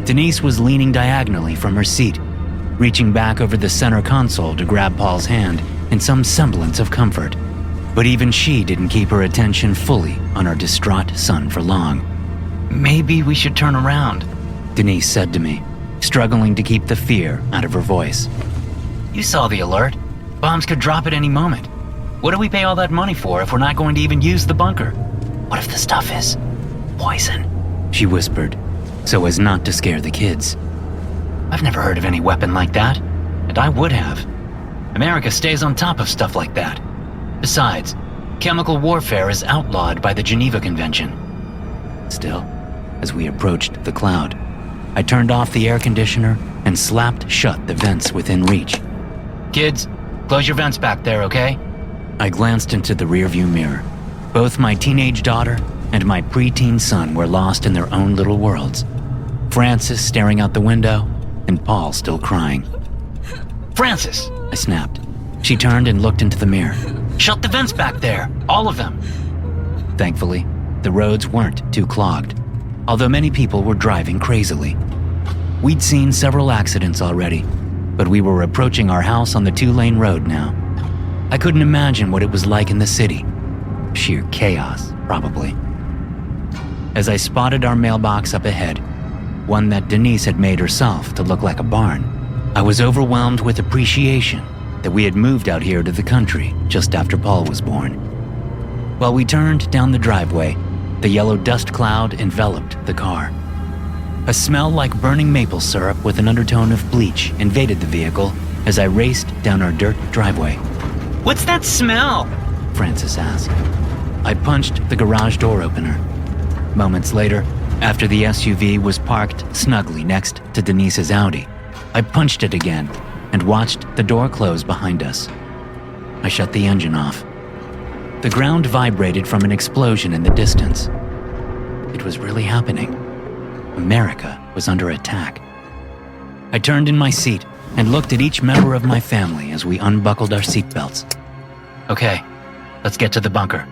Denise was leaning diagonally from her seat, reaching back over the center console to grab Paul's hand in some semblance of comfort. But even she didn't keep her attention fully on our distraught son for long. "Maybe we should turn around," Denise said to me, struggling to keep the fear out of her voice. "You saw the alert. Bombs could drop at any moment. What do we pay all that money for if we're not going to even use the bunker? What if the stuff is poison?" she whispered, so as not to scare the kids. "I've never heard of any weapon like that, and I would have. America stays on top of stuff like that. Besides, chemical warfare is outlawed by the Geneva Convention." Still, as we approached the cloud, I turned off the air conditioner and slapped shut the vents within reach. "Kids, close your vents back there, okay?" I glanced into the rearview mirror. Both my teenage daughter and my preteen son were lost in their own little worlds. Francis staring out the window, and Paul still crying. "Francis!" I snapped. She turned and looked into the mirror. "Shut the vents back there, all of them!" Thankfully, the roads weren't too clogged, although many people were driving crazily. We'd seen several accidents already, but we were approaching our house on the 2-lane road now. I couldn't imagine what it was like in the city. Sheer chaos, probably. As I spotted our mailbox up ahead, one that Denise had made herself to look like a barn, I was overwhelmed with appreciation that we had moved out here to the country just after Paul was born. While we turned down the driveway, the yellow dust cloud enveloped the car. A smell like burning maple syrup with an undertone of bleach invaded the vehicle as I raced down our dirt driveway. "What's that smell?" Francis asked. I punched the garage door opener. Moments later, after the SUV was parked snugly next to Denise's Audi, I punched it again and watched the door close behind us. I shut the engine off. The ground vibrated from an explosion in the distance. It was really happening. America was under attack. I turned in my seat and looked at each member of my family as we unbuckled our seatbelts. "Okay, let's get to the bunker.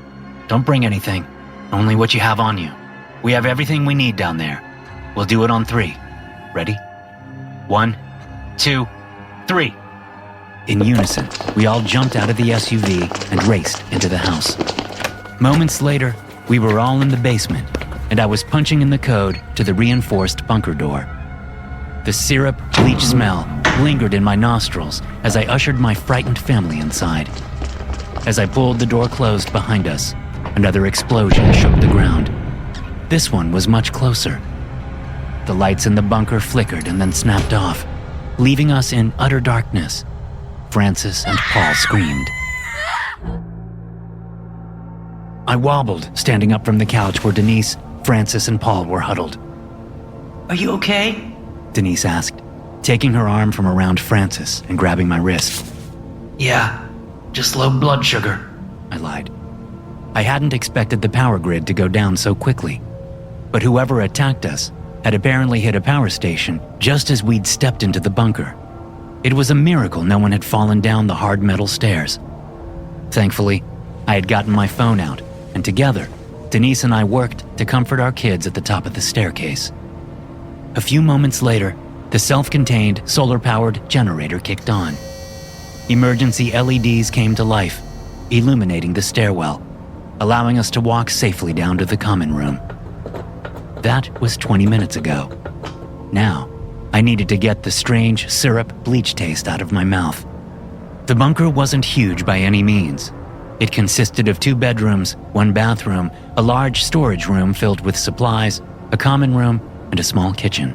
Don't bring anything, only what you have on you. We have everything we need down there. We'll do it on 3. Ready? 1, 2, 3. In unison, we all jumped out of the SUV and raced into the house. Moments later, we were all in the basement, and I was punching in the code to the reinforced bunker door. The syrup bleach smell lingered in my nostrils as I ushered my frightened family inside. As I pulled the door closed behind us, another explosion shook the ground. This one was much closer. The lights in the bunker flickered and then snapped off, leaving us in utter darkness. Francis and Paul screamed. I wobbled, standing up from the couch where Denise, Francis, and Paul were huddled. "Are you okay?" Denise asked, taking her arm from around Francis and grabbing my wrist. "Yeah, just low blood sugar," I lied. I hadn't expected the power grid to go down so quickly, but whoever attacked us had apparently hit a power station just as we'd stepped into the bunker. It was a miracle no one had fallen down the hard metal stairs. Thankfully, I had gotten my phone out, and together, Denise and I worked to comfort our kids at the top of the staircase. A few moments later, the self-contained solar-powered generator kicked on. Emergency LEDs came to life, illuminating the stairwell, allowing us to walk safely down to the common room. That was 20 minutes ago. Now, I needed to get the strange syrup bleach taste out of my mouth. The bunker wasn't huge by any means. It consisted of 2 bedrooms, 1 bathroom, a large storage room filled with supplies, a common room, and a small kitchen.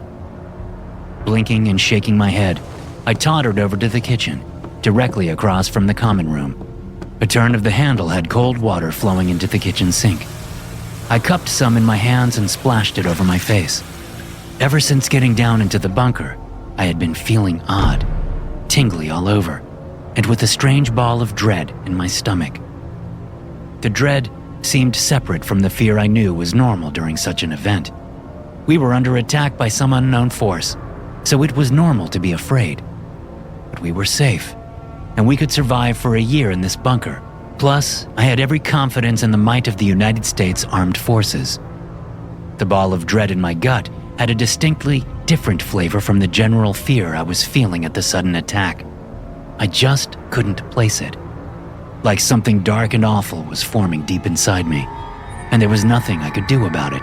Blinking and shaking my head, I tottered over to the kitchen, directly across from the common room. A turn of the handle had cold water flowing into the kitchen sink. I cupped some in my hands and splashed it over my face. Ever since getting down into the bunker, I had been feeling odd, tingly all over, and with a strange ball of dread in my stomach. The dread seemed separate from the fear I knew was normal during such an event. We were under attack by some unknown force, so it was normal to be afraid. But we were safe, and we could survive for a year in this bunker. Plus, I had every confidence in the might of the United States Armed Forces. The ball of dread in my gut had a distinctly different flavor from the general fear I was feeling at the sudden attack. I just couldn't place it. Like something dark and awful was forming deep inside me, and there was nothing I could do about it.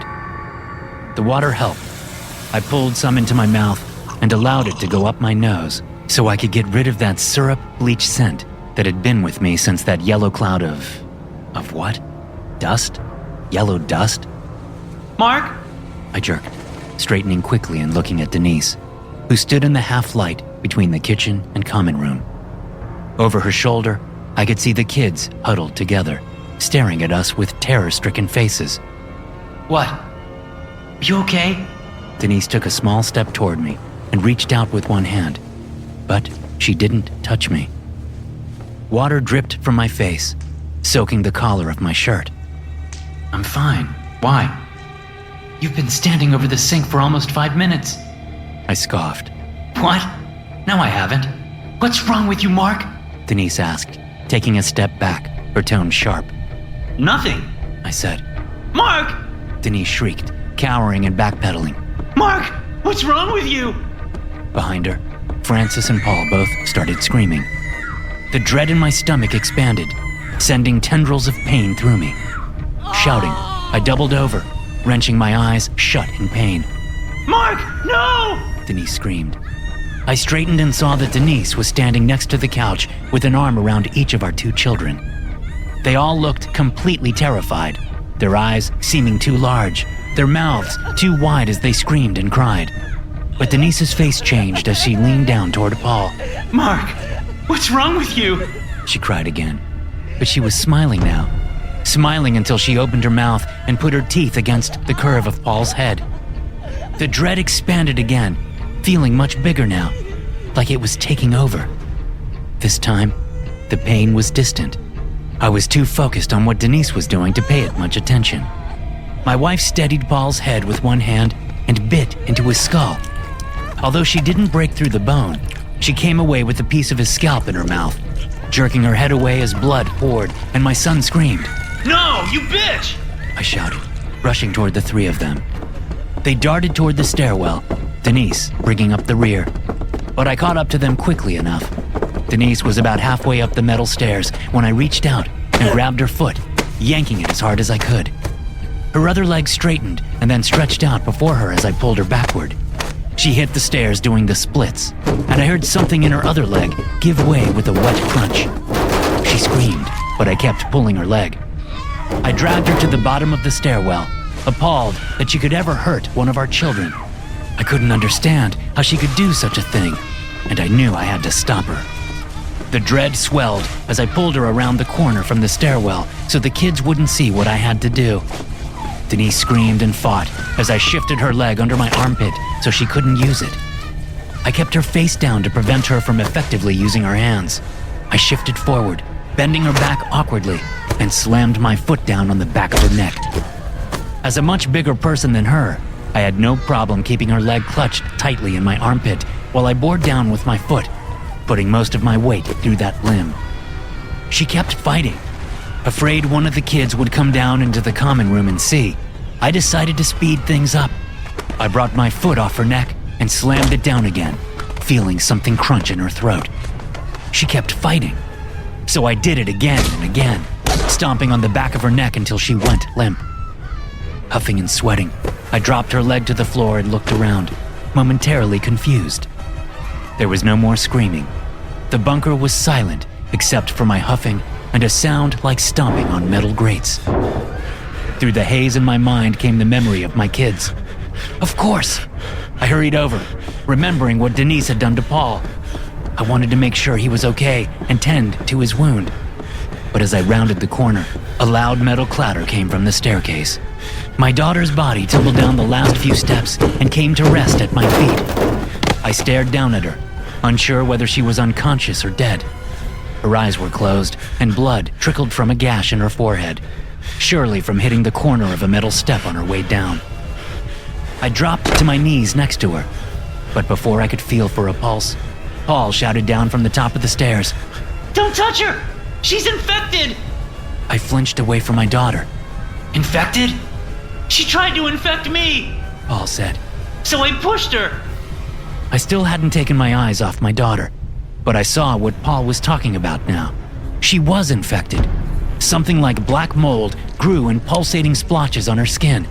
The water helped. I pulled some into my mouth and allowed it to go up my nose so I could get rid of that syrup bleach scent that had been with me since that yellow cloud of what? Dust? Yellow dust? Mark? I jerked, straightening quickly and looking at Denise, who stood in the half-light between the kitchen and common room. Over her shoulder, I could see the kids huddled together, staring at us with terror-stricken faces. What? You okay? Denise took a small step toward me and reached out with one hand, but she didn't touch me. Water dripped from my face, soaking the collar of my shirt. I'm fine. Why? You've been standing over the sink for almost 5 minutes. I scoffed. What? No, I haven't. What's wrong with you, Mark? Denise asked, taking a step back, her tone sharp. Nothing, I said. Mark! Denise shrieked, cowering and backpedaling. Mark, what's wrong with you? Behind her, Francis and Paul both started screaming. The dread in my stomach expanded, sending tendrils of pain through me. Shouting, I doubled over, wrenching my eyes shut in pain. Mark, no! Denise screamed. I straightened and saw that Denise was standing next to the couch with an arm around each of our 2 children. They all looked completely terrified, their eyes seeming too large, their mouths too wide as they screamed and cried. But Denise's face changed as she leaned down toward Paul. Mark, what's wrong with you? She cried again, but she was smiling now. Smiling until she opened her mouth and put her teeth against the curve of Paul's head. The dread expanded again, feeling much bigger now, like it was taking over. This time, the pain was distant. I was too focused on what Denise was doing to pay it much attention. My wife steadied Paul's head with one hand and bit into his skull. Although she didn't break through the bone, she came away with a piece of his scalp in her mouth, jerking her head away as blood poured and my son screamed. No, you bitch! I shouted, rushing toward the 3 of them. They darted toward the stairwell, Denise bringing up the rear. But I caught up to them quickly enough. Denise was about halfway up the metal stairs when I reached out and grabbed her foot, yanking it as hard as I could. Her other leg straightened and then stretched out before her as I pulled her backward. She hit the stairs doing the splits, and I heard something in her other leg give way with a wet crunch. She screamed, but I kept pulling her leg. I dragged her to the bottom of the stairwell, appalled that she could ever hurt one of our children. I couldn't understand how she could do such a thing, and I knew I had to stop her. The dread swelled as I pulled her around the corner from the stairwell so the kids wouldn't see what I had to do. Denise screamed and fought as I shifted her leg under my armpit so she couldn't use it. I kept her face down to prevent her from effectively using her hands. I shifted forward, bending her back awkwardly, and slammed my foot down on the back of her neck. As a much bigger person than her, I had no problem keeping her leg clutched tightly in my armpit while I bore down with my foot, putting most of my weight through that limb. She kept fighting. Afraid one of the kids would come down into the common room and see, I decided to speed things up. I brought my foot off her neck and slammed it down again, feeling something crunch in her throat. She kept fighting, so I did it again and again, stomping on the back of her neck until she went limp. Huffing and sweating, I dropped her leg to the floor and looked around, momentarily confused. There was no more screaming. The bunker was silent except for my huffing and a sound like stomping on metal grates. Through the haze in my mind came the memory of my kids. Of course! I hurried over, remembering what Denise had done to Paul. I wanted to make sure he was okay and tend to his wound. But as I rounded the corner, a loud metal clatter came from the staircase. My daughter's body tumbled down the last few steps and came to rest at my feet. I stared down at her, unsure whether she was unconscious or dead. Her eyes were closed, and blood trickled from a gash in her forehead, surely from hitting the corner of a metal step on her way down. I dropped to my knees next to her, but before I could feel for a pulse, Paul shouted down from the top of the stairs, Don't touch her! She's infected! I flinched away from my daughter. Infected? She tried to infect me! Paul said. So I pushed her! I still hadn't taken my eyes off my daughter, but I saw what Paul was talking about now. She was infected. Something like black mold grew in pulsating splotches on her skin.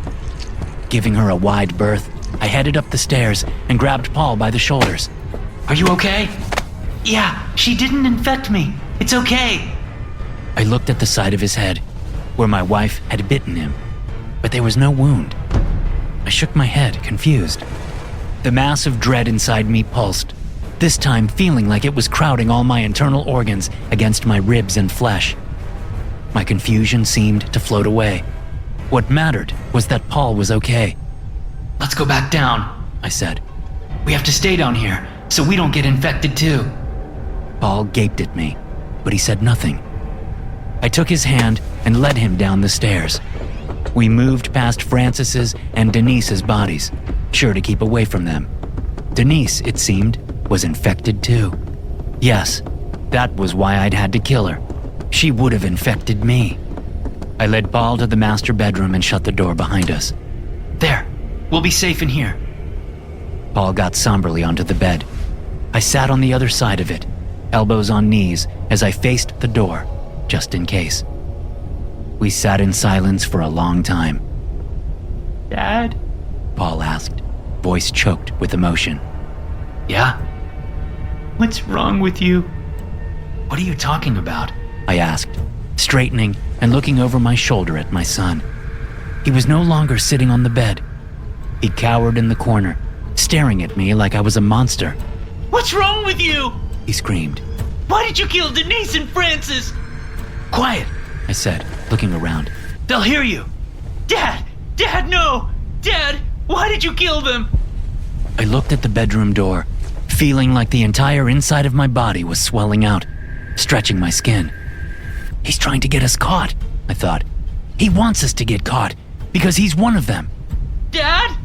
Giving her a wide berth, I headed up the stairs and grabbed Paul by the shoulders. Are you okay? Yeah, she didn't infect me. It's okay. I looked at the side of his head, where my wife had bitten him, but there was no wound. I shook my head, confused. The mass of dread inside me pulsed, this time feeling like it was crowding all my internal organs against my ribs and flesh. My confusion seemed to float away. What mattered was that Paul was okay. Let's go back down, I said. We have to stay down here, so we don't get infected too. Paul gaped at me, but he said nothing. I took his hand and led him down the stairs. We moved past Francis's and Denise's bodies, sure to keep away from them. Denise, it seemed, was infected too. Yes, that was why I'd had to kill her. She would have infected me. I led Paul to the master bedroom and shut the door behind us. There, we'll be safe in here. Paul got somberly onto the bed. I sat on the other side of it, elbows on knees, as I faced the door, just in case. We sat in silence for a long time. Dad? Paul asked, voice choked with emotion. Yeah? What's wrong with you? What are you talking about? I asked, straightening and looking over my shoulder at my son. He was no longer sitting on the bed. He cowered in the corner, staring at me like I was a monster. What's wrong with you? He screamed. Why did you kill Denise and Francis? Quiet, I said, looking around. They'll hear you. Dad! Dad, no! Dad, why did you kill them? I looked at the bedroom door, feeling like the entire inside of my body was swelling out, stretching my skin. He's trying to get us caught, I thought. He wants us to get caught, because he's one of them. Dad?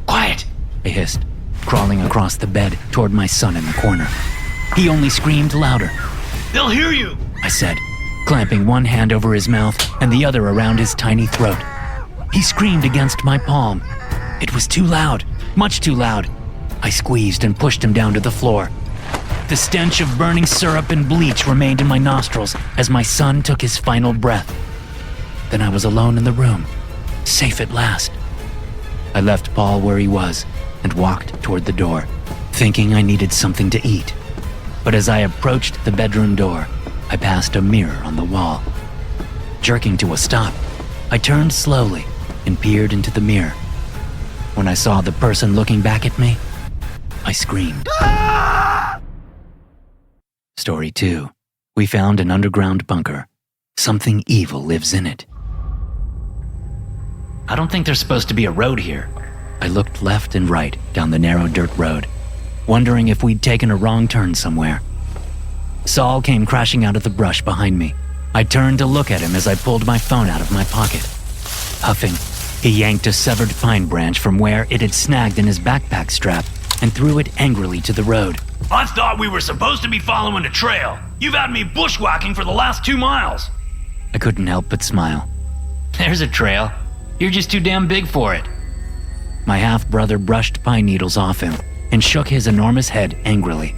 Quiet, I hissed, crawling across the bed toward my son in the corner. He only screamed louder. They'll hear you, I said, clamping one hand over his mouth and the other around his tiny throat. He screamed against my palm. It was too loud, much too loud. I squeezed and pushed him down to the floor. The stench of burning syrup and bleach remained in my nostrils as my son took his final breath. Then I was alone in the room, safe at last. I left Paul where he was and walked toward the door, thinking I needed something to eat. But as I approached the bedroom door, I passed a mirror on the wall. Jerking to a stop, I turned slowly and peered into the mirror. When I saw the person looking back at me, I screamed. Story 2. We found an underground bunker. Something evil lives in it. I don't think there's supposed to be a road here. I looked left and right down the narrow dirt road, wondering if we'd taken a wrong turn somewhere. Saul came crashing out of the brush behind me. I turned to look at him as I pulled my phone out of my pocket. Huffing, he yanked a severed pine branch from where it had snagged in his backpack strap and threw it angrily to the road. I thought we were supposed to be following a trail. You've had me bushwhacking for the last 2 miles. I couldn't help but smile. There's a trail. You're just too damn big for it. My half-brother brushed pine needles off him and shook his enormous head angrily.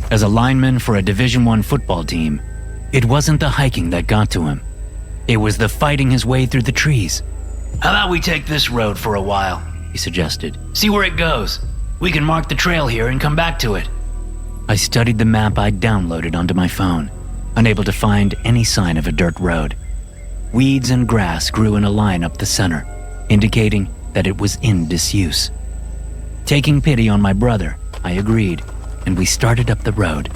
As a lineman for a Division I football team, it wasn't the hiking that got to him. It was the fighting his way through the trees. How about we take this road for a while? He suggested. See where it goes. We can mark the trail here and come back to it. I studied the map I'd downloaded onto my phone, unable to find any sign of a dirt road. Weeds and grass grew in a line up the center, indicating that it was in disuse. Taking pity on my brother, I agreed, and we started up the road.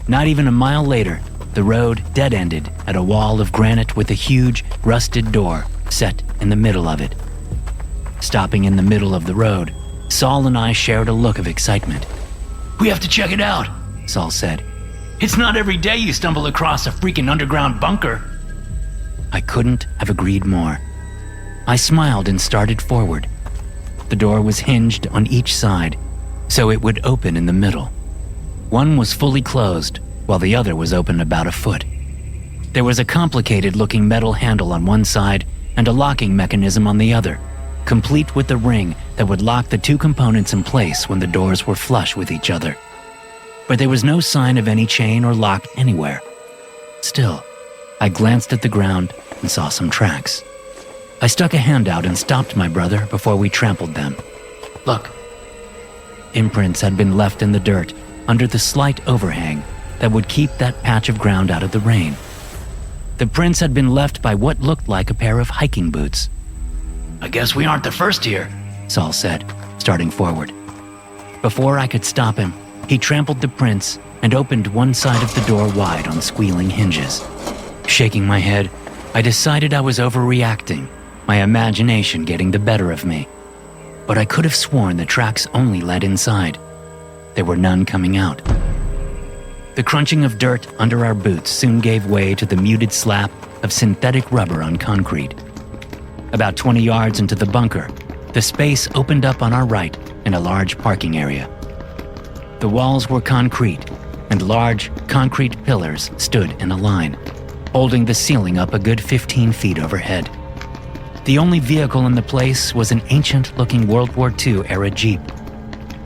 Not even a mile later, the road dead-ended at a wall of granite with a huge, rusted door set in the middle of it. Stopping in the middle of the road, Saul and I shared a look of excitement. We have to check it out, Saul said. It's not every day you stumble across a freaking underground bunker. I couldn't have agreed more. I smiled and started forward. The door was hinged on each side, so it would open in the middle. One was fully closed, while the other was open about a foot. There was a complicated-looking metal handle on one side and a locking mechanism on the other. complete with the ring that would lock the two components in place when the doors were flush with each other. But there was no sign of any chain or lock anywhere. Still, I glanced at the ground and saw some tracks. I stuck a hand out and stopped my brother before we trampled them. Look. Imprints had been left in the dirt under the slight overhang that would keep that patch of ground out of the rain. The prints had been left by what looked like a pair of hiking boots. I guess we aren't the first here, Saul said, starting forward. Before I could stop him, he trampled the prints and opened one side of the door wide on squealing hinges. Shaking my head, I decided I was overreacting, my imagination getting the better of me. But I could have sworn the tracks only led inside. There were none coming out. The crunching of dirt under our boots soon gave way to the muted slap of synthetic rubber on concrete. About 20 yards into the bunker, the space opened up on our right in a large parking area. The walls were concrete, and large concrete pillars stood in a line, holding the ceiling up a good 15 feet overhead. The only vehicle in the place was an ancient-looking World War II-era Jeep.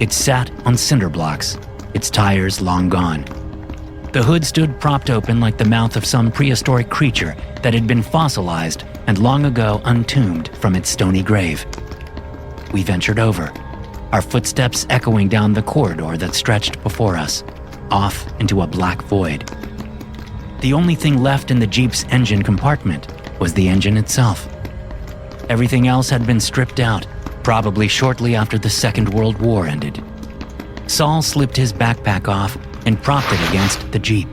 It sat on cinder blocks, its tires long gone. The hood stood propped open like the mouth of some prehistoric creature that had been fossilized and long ago entombed from its stony grave. We ventured over, our footsteps echoing down the corridor that stretched before us, off into a black void. The only thing left in the Jeep's engine compartment was the engine itself. Everything else had been stripped out, probably shortly after the Second World War ended. Saul slipped his backpack off and propped it against the Jeep.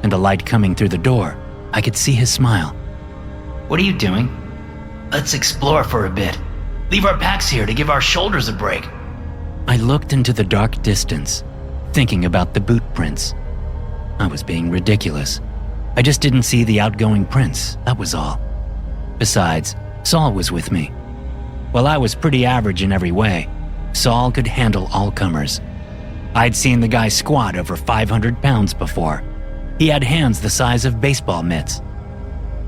In the light coming through the door, I could see his smile. What are you doing? Let's explore for a bit. Leave our packs here to give our shoulders a break. I looked into the dark distance, thinking about the boot prints. I was being ridiculous. I just didn't see the outgoing prints, that was all. Besides, Saul was with me. While I was pretty average in every way, Saul could handle all comers. I'd seen the guy squat over 500 pounds before. He had hands the size of baseball mitts.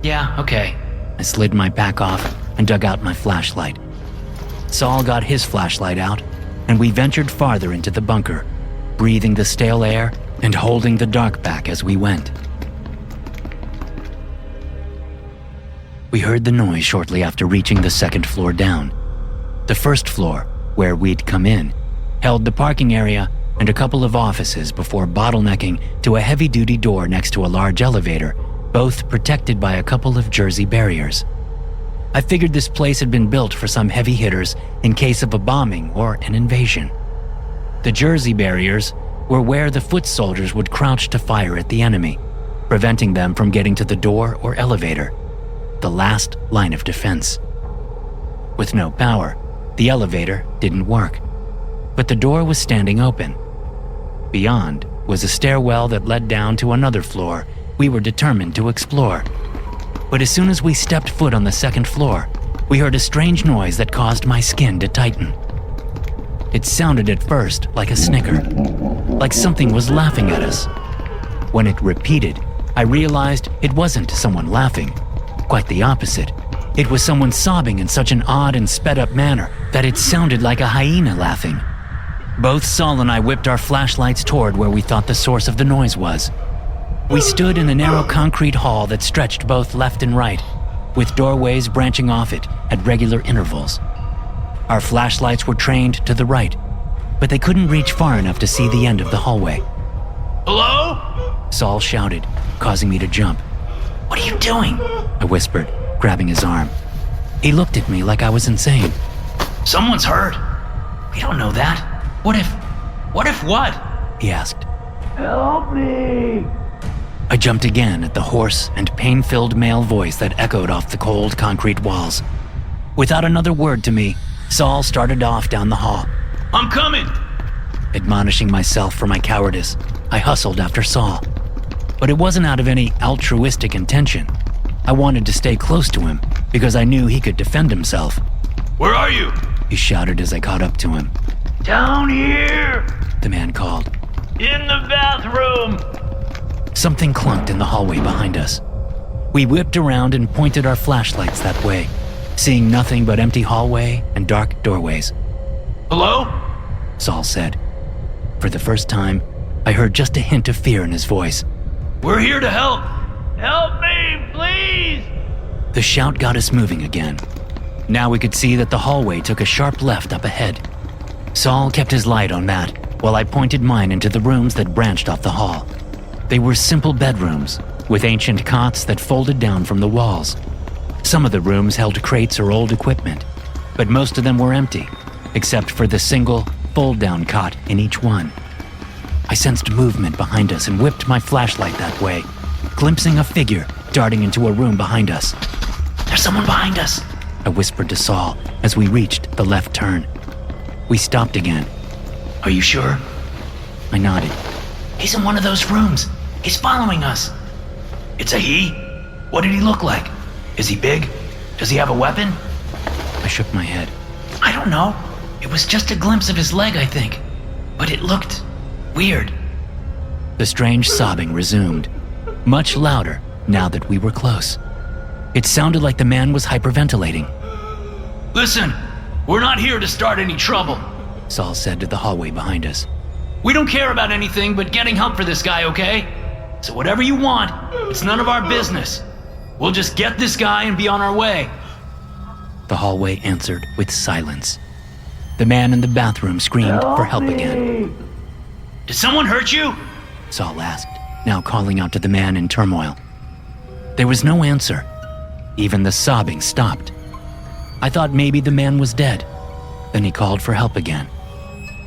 Yeah, okay. I slid my pack off and dug out my flashlight. Saul got his flashlight out, and we ventured farther into the bunker, breathing the stale air and holding the dark back as we went. We heard the noise shortly after reaching the second floor down. The first floor, where we'd come in, held the parking area and a couple of offices before bottlenecking to a heavy-duty door next to a large elevator, both protected by a couple of Jersey barriers. I figured this place had been built for some heavy hitters in case of a bombing or an invasion. The Jersey barriers were where the foot soldiers would crouch to fire at the enemy, preventing them from getting to the door or elevator, the last line of defense. With no power, the elevator didn't work, but the door was standing open. Beyond was a stairwell that led down to another floor we were determined to explore. But as soon as we stepped foot on the second floor, we heard a strange noise that caused my skin to tighten. It sounded at first like a snicker, like something was laughing at us. When it repeated, I realized it wasn't someone laughing. Quite the opposite. It was someone sobbing in such an odd and sped-up manner that it sounded like a hyena laughing. Both Saul and I whipped our flashlights toward where we thought the source of the noise was. We stood in a narrow concrete hall that stretched both left and right, with doorways branching off it at regular intervals. Our flashlights were trained to the right, but they couldn't reach far enough to see the end of the hallway. Hello? Saul shouted, causing me to jump. What are you doing? I whispered, grabbing his arm. He looked at me like I was insane. Someone's hurt. We don't know that. What if what? He asked. Help me! I jumped again at the hoarse and pain-filled male voice that echoed off the cold concrete walls. Without another word to me, Saul started off down the hall. I'm coming! Admonishing myself for my cowardice, I hustled after Saul. But it wasn't out of any altruistic intention. I wanted to stay close to him because I knew he could defend himself. Where are you? He shouted as I caught up to him. Down here! The man called. In the bathroom! Something clunked in the hallway behind us. We whipped around and pointed our flashlights that way, seeing nothing but empty hallway and dark doorways. Hello? Saul said. For the first time, I heard just a hint of fear in his voice. We're here to help. Help me, please! The shout got us moving again. Now we could see that the hallway took a sharp left up ahead. Saul kept his light on that, while I pointed mine into the rooms that branched off the hall. They were simple bedrooms, with ancient cots that folded down from the walls. Some of the rooms held crates or old equipment, but most of them were empty, except for the single, fold-down cot in each one. I sensed movement behind us and whipped my flashlight that way, glimpsing a figure darting into a room behind us. There's someone behind us, I whispered to Saul as we reached the left turn. We stopped again. Are you sure? I nodded. He's in one of those rooms. He's following us. It's a he? What did he look like? Is he big? Does he have a weapon? I shook my head. I don't know. It was just a glimpse of his leg, I think. But it looked weird. The strange sobbing resumed, much louder now that we were close. It sounded like the man was hyperventilating. Listen, we're not here to start any trouble, Saul said to the hallway behind us. We don't care about anything but getting help for this guy, okay? So whatever you want, it's none of our business. We'll just get this guy and be on our way. The hallway answered with silence. The man in the bathroom screamed for help again. Did someone hurt you? Saul asked, now calling out to the man in turmoil. There was no answer. Even the sobbing stopped. I thought maybe the man was dead. Then he called for help again.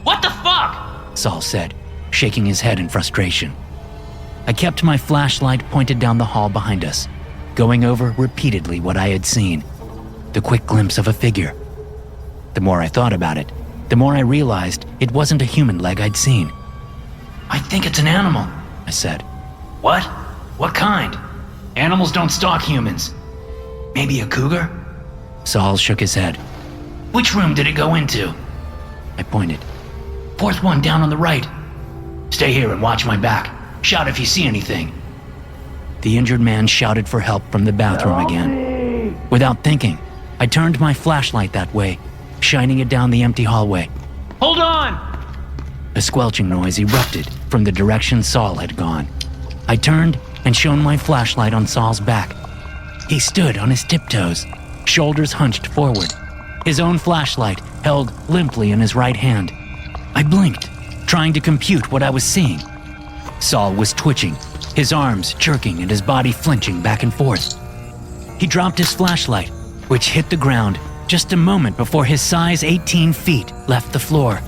What the fuck? Saul said, shaking his head in frustration. I kept my flashlight pointed down the hall behind us, going over repeatedly what I had seen. The quick glimpse of a figure. The more I thought about it, the more I realized it wasn't a human leg I'd seen. I think it's an animal, I said. What? What kind? Animals don't stalk humans. Maybe a cougar? Saul shook his head. Which room did it go into? I pointed. Fourth one down on the right. Stay here and watch my back. Shout if you see anything. The injured man shouted for help from the bathroom again. Without thinking, I turned my flashlight that way, shining it down the empty hallway. Hold on! A squelching noise erupted from the direction Saul had gone. I turned and shone my flashlight on Saul's back. He stood on his tiptoes, shoulders hunched forward, his own flashlight held limply in his right hand. I blinked, trying to compute what I was seeing. Saul was twitching, his arms jerking and his body flinching back and forth. He dropped his flashlight, which hit the ground just a moment before his size 18 feet left the floor.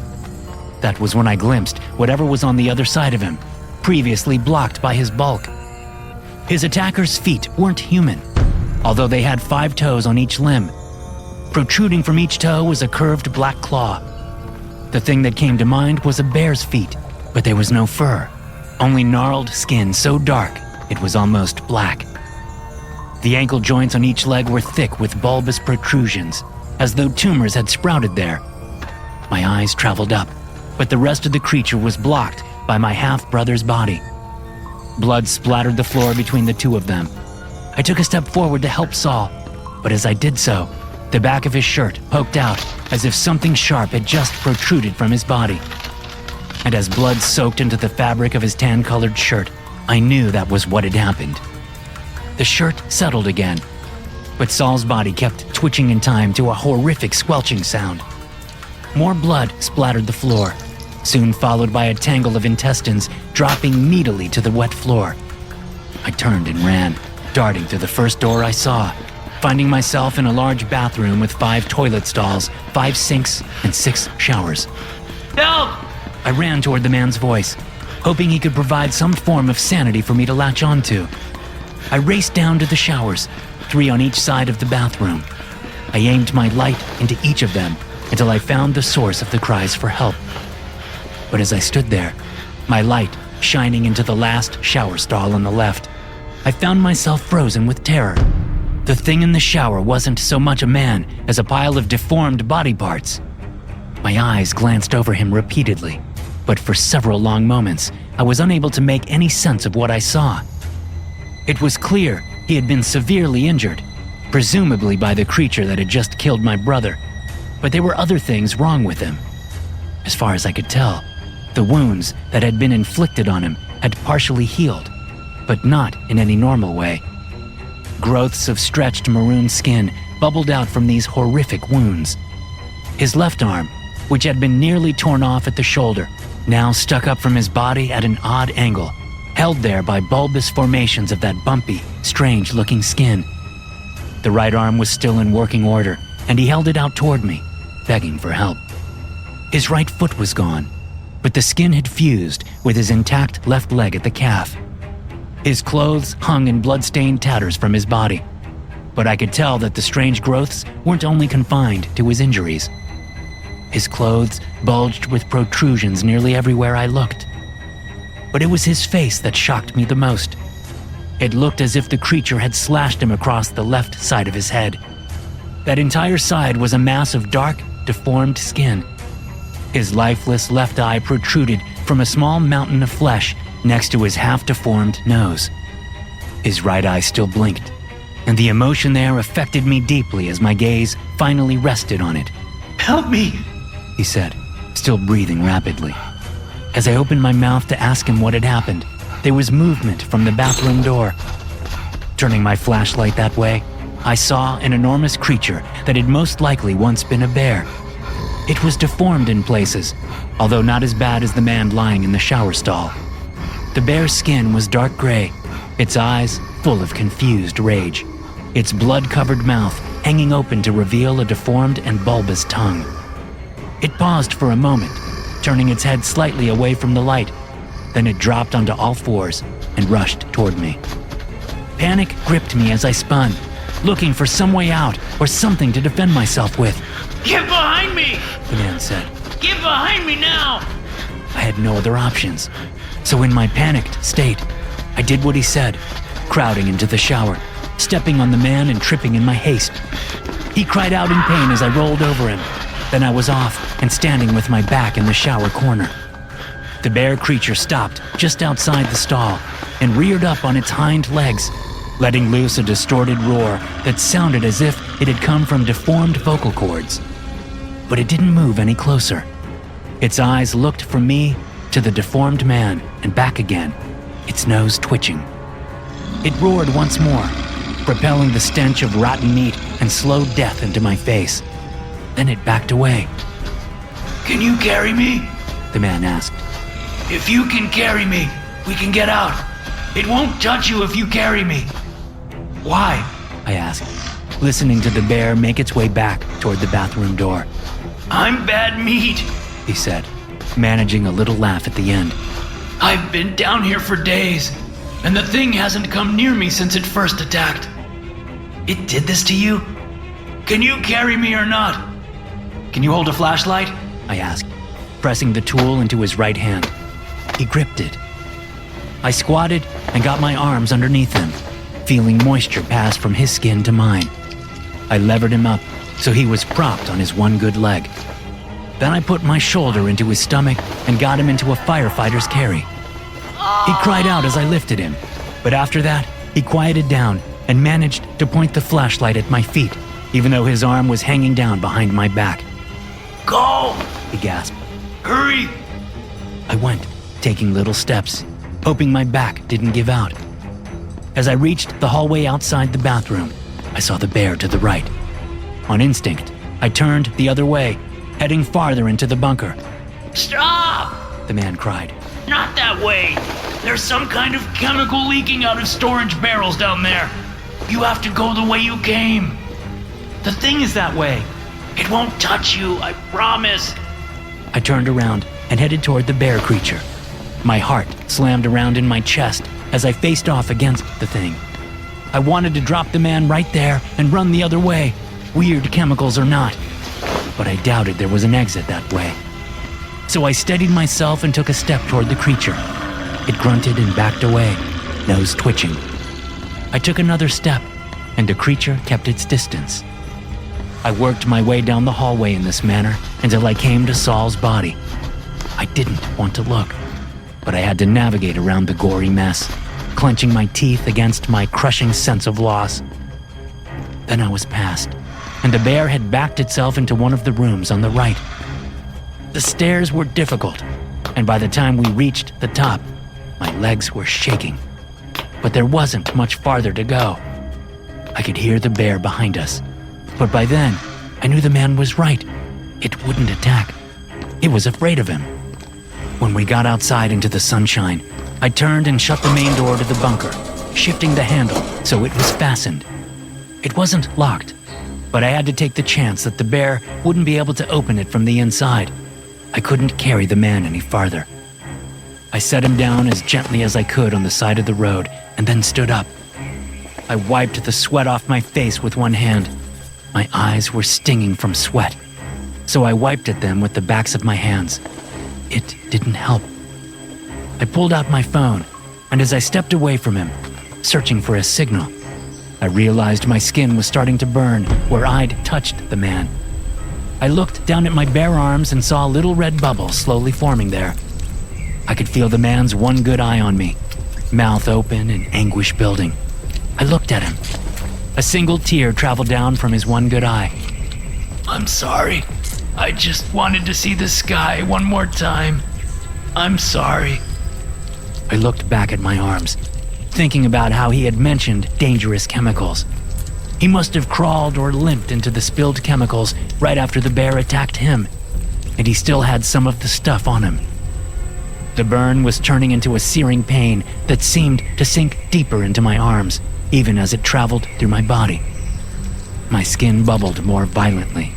That was when I glimpsed whatever was on the other side of him, previously blocked by his bulk. His attacker's feet weren't human, although they had 5 toes on each limb. Protruding from each toe was a curved black claw. The thing that came to mind was a bear's feet, but there was no fur, only gnarled skin so dark it was almost black. The ankle joints on each leg were thick with bulbous protrusions, as though tumors had sprouted there. My eyes traveled up, but the rest of the creature was blocked by my half-brother's body. Blood splattered the floor between the two of them. I took a step forward to help Saul, but as I did so, the back of his shirt poked out as if something sharp had just protruded from his body. And as blood soaked into the fabric of his tan-colored shirt, I knew that was what had happened. The shirt settled again, but Saul's body kept twitching in time to a horrific squelching sound. More blood splattered the floor, soon followed by a tangle of intestines dropping meatily to the wet floor. I turned and ran, darting through the first door I saw, finding myself in a large bathroom with 5 toilet stalls, 5 sinks, and 6 showers. Help! I ran toward the man's voice, hoping he could provide some form of sanity for me to latch onto. I raced down to the showers, 3 on each side of the bathroom. I aimed my light into each of them until I found the source of the cries for help. But as I stood there, my light shining into the last shower stall on the left, I found myself frozen with terror. The thing in the shower wasn't so much a man as a pile of deformed body parts. My eyes glanced over him repeatedly, but for several long moments, I was unable to make any sense of what I saw. It was clear he had been severely injured. presumably by the creature that had just killed my brother, but there were other things wrong with him. As far as I could tell, the wounds that had been inflicted on him had partially healed, but not in any normal way. Growths of stretched maroon skin bubbled out from these horrific wounds. His left arm, which had been nearly torn off at the shoulder, now stuck up from his body at an odd angle, held there by bulbous formations of that bumpy, strange-looking skin. The right arm was still in working order, and he held it out toward me, begging for help. His right foot was gone, but the skin had fused with his intact left leg at the calf. His clothes hung in blood-stained tatters from his body, but I could tell that the strange growths weren't only confined to his injuries. His clothes bulged with protrusions nearly everywhere I looked. But it was his face that shocked me the most. It looked as if the creature had slashed him across the left side of his head. That entire side was a mass of dark, deformed skin. His lifeless left eye protruded from a small mountain of flesh next to his half-deformed nose. His right eye still blinked, and the emotion there affected me deeply as my gaze finally rested on it. Help me, he said, still breathing rapidly. As I opened my mouth to ask him what had happened, there was movement from the bathroom door. Turning my flashlight that way, I saw an enormous creature that had most likely once been a bear. It was deformed in places, although not as bad as the man lying in the shower stall. The bear's skin was dark gray, its eyes full of confused rage, its blood-covered mouth hanging open to reveal a deformed and bulbous tongue. It paused for a moment, turning its head slightly away from the light. Then it dropped onto all fours and rushed toward me. Panic gripped me as I spun, looking for some way out or something to defend myself with. Get behind me, the man said. Get behind me now! I had no other options, so in my panicked state, I did what he said, crowding into the shower, stepping on the man and tripping in my haste. He cried out in pain as I rolled over him. Then I was off and standing with my back in the shower corner. The bear creature stopped just outside the stall and reared up on its hind legs, letting loose a distorted roar that sounded as if it had come from deformed vocal cords. But it didn't move any closer. Its eyes looked from me to the deformed man and back again, its nose twitching. It roared once more, propelling the stench of rotten meat and slow death into my face. Then it backed away. Can you carry me? The man asked. If you can carry me, we can get out. It won't touch you if you carry me. Why? I asked, listening to the bear make its way back toward the bathroom door. I'm bad meat, he said, managing a little laugh at the end. I've been down here for days, and the thing hasn't come near me since it first attacked. It did this to you? Can you carry me or not? Can you hold a flashlight? I asked, pressing the tool into his right hand. He gripped it. I squatted and got my arms underneath him, feeling moisture pass from his skin to mine. I levered him up so he was propped on his one good leg. Then I put my shoulder into his stomach and got him into a firefighter's carry. He cried out as I lifted him, but after that, he quieted down and managed to point the flashlight at my feet, even though his arm was hanging down behind my back. Go! He gasped. Hurry! I went, taking little steps, hoping my back didn't give out. As I reached the hallway outside the bathroom, I saw the bear to the right. On instinct, I turned the other way, heading farther into the bunker. Stop! The man cried. Not that way! There's some kind of chemical leaking out of storage barrels down there. You have to go the way you came. The thing is that way. It won't touch you, I promise. I turned around and headed toward the bear creature. My heart slammed around in my chest as I faced off against the thing. I wanted to drop the man right there and run the other way, weird chemicals or not. But I doubted there was an exit that way. So I steadied myself and took a step toward the creature. It grunted and backed away, nose twitching. I took another step, and the creature kept its distance. I worked my way down the hallway in this manner until I came to Saul's body. I didn't want to look, but I had to navigate around the gory mess, clenching my teeth against my crushing sense of loss. Then I was past, and the bear had backed itself into one of the rooms on the right. The stairs were difficult, and by the time we reached the top, my legs were shaking. But there wasn't much farther to go. I could hear the bear behind us, but by then, I knew the man was right. It wouldn't attack. It was afraid of him. When we got outside into the sunshine, I turned and shut the main door to the bunker, shifting the handle so it was fastened. It wasn't locked, but I had to take the chance that the bear wouldn't be able to open it from the inside. I couldn't carry the man any farther. I set him down as gently as I could on the side of the road and then stood up. I wiped the sweat off my face with one hand. My eyes were stinging from sweat, so I wiped at them with the backs of my hands. It didn't help. I pulled out my phone, and as I stepped away from him, searching for a signal, I realized my skin was starting to burn where I'd touched the man. I looked down at my bare arms and saw a little red bubble slowly forming there. I could feel the man's one good eye on me, mouth open and anguish building. I looked at him. A single tear traveled down from his one good eye. I'm sorry. I just wanted to see the sky one more time. I'm sorry. I looked back at my arms, thinking about how he had mentioned dangerous chemicals. He must have crawled or limped into the spilled chemicals right after the bear attacked him, and he still had some of the stuff on him. The burn was turning into a searing pain that seemed to sink deeper into my arms, even as it traveled through my body. My skin bubbled more violently.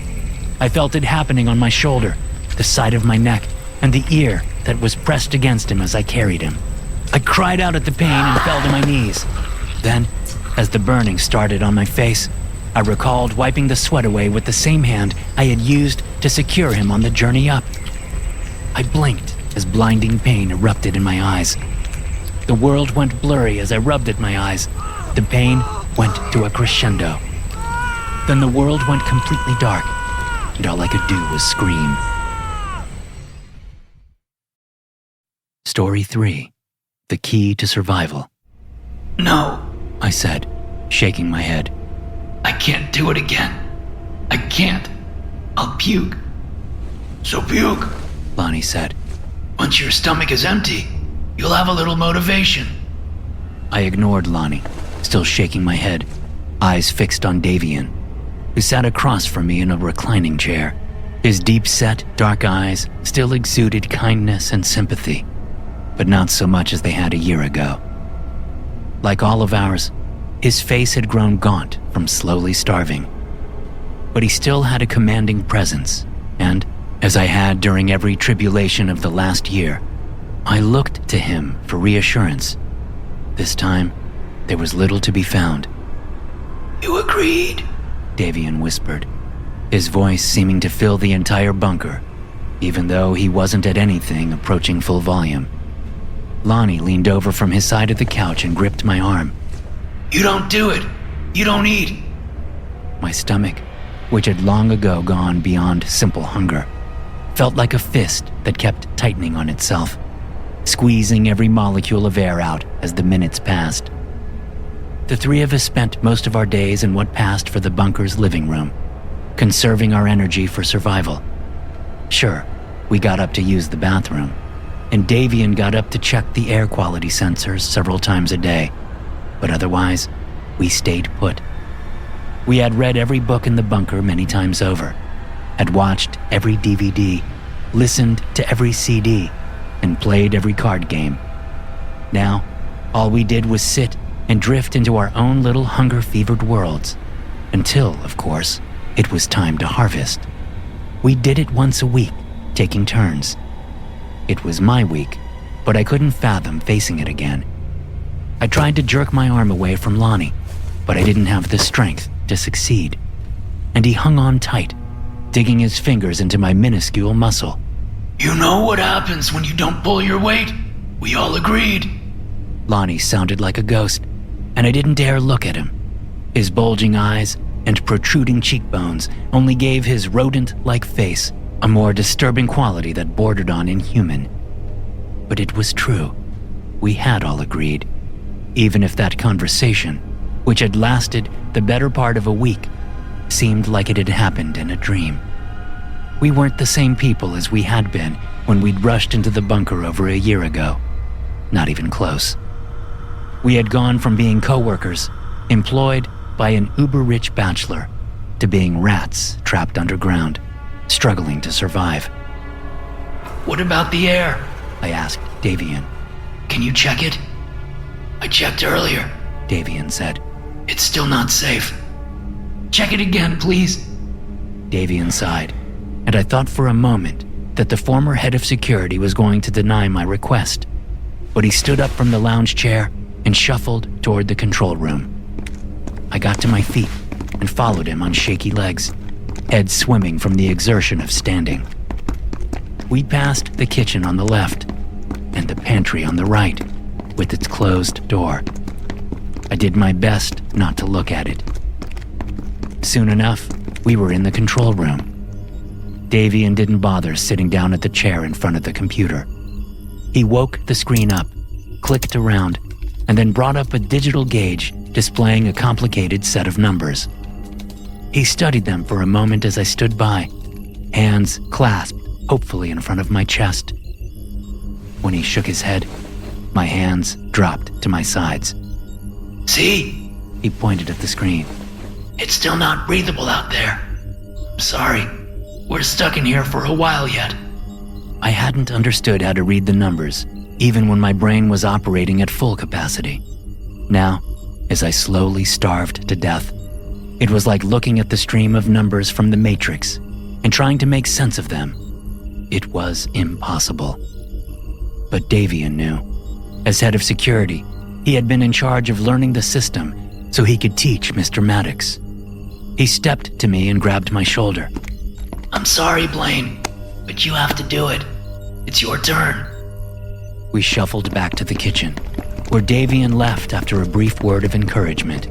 I felt it happening on my shoulder, the side of my neck, and the ear that was pressed against him as I carried him. I cried out at the pain and fell to my knees. Then, as the burning started on my face, I recalled wiping the sweat away with the same hand I had used to secure him on the journey up. I blinked as blinding pain erupted in my eyes. The world went blurry as I rubbed at my eyes. The pain went to a crescendo. Then the world went completely dark, and all I could do was scream. Story 3. The Key to Survival. No, I said, shaking my head. I can't do it again. I can't. I'll puke. So puke. Lonnie said. Once your stomach is empty, you'll have a little motivation. I ignored Lonnie, still shaking my head, eyes fixed on Davian, who sat across from me in a reclining chair. His deep-set, dark eyes still exuded kindness and sympathy, but not so much as they had a year ago. Like all of ours, his face had grown gaunt from slowly starving. But he still had a commanding presence, and, as I had during every tribulation of the last year, I looked to him for reassurance. This time, there was little to be found. You agreed? Davian whispered, his voice seeming to fill the entire bunker, even though he wasn't at anything approaching full volume. Lonnie leaned over from his side of the couch and gripped my arm. You don't do it. You don't eat. My stomach, which had long ago gone beyond simple hunger, felt like a fist that kept tightening on itself, squeezing every molecule of air out as the minutes passed. The three of us spent most of our days in what passed for the bunker's living room, conserving our energy for survival. Sure, we got up to use the bathroom, and Davian got up to check the air quality sensors several times a day, but otherwise, we stayed put. We had read every book in the bunker many times over, had watched every DVD, listened to every CD, and played every card game. Now, all we did was sit and drift into our own little hunger-fevered worlds, until, of course, it was time to harvest. We did it once a week, taking turns. It was my week, but I couldn't fathom facing it again. I tried to jerk my arm away from Lonnie, but I didn't have the strength to succeed. And he hung on tight, digging his fingers into my minuscule muscle. You know what happens when you don't pull your weight? We all agreed. Lonnie sounded like a ghost, and I didn't dare look at him. His bulging eyes and protruding cheekbones only gave his rodent-like face a more disturbing quality that bordered on inhuman. But it was true. We had all agreed, even if that conversation, which had lasted the better part of a week seemed like it had happened in a dream. We weren't the same people as we had been when we'd rushed into the bunker over a year ago. Not even close. We had gone from being co-workers, employed by an uber-rich bachelor, to being rats trapped underground, struggling to survive. What about the air? I asked Davian. Can you check it? I checked earlier. Davian said. It's still not safe. Check it again, please. Davian sighed, and I thought for a moment that the former head of security was going to deny my request. But he stood up from the lounge chair and shuffled toward the control room. I got to my feet and followed him on shaky legs, head swimming from the exertion of standing. We passed the kitchen on the left and the pantry on the right, with its closed door. I did my best not to look at it. Soon enough, we were in the control room. Davian didn't bother sitting down at the chair in front of the computer. He woke the screen up, clicked around, and then brought up a digital gauge displaying a complicated set of numbers. He studied them for a moment as I stood by, hands clasped hopefully in front of my chest. When he shook his head, my hands dropped to my sides. See? He pointed at the screen. It's still not breathable out there. I'm sorry. We're stuck in here for a while yet. I hadn't understood how to read the numbers, even when my brain was operating at full capacity. Now, as I slowly starved to death, it was like looking at the stream of numbers from the Matrix and trying to make sense of them. It was impossible. But Davian knew. As head of security, he had been in charge of learning the system so he could teach Mr. Maddox. He stepped to me and grabbed my shoulder. I'm sorry, Blaine, but you have to do it. It's your turn. We shuffled back to the kitchen, where Davian left after a brief word of encouragement.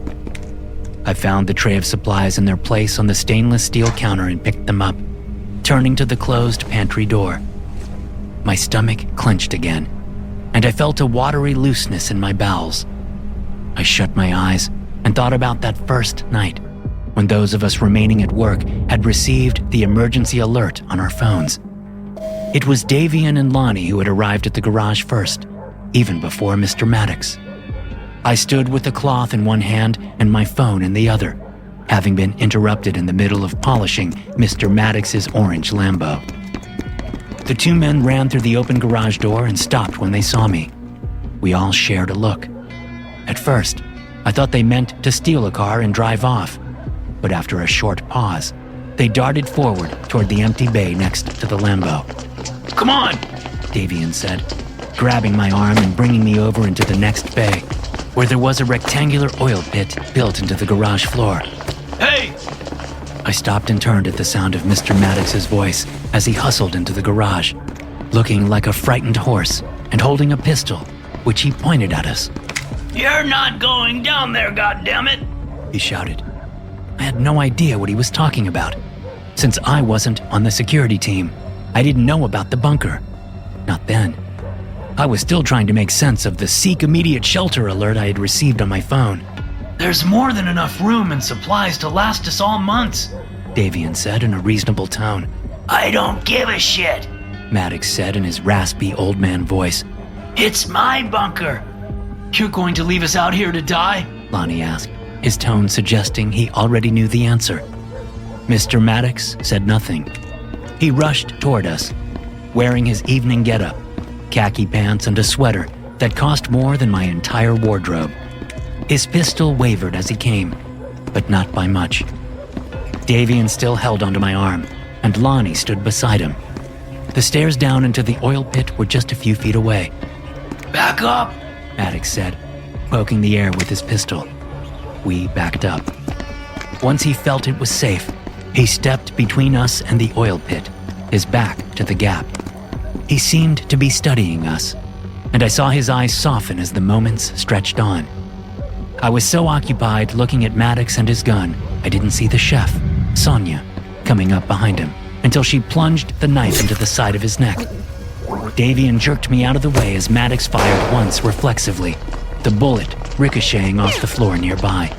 I found the tray of supplies in their place on the stainless steel counter and picked them up, turning to the closed pantry door. My stomach clenched again, and I felt a watery looseness in my bowels. I shut my eyes and thought about that first night, when those of us remaining at work had received the emergency alert on our phones. It was Davian and Lonnie who had arrived at the garage first, even before Mr. Maddox. I stood with the cloth in one hand and my phone in the other, having been interrupted in the middle of polishing Mr. Maddox's orange Lambo. The two men ran through the open garage door and stopped when they saw me. We all shared a look. At first, I thought they meant to steal a car and drive off, but after a short pause, they darted forward toward the empty bay next to the Lambo. Come on, Davian said, grabbing my arm and bringing me over into the next bay, where there was a rectangular oil pit built into the garage floor. Hey! I stopped and turned at the sound of Mr. Maddox's voice as he hustled into the garage, looking like a frightened horse and holding a pistol, which he pointed at us. You're not going down there, goddammit! He shouted. I had no idea what he was talking about. Since I wasn't on the security team, I didn't know about the bunker. Not then. I was still trying to make sense of the seek immediate shelter alert I had received on my phone. There's more than enough room and supplies to last us all months, Davian said in a reasonable tone. I don't give a shit, Maddox said in his raspy old man voice. It's my bunker. You're going to leave us out here to die? Lonnie asked, his tone suggesting he already knew the answer. Mr. Maddox said nothing. He rushed toward us, wearing his evening getup, khaki pants and a sweater that cost more than my entire wardrobe. His pistol wavered as he came, but not by much. Davian still held onto my arm, and Lonnie stood beside him. The stairs down into the oil pit were just a few feet away. Back up, Maddox said, poking the air with his pistol. We backed up. Once he felt it was safe, he stepped between us and the oil pit, his back to the gap. He seemed to be studying us, and I saw his eyes soften as the moments stretched on. I was so occupied looking at Maddox and his gun, I didn't see the chef, Sonia, coming up behind him until she plunged the knife into the side of his neck. Davian jerked me out of the way as Maddox fired once reflexively, the bullet ricocheting off the floor nearby.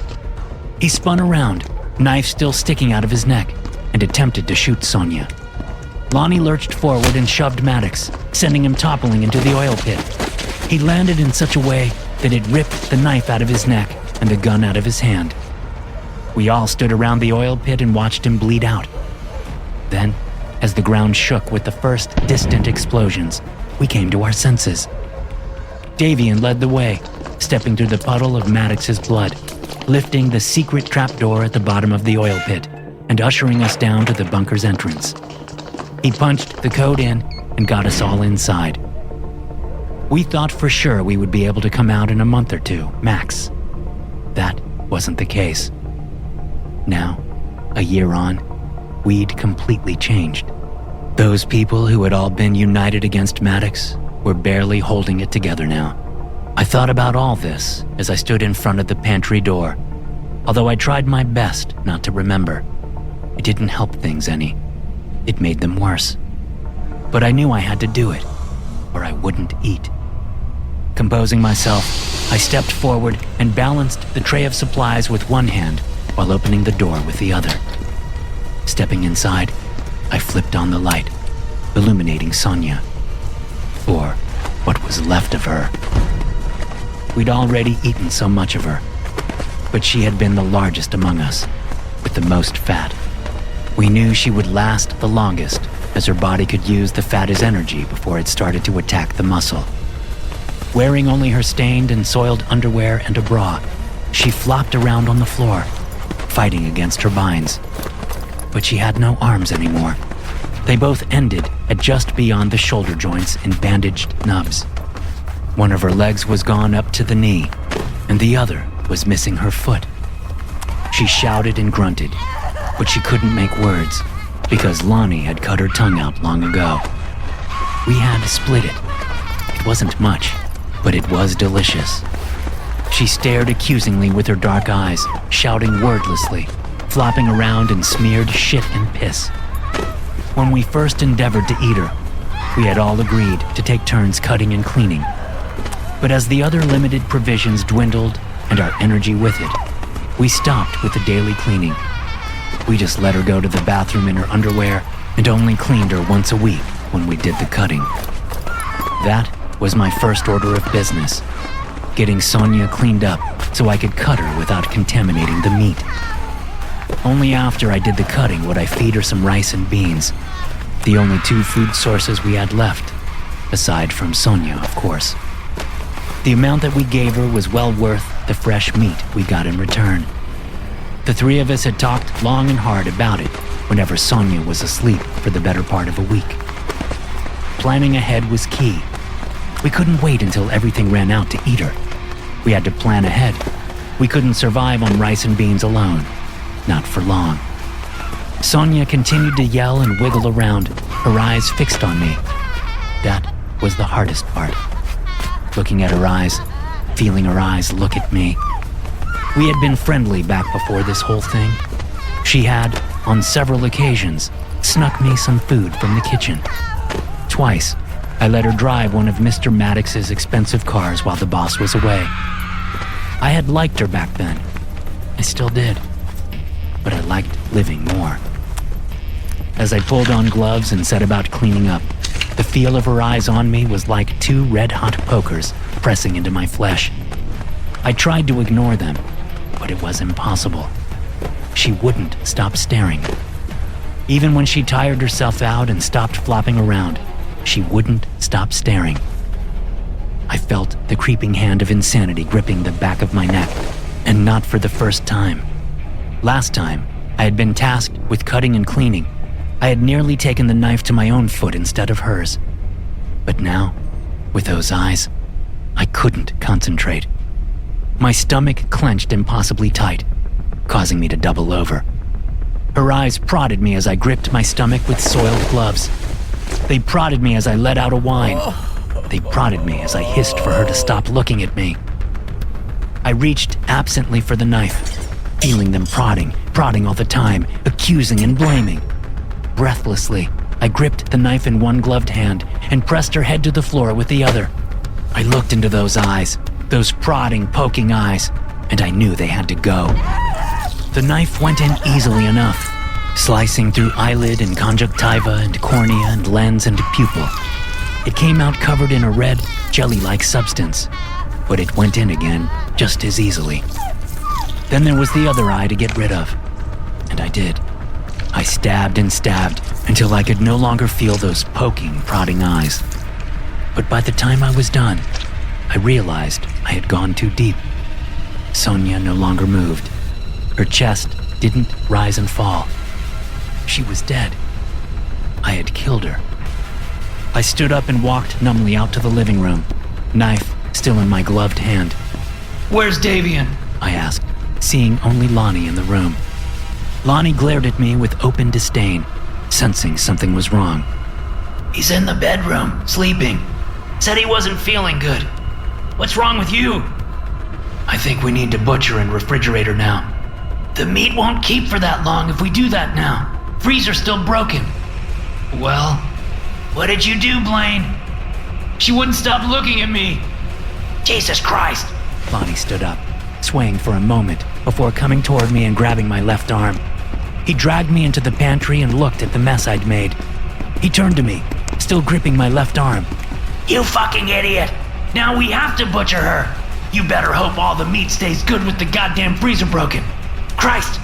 He spun around, knife still sticking out of his neck, and attempted to shoot Sonia. Lonnie lurched forward and shoved Maddox, sending him toppling into the oil pit. He landed in such a way that it ripped the knife out of his neck and the gun out of his hand. We all stood around the oil pit and watched him bleed out. Then, as the ground shook with the first distant explosions, we came to our senses. Davian led the way, stepping through the puddle of Maddox's blood, lifting the secret trapdoor at the bottom of the oil pit and ushering us down to the bunker's entrance. He punched the code in and got us all inside. We thought for sure we would be able to come out in a month or two, max. That wasn't the case. Now, a year on, we'd completely changed. Those people who had all been united against Maddox were barely holding it together now. I thought about all this as I stood in front of the pantry door, although I tried my best not to remember. It didn't help things any. It made them worse. But I knew I had to do it, or I wouldn't eat. Composing myself, I stepped forward and balanced the tray of supplies with one hand while opening the door with the other. Stepping inside, I flipped on the light, illuminating Sonia, or what was left of her. We'd already eaten so much of her, but she had been the largest among us, with the most fat. We knew she would last the longest, as her body could use the fat as energy before it started to attack the muscle. Wearing only her stained and soiled underwear and a bra, she flopped around on the floor, fighting against her binds. But she had no arms anymore. They both ended at just beyond the shoulder joints in bandaged nubs. One of her legs was gone up to the knee, and the other was missing her foot. She shouted and grunted, but she couldn't make words because Lonnie had cut her tongue out long ago. We had split it. It wasn't much, but it was delicious. She stared accusingly with her dark eyes, shouting wordlessly, flopping around in smeared shit and piss. When we first endeavored to eat her, we had all agreed to take turns cutting and cleaning. But as the other limited provisions dwindled and our energy with it, we stopped with the daily cleaning. We just let her go to the bathroom in her underwear and only cleaned her once a week when we did the cutting. That was my first order of business, getting Sonia cleaned up so I could cut her without contaminating the meat. Only after I did the cutting would I feed her some rice and beans, the only two food sources we had left, aside from Sonia, of course. The amount that we gave her was well worth the fresh meat we got in return. The three of us had talked long and hard about it whenever Sonia was asleep for the better part of a week. Planning ahead was key. We couldn't wait until everything ran out to eat her. We had to plan ahead. We couldn't survive on rice and beans alone. Not for long. Sonia continued to yell and wiggle around, her eyes fixed on me. That was the hardest part. Looking at her eyes, feeling her eyes look at me. We had been friendly back before this whole thing. She had, on several occasions, snuck me some food from the kitchen. Twice, I let her drive one of Mr. Maddox's expensive cars while the boss was away. I had liked her back then. I still did. But I liked living more. As I pulled on gloves and set about cleaning up, the feel of her eyes on me was like two red-hot pokers pressing into my flesh. I tried to ignore them, but it was impossible. She wouldn't stop staring. Even when she tired herself out and stopped flopping around, she wouldn't stop staring. I felt the creeping hand of insanity gripping the back of my neck, and not for the first time. Last time, I had been tasked with cutting and cleaning. I had nearly taken the knife to my own foot instead of hers. But now, with those eyes, I couldn't concentrate. My stomach clenched impossibly tight, causing me to double over. Her eyes prodded me as I gripped my stomach with soiled gloves. They prodded me as I let out a whine. They prodded me as I hissed for her to stop looking at me. I reached absently for the knife, feeling them prodding all the time, accusing and blaming. Breathlessly, I gripped the knife in one gloved hand and pressed her head to the floor with the other. I looked into those eyes, those prodding, poking eyes, and I knew they had to go. The knife went in easily enough, slicing through eyelid and conjunctiva and cornea and lens and pupil. It came out covered in a red, jelly-like substance, but it went in again just as easily. Then there was the other eye to get rid of, and I did. I stabbed and stabbed until I could no longer feel those poking, prodding eyes. But by the time I was done, I realized I had gone too deep. Sonia no longer moved. Her chest didn't rise and fall. She was dead. I had killed her. I stood up and walked numbly out to the living room, knife still in my gloved hand. Where's Davian? I asked, seeing only Lonnie in the room. Lonnie glared at me with open disdain, sensing something was wrong. He's in the bedroom, sleeping. Said he wasn't feeling good. What's wrong with you? I think we need to butcher and refrigerator now. The meat won't keep for that long if we do that now. Freezer's still broken. Well, what did you do, Blaine? She wouldn't stop looking at me. Jesus Christ. Lonnie stood up, swaying for a moment before coming toward me and grabbing my left arm. He dragged me into the pantry and looked at the mess I'd made. He turned to me, still gripping my left arm. You fucking idiot! Now we have to butcher her! You better hope all the meat stays good with the goddamn freezer broken. Christ!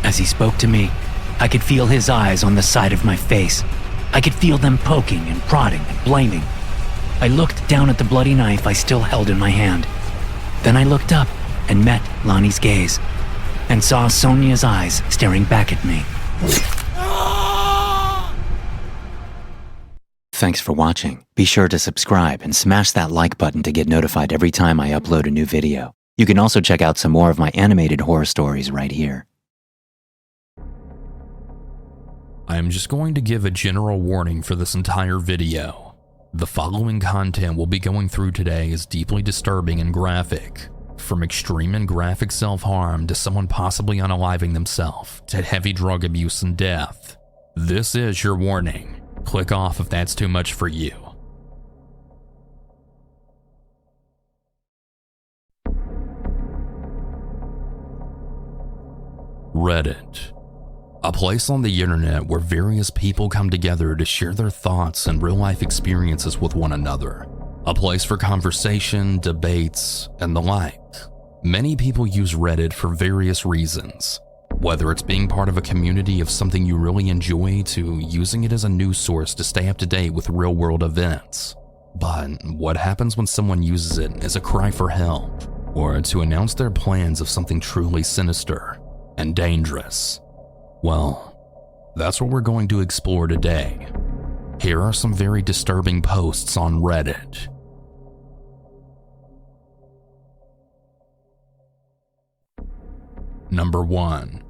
As he spoke to me, I could feel his eyes on the side of my face. I could feel them poking and prodding and blaming. I looked down at the bloody knife I still held in my hand. Then I looked up and met Lonnie's gaze, and saw Sonia's eyes staring back at me. Thanks for watching. Be sure to subscribe and smash that like button to get notified every time I upload a new video. You can also check out some more of my animated horror stories right here. I am just going to give a general warning for this entire video. The following content we'll be going through today is deeply disturbing and graphic. From extreme and graphic self-harm to someone possibly unaliving themselves, to heavy drug abuse and death. This is your warning. Click off if that's too much for you. Reddit. A place on the internet where various people come together to share their thoughts and real-life experiences with one another. A place for conversation, debates, and the like. Many people use Reddit for various reasons. Whether it's being part of a community of something you really enjoy to using it as a news source to stay up to date with real-world events. But what happens when someone uses it as a cry for help, or to announce their plans of something truly sinister and dangerous? Well, that's what we're going to explore today. Here are some very disturbing posts on Reddit. Number 1.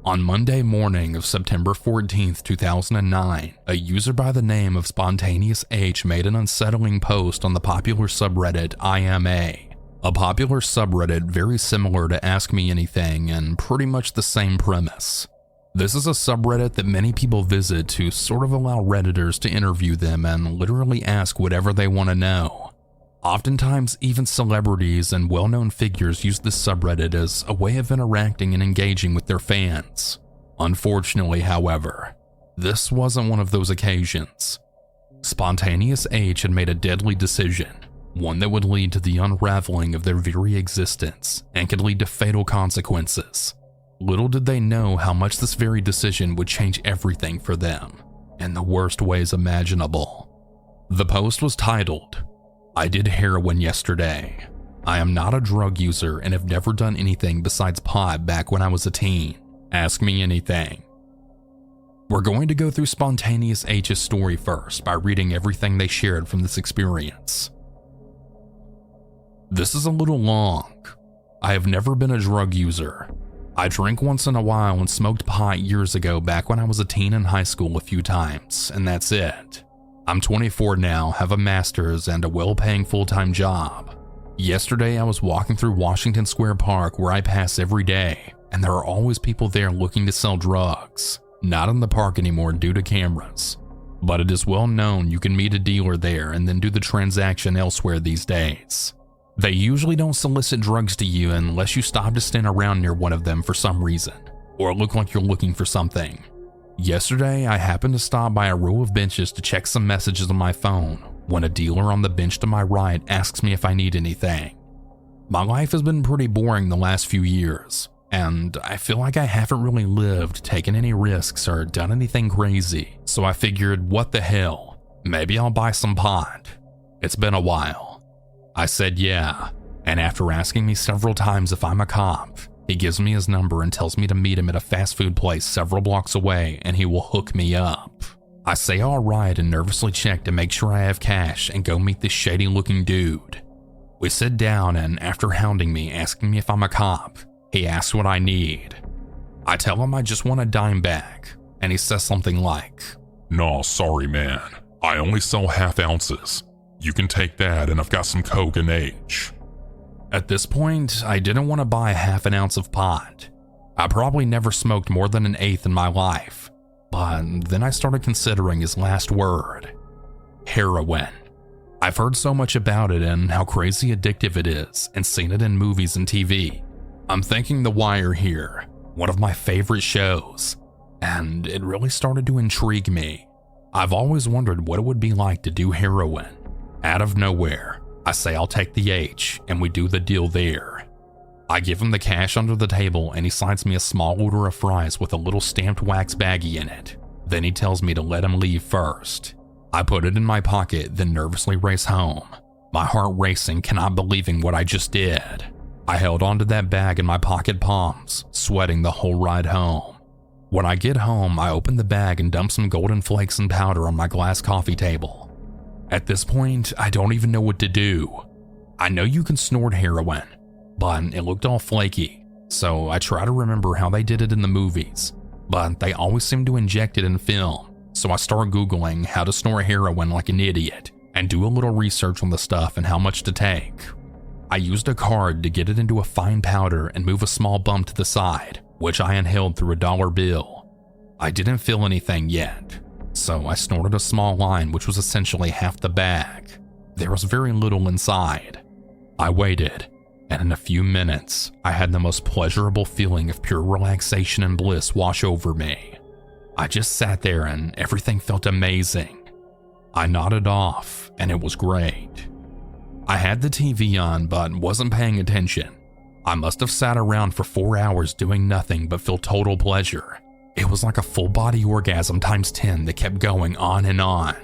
On Monday morning of September 14th, 2009, a user by the name of Spontaneous H made an unsettling post on the popular subreddit IMA, a popular subreddit very similar to Ask Me Anything and pretty much the same premise. This is a subreddit that many people visit to sort of allow Redditors to interview them and literally ask whatever they want to know. Oftentimes, even celebrities and well-known figures use this subreddit as a way of interacting and engaging with their fans. Unfortunately, however, this wasn't one of those occasions. Spontaneous H had made a deadly decision, one that would lead to the unraveling of their very existence and could lead to fatal consequences. Little did they know how much this very decision would change everything for them, in the worst ways imaginable. The post was titled, "I did heroin yesterday. I am not a drug user and have never done anything besides pot back when I was a teen. Ask me anything." We're going to go through Spontaneous H's story first by reading everything they shared from this experience. This is a little long. I have never been a drug user. I drank once in a while and smoked pot years ago back when I was a teen in high school a few times, and that's it. I'm 24 now, have a master's and a well-paying full-time job. Yesterday I was walking through Washington Square Park where I pass every day, and there are always people there looking to sell drugs. Not in the park anymore due to cameras, but it is well known you can meet a dealer there and then do the transaction elsewhere these days. They usually don't solicit drugs to you unless you stop to stand around near one of them for some reason, or look like you're looking for something. Yesterday, I happened to stop by a row of benches to check some messages on my phone when a dealer on the bench to my right asks me if I need anything. My life has been pretty boring the last few years, and I feel like I haven't really lived, taken any risks, or done anything crazy, so I figured, what the hell, maybe I'll buy some pot. It's been a while. I said yeah, and after asking me several times if I'm a cop, he gives me his number and tells me to meet him at a fast food place several blocks away and he will hook me up. I say all right and nervously check to make sure I have cash and go meet this shady looking dude. We sit down and after hounding me, asking me if I'm a cop, he asks what I need. I tell him I just want a dime bag, and he says something like, "No, sorry man, I only sell half ounces. You can take that and I've got some coke and H." At this point, I didn't want to buy half an ounce of pot. I probably never smoked more than an eighth in my life, but then I started considering his last word, heroin. I've heard so much about it and how crazy addictive it is and seen it in movies and TV. I'm thinking The Wire here, one of my favorite shows, and it really started to intrigue me. I've always wondered what it would be like to do heroin. Out of nowhere, I say I'll take the H and we do the deal there. I give him the cash under the table and he signs me a small order of fries with a little stamped wax baggie in it. Then he tells me to let him leave first. I put it in my pocket, then nervously race home, my heart racing, cannot believing what I just did. I held onto that bag in my pocket palms, sweating the whole ride home. When I get home, I open the bag and dump some golden flakes and powder on my glass coffee table. At this point, I don't even know what to do. I know you can snort heroin, but it looked all flaky, so I try to remember how they did it in the movies, but they always seem to inject it in film, so I start Googling how to snort heroin like an idiot and do a little research on the stuff and how much to take. I used a card to get it into a fine powder and move a small bump to the side, which I inhaled through a dollar bill. I didn't feel anything yet, so I snorted a small line, which was essentially half the bag. There was very little inside. I waited, and in a few minutes, I had the most pleasurable feeling of pure relaxation and bliss wash over me. I just sat there and everything felt amazing. I nodded off, and it was great. I had the TV on, but wasn't paying attention. I must have sat around for 4 hours doing nothing but feel total pleasure. It was like a full body orgasm times 10 that kept going on and on.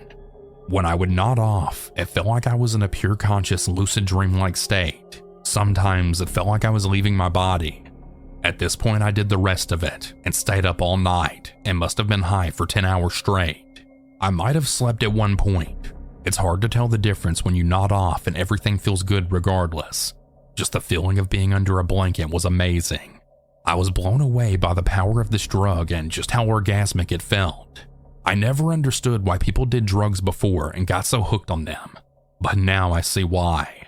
When I would nod off, it felt like I was in a pure conscious lucid dream-like state. Sometimes it felt like I was leaving my body. At this point I did the rest of it and stayed up all night and must have been high for 10 hours straight. I might have slept at one point. It's hard to tell the difference when you nod off and everything feels good regardless. Just the feeling of being under a blanket was amazing. I was blown away by the power of this drug and just how orgasmic it felt. I never understood why people did drugs before and got so hooked on them, but now I see why.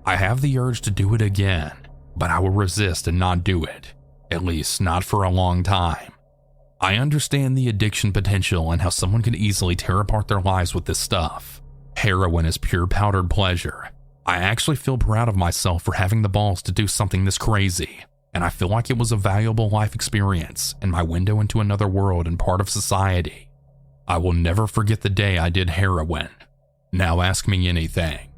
I have the urge to do it again, but I will resist and not do it, at least not for a long time. I understand the addiction potential and how someone could easily tear apart their lives with this stuff. Heroin is pure powdered pleasure. I actually feel proud of myself for having the balls to do something this crazy, and I feel like it was a valuable life experience and my window into another world and part of society. I will never forget the day I did heroin. Now ask me anything.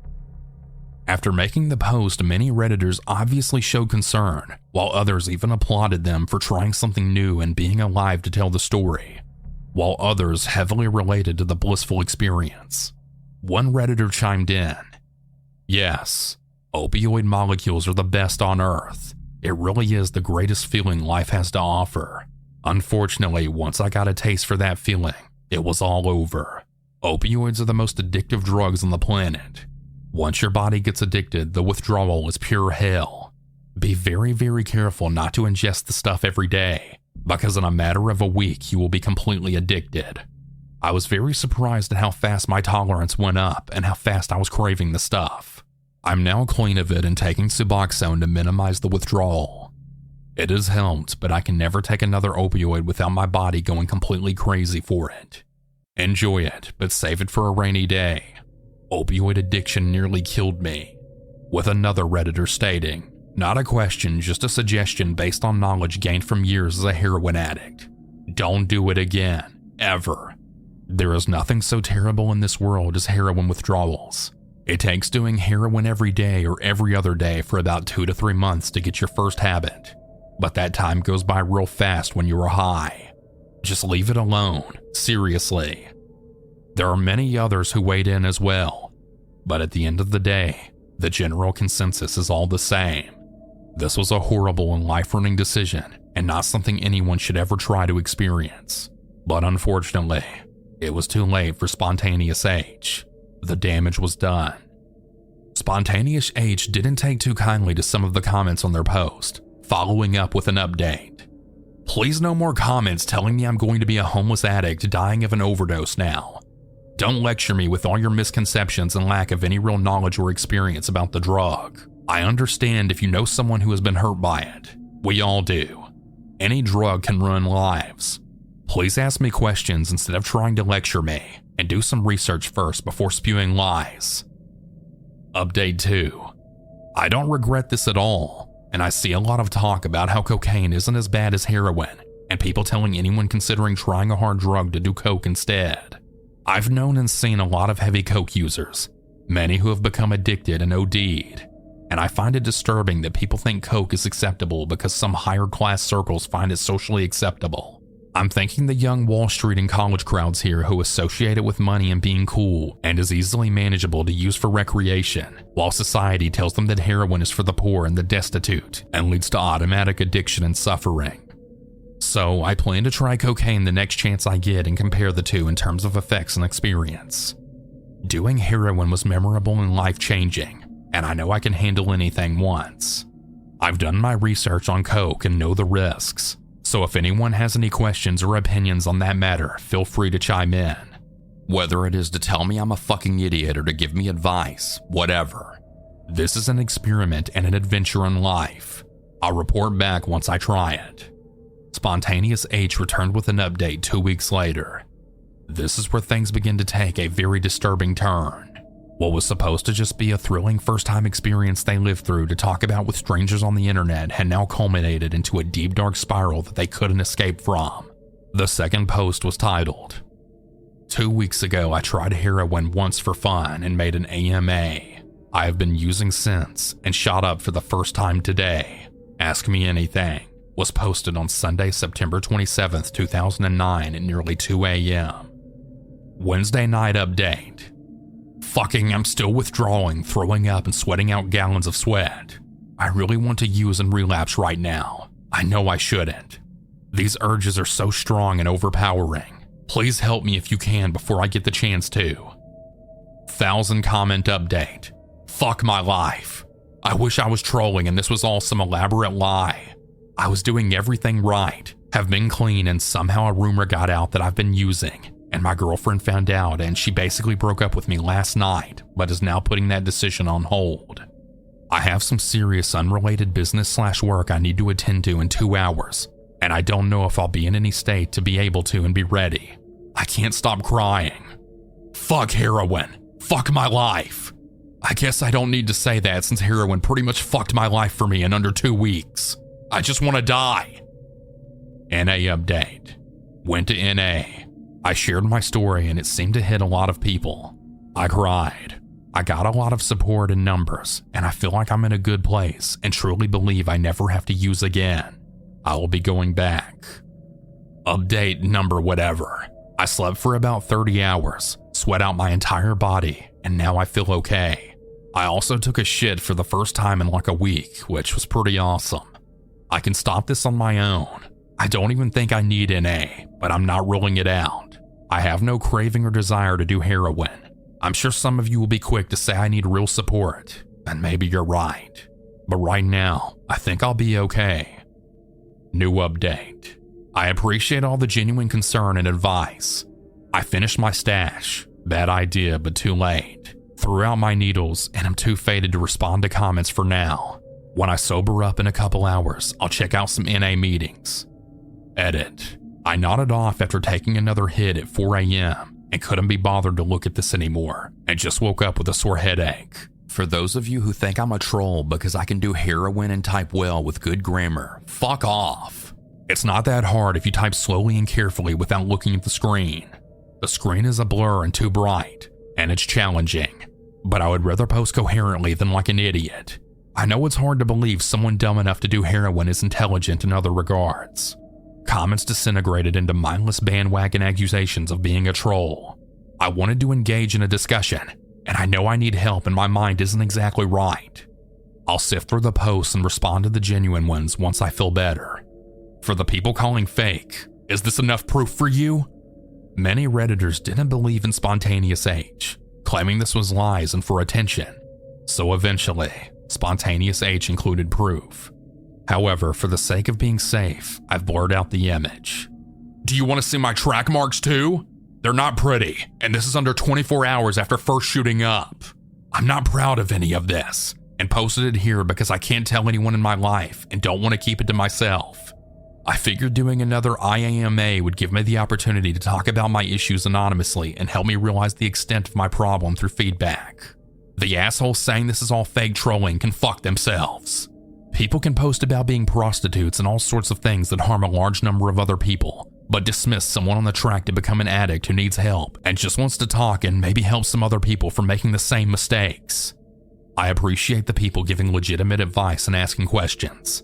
After making the post, many Redditors obviously showed concern, while others even applauded them for trying something new and being alive to tell the story, while others heavily related to the blissful experience. One Redditor chimed in, "Yes, opioid molecules are the best on earth. It really is the greatest feeling life has to offer. Unfortunately, once I got a taste for that feeling, it was all over. Opioids are the most addictive drugs on the planet. Once your body gets addicted, the withdrawal is pure hell. Be very, very careful not to ingest the stuff every day, because in a matter of a week, you will be completely addicted." I was very surprised at how fast my tolerance went up and how fast I was craving the stuff. I'm now clean of it and taking Suboxone to minimize the withdrawal. It has helped, but I can never take another opioid without my body going completely crazy for it. Enjoy it, but save it for a rainy day. Opioid addiction nearly killed me. with another Redditor stating, "Not a question, just a suggestion based on knowledge gained from years as a heroin addict. Don't do it again, ever. There is nothing so terrible in this world as heroin withdrawals. It takes doing heroin every day or every other day for about 2 to 3 months to get your first habit. But that time goes by real fast when you are high. Just leave it alone, seriously." There are many others who weighed in as well, but at the end of the day, the general consensus is all the same. This was a horrible and life-ruining decision, and not something anyone should ever try to experience. But unfortunately, it was too late for Spontaneous H. The damage was done. Spontaneous H didn't take too kindly to some of the comments on their post, following up with an update. "Please no more comments telling me I'm going to be a homeless addict dying of an overdose now. Don't lecture me with all your misconceptions and lack of any real knowledge or experience about the drug. I understand if you know someone who has been hurt by it. We all do. Any drug can ruin lives. Please ask me questions instead of trying to lecture me, and do some research first before spewing lies." Update 2. I don't regret this at all, and I see a lot of talk about how cocaine isn't as bad as heroin, and people telling anyone considering trying a hard drug to do coke instead. I've known and seen a lot of heavy coke users, many who have become addicted and OD'd, and I find it disturbing that people think coke is acceptable because some higher class circles find it socially acceptable. I'm thinking the young Wall Street and college crowds here who associate it with money and being cool and is easily manageable to use for recreation, while society tells them that heroin is for the poor and the destitute and leads to automatic addiction and suffering. So I plan to try cocaine the next chance I get and compare the two in terms of effects and experience. Doing heroin was memorable and life-changing, and I know I can handle anything once. I've done my research on coke and know the risks, so if anyone has any questions or opinions on that matter, feel free to chime in. Whether it is to tell me I'm a fucking idiot or to give me advice, whatever. This is an experiment and an adventure in life. I'll report back once I try it. Spontaneous H returned with an update 2 weeks later. This is where things begin to take a very disturbing turn. What was supposed to just be a thrilling first-time experience they lived through to talk about with strangers on the internet had now culminated into a deep dark spiral that they couldn't escape from. The second post was titled, "2 weeks ago I tried heroin once for fun and made an AMA. I have been using since and shot up for the first time today. Ask me anything." Was posted on Sunday, September 27th, 2009 at nearly 2 a.m. Wednesday night update. "Fucking, I'm still withdrawing, throwing up and sweating out gallons of sweat. I really want to use and relapse right now. I know I shouldn't. These urges are so strong and overpowering. Please help me if you can before I get the chance to. 1,000 comment update. Fuck my life. I wish I was trolling and this was all some elaborate lie. I was doing everything right, have been clean, and somehow a rumor got out that I've been using, and my girlfriend found out and she basically broke up with me last night, but is now putting that decision on hold. I have some serious unrelated business/work I need to attend to in 2 hours, and I don't know if I'll be in any state to be able to and be ready. I can't stop crying. Fuck heroin. Fuck my life. I guess I don't need to say that since heroin pretty much fucked my life for me in under 2 weeks. I just want to die." NA update. Went to NA. I shared my story and it seemed to hit a lot of people. I cried. I got a lot of support in numbers, and I feel like I'm in a good place and truly believe I never have to use again. I will be going back. Update number whatever. I slept for about 30 hours, sweat out my entire body, and now I feel okay. I also took a shit for the first time in like a week, which was pretty awesome. I can stop this on my own. I don't even think I need NA, but I'm not ruling it out. I have no craving or desire to do heroin. I'm sure some of you will be quick to say I need real support, and maybe you're right. But right now, I think I'll be okay. New update. I appreciate all the genuine concern and advice. I finished my stash. Bad idea, but too late. Threw out my needles, and I'm too faded to respond to comments for now. When I sober up in a couple hours, I'll check out some NA meetings. Edit. I nodded off after taking another hit at 4 a.m. and couldn't be bothered to look at this anymore, and just woke up with a sore headache. For those of you who think I'm a troll because I can do heroin and type well with good grammar, fuck off. It's not that hard if you type slowly and carefully without looking at the screen. The screen is a blur and too bright, and it's challenging. But I would rather post coherently than like an idiot. I know it's hard to believe someone dumb enough to do heroin is intelligent in other regards. Comments disintegrated into mindless bandwagon accusations of being a troll. I wanted to engage in a discussion, and I know I need help and my mind isn't exactly right. I'll sift through the posts and respond to the genuine ones once I feel better. For the people calling fake, is this enough proof for you? Many Redditors didn't believe in Spontaneous H, claiming this was lies and for attention. So eventually, Spontaneous H included proof. However, for the sake of being safe, I've blurred out the image. Do you want to see my track marks too? They're not pretty, and this is under 24 hours after first shooting up. I'm not proud of any of this, and posted it here because I can't tell anyone in my life and don't want to keep it to myself. I figured doing another IAMA would give me the opportunity to talk about my issues anonymously and help me realize the extent of my problem through feedback. The assholes saying this is all fake trolling can fuck themselves. People can post about being prostitutes and all sorts of things that harm a large number of other people, but dismiss someone on the track to become an addict who needs help and just wants to talk and maybe help some other people from making the same mistakes. I appreciate the people giving legitimate advice and asking questions.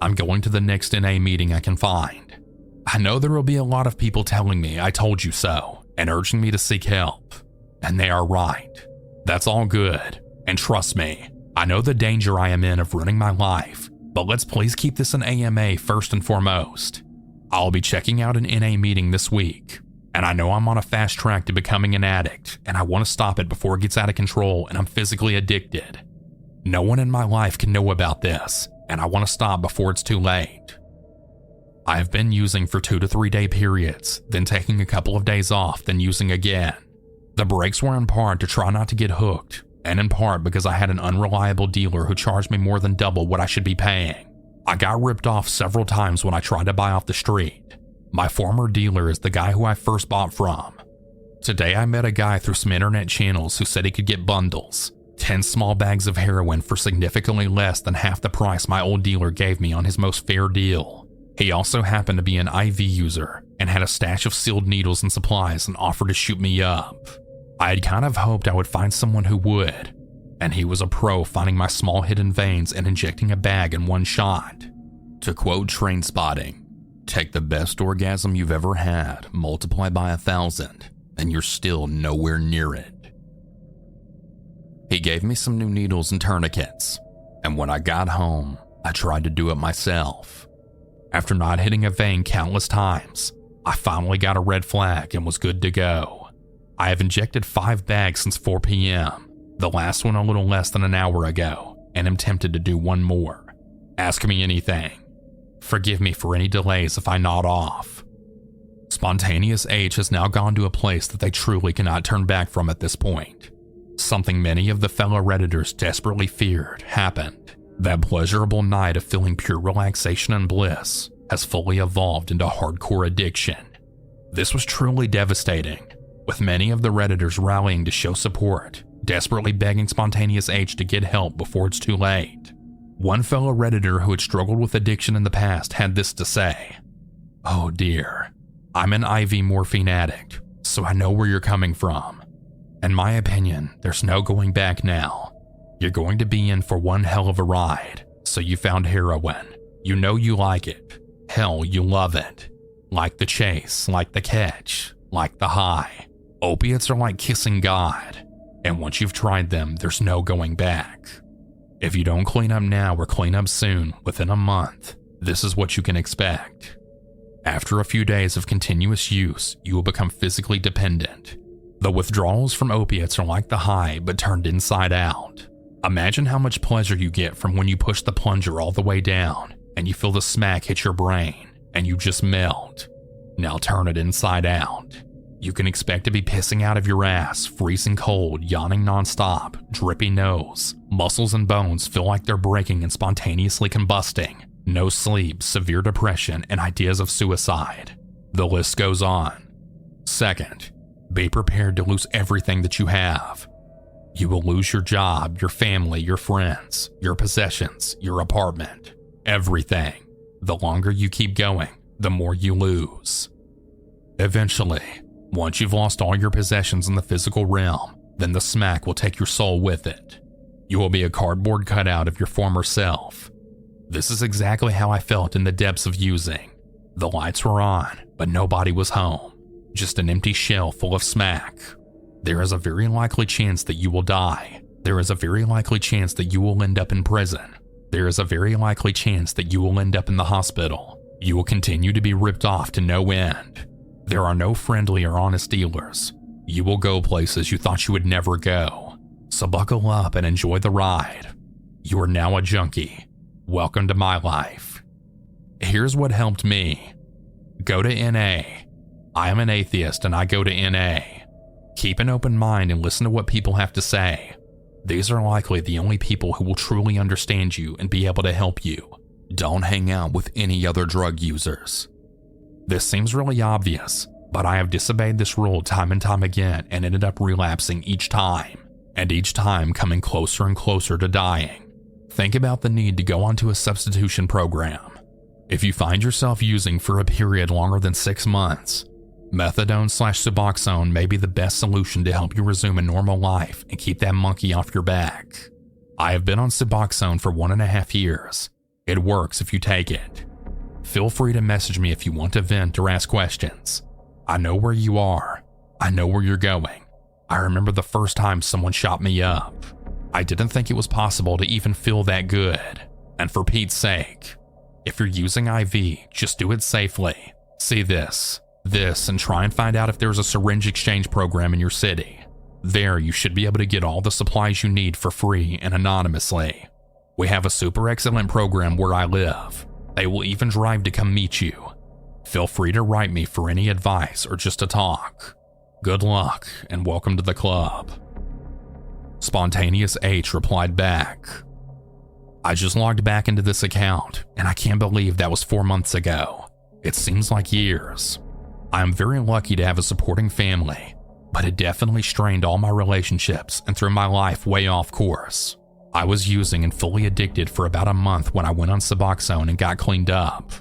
I'm going to the next NA meeting I can find. I know there will be a lot of people telling me I told you so and urging me to seek help. And they are right. That's all good. And trust me, I know the danger I am in of ruining my life, but let's please keep this an AMA first and foremost. I'll be checking out an NA meeting this week, and I know I'm on a fast track to becoming an addict, and I want to stop it before it gets out of control and I'm physically addicted. No one in my life can know about this, and I want to stop before it's too late. I have been using for 2 to 3 day periods, then taking a couple of days off, then using again. The breaks were in part to try not to get hooked, and in part because I had an unreliable dealer who charged me more than double what I should be paying. I got ripped off several times when I tried to buy off the street. My former dealer is the guy who I first bought from. Today I met a guy through some internet channels who said he could get bundles, 10 small bags of heroin for significantly less than half the price my old dealer gave me on his most fair deal. He also happened to be an IV user and had a stash of sealed needles and supplies and offered to shoot me up. I had kind of hoped I would find someone who would, and he was a pro finding my small hidden veins and injecting a bag in one shot. To quote Trainspotting, take the best orgasm you've ever had, multiply by 1,000, and you're still nowhere near it. He gave me some new needles and tourniquets, and when I got home, I tried to do it myself. After not hitting a vein countless times, I finally got a red flag and was good to go. I have injected 5 bags since 4 p.m., the last one a little less than an hour ago, and am tempted to do one more. Ask me anything. Forgive me for any delays if I nod off. Spontaneous H has now gone to a place that they truly cannot turn back from at this point. Something many of the fellow Redditors desperately feared happened. That pleasurable night of feeling pure relaxation and bliss has fully evolved into hardcore addiction. This was truly devastating, with many of the Redditors rallying to show support, desperately begging Spontaneous H to get help before it's too late. One fellow Redditor who had struggled with addiction in the past had this to say: "Oh dear, I'm an IV morphine addict, so I know where you're coming from. In my opinion, there's no going back now. You're going to be in for one hell of a ride, so you found heroin. You know you like it. Hell, you love it. Like the chase, like the catch, like the high. Opiates are like kissing God, and once you've tried them, there's no going back. If you don't clean up now or clean up soon, within a month, this is what you can expect. After a few days of continuous use, you will become physically dependent. The withdrawals from opiates are like the high, but turned inside out. Imagine how much pleasure you get from when you push the plunger all the way down, and you feel the smack hit your brain, and you just melt. Now turn it inside out. You can expect to be pissing out of your ass, freezing cold, yawning nonstop, drippy nose, muscles and bones feel like they're breaking and spontaneously combusting, no sleep, severe depression, and ideas of suicide. The list goes on. Second, be prepared to lose everything that you have. You will lose your job, your family, your friends, your possessions, your apartment, everything. The longer you keep going, the more you lose. Eventually, once you've lost all your possessions in the physical realm, then the smack will take your soul with it. You will be a cardboard cutout of your former self. This is exactly how I felt in the depths of using. The lights were on, but nobody was home. Just an empty shell full of smack. There is a very likely chance that you will die. There is a very likely chance that you will end up in prison. There is a very likely chance that you will end up in the hospital. You will continue to be ripped off to no end. There are no friendly or honest dealers. You will go places you thought you would never go. So buckle up and enjoy the ride. You are now a junkie. Welcome to my life. Here's what helped me. Go to NA. I am an atheist and I go to NA. Keep an open mind and listen to what people have to say. These are likely the only people who will truly understand you and be able to help you. Don't hang out with any other drug users. This seems really obvious, but I have disobeyed this rule time and time again and ended up relapsing each time, and each time coming closer and closer to dying. Think about the need to go onto a substitution program. If you find yourself using for a period longer than 6 months, methadone/Suboxone may be the best solution to help you resume a normal life and keep that monkey off your back. I have been on Suboxone for 1.5 years. It works if you take it. Feel free to message me if you want to vent or ask questions. I know where you are. I know where you're going. I remember the first time someone shot me up. I didn't think it was possible to even feel that good. And for Pete's sake, if you're using IV, just do it safely. See this, and try and find out if there's a syringe exchange program in your city. There, you should be able to get all the supplies you need for free and anonymously. We have a super excellent program where I live. They will even drive to come meet you. Feel free to write me for any advice or just to talk. Good luck and welcome to the club. Spontaneous H replied back. I just logged back into this account and I can't believe that was 4 months ago. It seems like years. I am very lucky to have a supporting family, but it definitely strained all my relationships and threw my life way off course. I was using and fully addicted for about a month when I went on Suboxone and got cleaned up.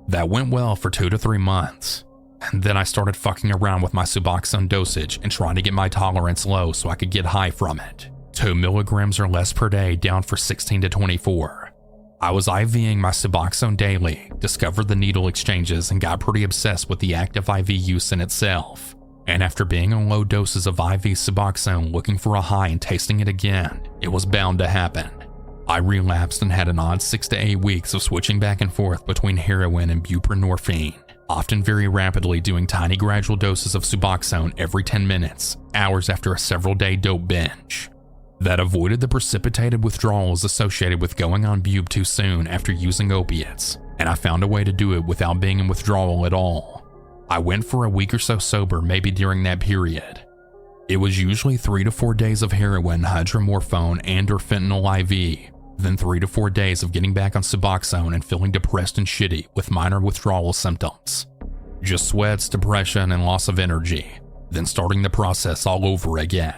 That went well for 2 to 3 months. And then I started fucking around with my Suboxone dosage and trying to get my tolerance low so I could get high from it. 2 milligrams or less per day down for 16 to 24. I was IVing my Suboxone daily, discovered the needle exchanges and got pretty obsessed with the active IV use in itself. And after being on low doses of IV Suboxone looking for a high and tasting it again, it was bound to happen. I relapsed and had an odd 6 to 8 weeks of switching back and forth between heroin and buprenorphine, often very rapidly doing tiny gradual doses of Suboxone every 10 minutes, hours after a several-day dope binge. That avoided the precipitated withdrawals associated with going on bub too soon after using opiates, and I found a way to do it without being in withdrawal at all. I went for a week or so sober maybe during that period. It was usually 3 to 4 days of heroin, hydromorphone, and or fentanyl IV, then 3 to 4 days of getting back on Suboxone and feeling depressed and shitty with minor withdrawal symptoms. Just sweats, depression, and loss of energy, then starting the process all over again.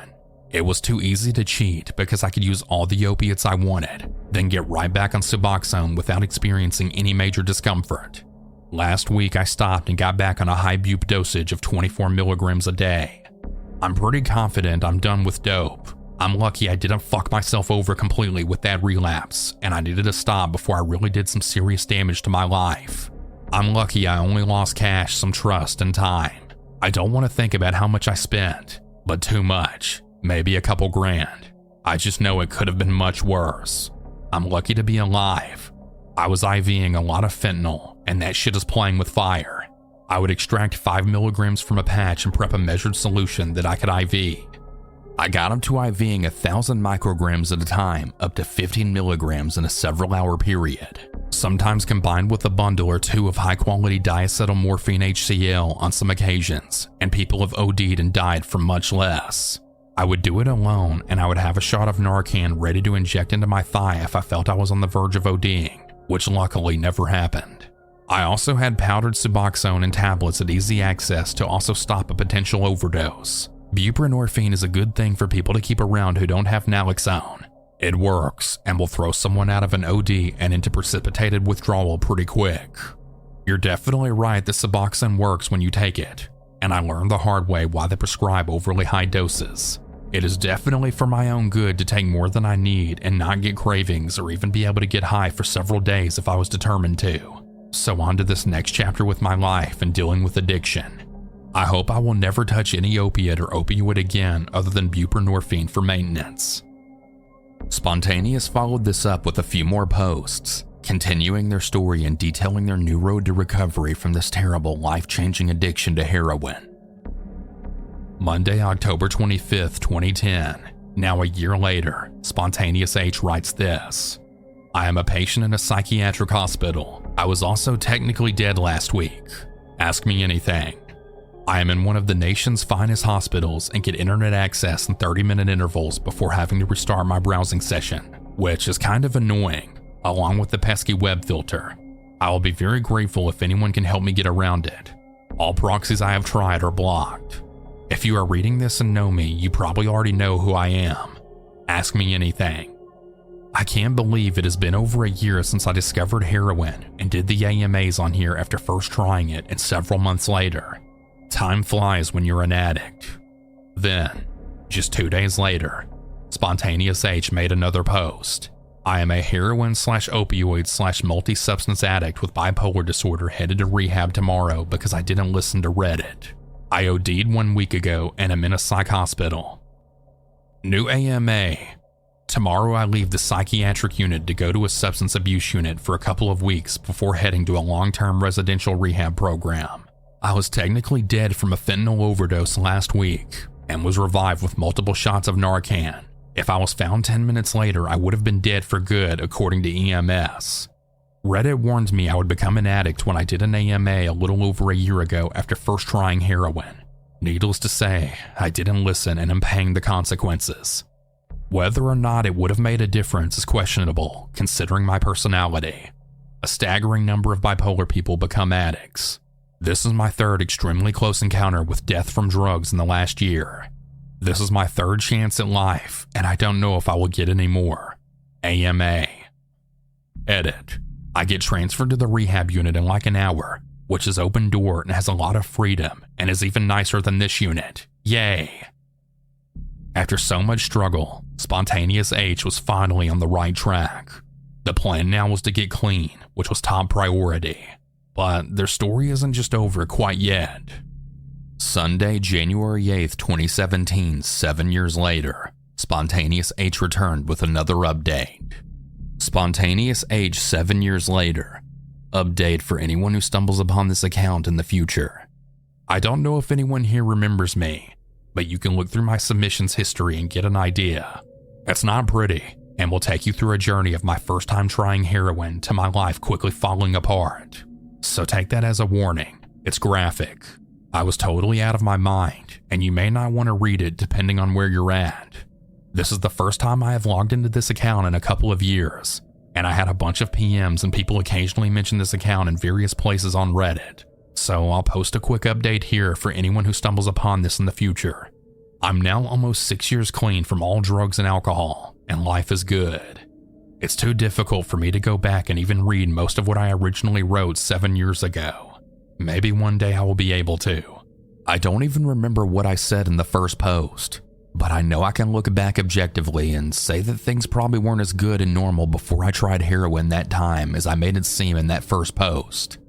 It was too easy to cheat because I could use all the opiates I wanted, then get right back on Suboxone without experiencing any major discomfort. Last week I stopped and got back on a high bub dosage of 24 milligrams a day. I'm pretty confident I'm done with dope. I'm lucky I didn't fuck myself over completely with that relapse, and I needed to stop before I really did some serious damage to my life. I'm lucky I only lost cash, some trust, and time. I don't want to think about how much I spent, but too much. Maybe a couple grand. I just know it could have been much worse. I'm lucky to be alive. I was IVing a lot of fentanyl, and that shit is playing with fire. I would extract 5 milligrams from a patch and prep a measured solution that I could IV. I got up to IVing 1,000 micrograms at a time, up to 15 milligrams in a several-hour period, sometimes combined with a bundle or two of high-quality diacetylmorphine HCl on some occasions, and people have OD'd and died from much less. I would do it alone, and I would have a shot of Narcan ready to inject into my thigh if I felt I was on the verge of ODing, which luckily never happened. I also had powdered Suboxone and tablets at easy access to also stop a potential overdose. Buprenorphine is a good thing for people to keep around who don't have naloxone. It works and will throw someone out of an OD and into precipitated withdrawal pretty quick. You're definitely right that Suboxone works when you take it, and I learned the hard way why they prescribe overly high doses. It is definitely for my own good to take more than I need and not get cravings or even be able to get high for several days if I was determined to. So on to this next chapter with my life and dealing with addiction. I hope I will never touch any opiate or opioid again other than buprenorphine for maintenance. Spontaneous followed this up with a few more posts, continuing their story and detailing their new road to recovery from this terrible, life-changing addiction to heroin. Monday, October 25th, 2010. Now a year later, Spontaneous H writes this. I am a patient in a psychiatric hospital. I was also technically dead last week. Ask me anything. I am in one of the nation's finest hospitals and get internet access in 30-minute intervals before having to restart my browsing session, which is kind of annoying, along with the pesky web filter. I will be very grateful if anyone can help me get around it. All proxies I have tried are blocked. If you are reading this and know me, you probably already know who I am. Ask me anything. I can't believe it has been over a year since I discovered heroin and did the AMAs on here after first trying it, and several months later. Time flies when you're an addict. Then, just 2 days later, Spontaneous H made another post. I am a heroin/opioid/multi-substance addict with bipolar disorder headed to rehab tomorrow because I didn't listen to Reddit. I OD'd 1 week ago and am in a psych hospital. New AMA. Tomorrow I leave the psychiatric unit to go to a substance abuse unit for a couple of weeks before heading to a long-term residential rehab program. I was technically dead from a fentanyl overdose last week and was revived with multiple shots of Narcan. If I was found 10 minutes later, I would have been dead for good according to EMS. Reddit warned me I would become an addict when I did an AMA a little over a year ago after first trying heroin. Needless to say, I didn't listen and am paying the consequences. Whether or not it would have made a difference is questionable, considering my personality. A staggering number of bipolar people become addicts. This is my third extremely close encounter with death from drugs in the last year. This is my third chance at life, and I don't know if I will get any more. AMA. Edit. I get transferred to the rehab unit in like an hour, which is open door and has a lot of freedom, and is even nicer than this unit. Yay! After so much struggle, Spontaneous H was finally on the right track. The plan now was to get clean, which was top priority. But their story isn't just over quite yet. Sunday, January 8th, 2017, 7 years later, Spontaneous H returned with another update. Spontaneous H 7 years later. Update for anyone who stumbles upon this account in the future. I don't know if anyone here remembers me, but you can look through my submissions history and get an idea. It's not pretty, and will take you through a journey of my first time trying heroin to my life quickly falling apart. So take that as a warning. It's graphic. I was totally out of my mind, and you may not want to read it depending on where you're at. This is the first time I have logged into this account in a couple of years, and I had a bunch of PMs and people occasionally mention this account in various places on Reddit. So I'll post a quick update here for anyone who stumbles upon this in the future. I'm now almost 6 years clean from all drugs and alcohol, and life is good. It's too difficult for me to go back and even read most of what I originally wrote 7 years ago. Maybe one day I will be able to. I don't even remember what I said in the first post, but I know I can look back objectively and say that things probably weren't as good and normal before I tried heroin that time as I made it seem in that first post.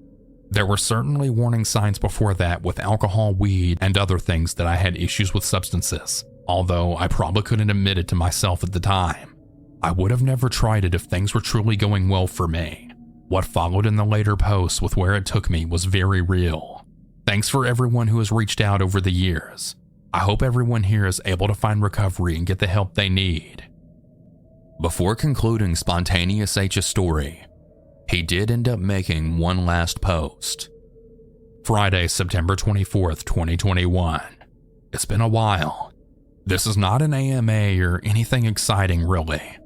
There were certainly warning signs before that with alcohol, weed, and other things that I had issues with substances, although I probably couldn't admit it to myself at the time. I would have never tried it if things were truly going well for me. What followed in the later posts with where it took me was very real. Thanks for everyone who has reached out over the years. I hope everyone here is able to find recovery and get the help they need. Before concluding Spontaneous H's story, he did end up making one last post. Friday, September 24th, 2021. It's been a while. This is not an AMA or anything exciting really.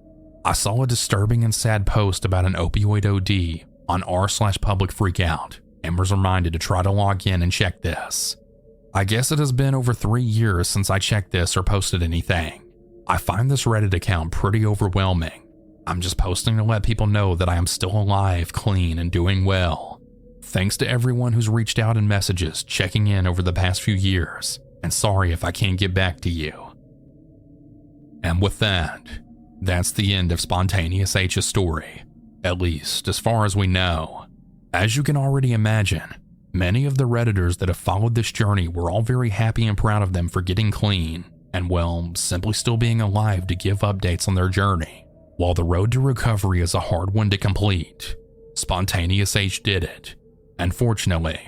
I saw a disturbing and sad post about an opioid OD on r/public freakout and was reminded to try to log in and check this. I guess it has been over 3 years since I checked this or posted anything. I find this Reddit account pretty overwhelming. I'm just posting to let people know that I am still alive, clean, and doing well. Thanks to everyone who's reached out in messages, checking in over the past few years, and sorry if I can't get back to you. And with that, that's the end of Spontaneous H's story, at least as far as we know. As you can already imagine, many of the Redditors that have followed this journey were all very happy and proud of them for getting clean, and well, simply still being alive to give updates on their journey. While the road to recovery is a hard one to complete, Spontaneous H did it, and fortunately,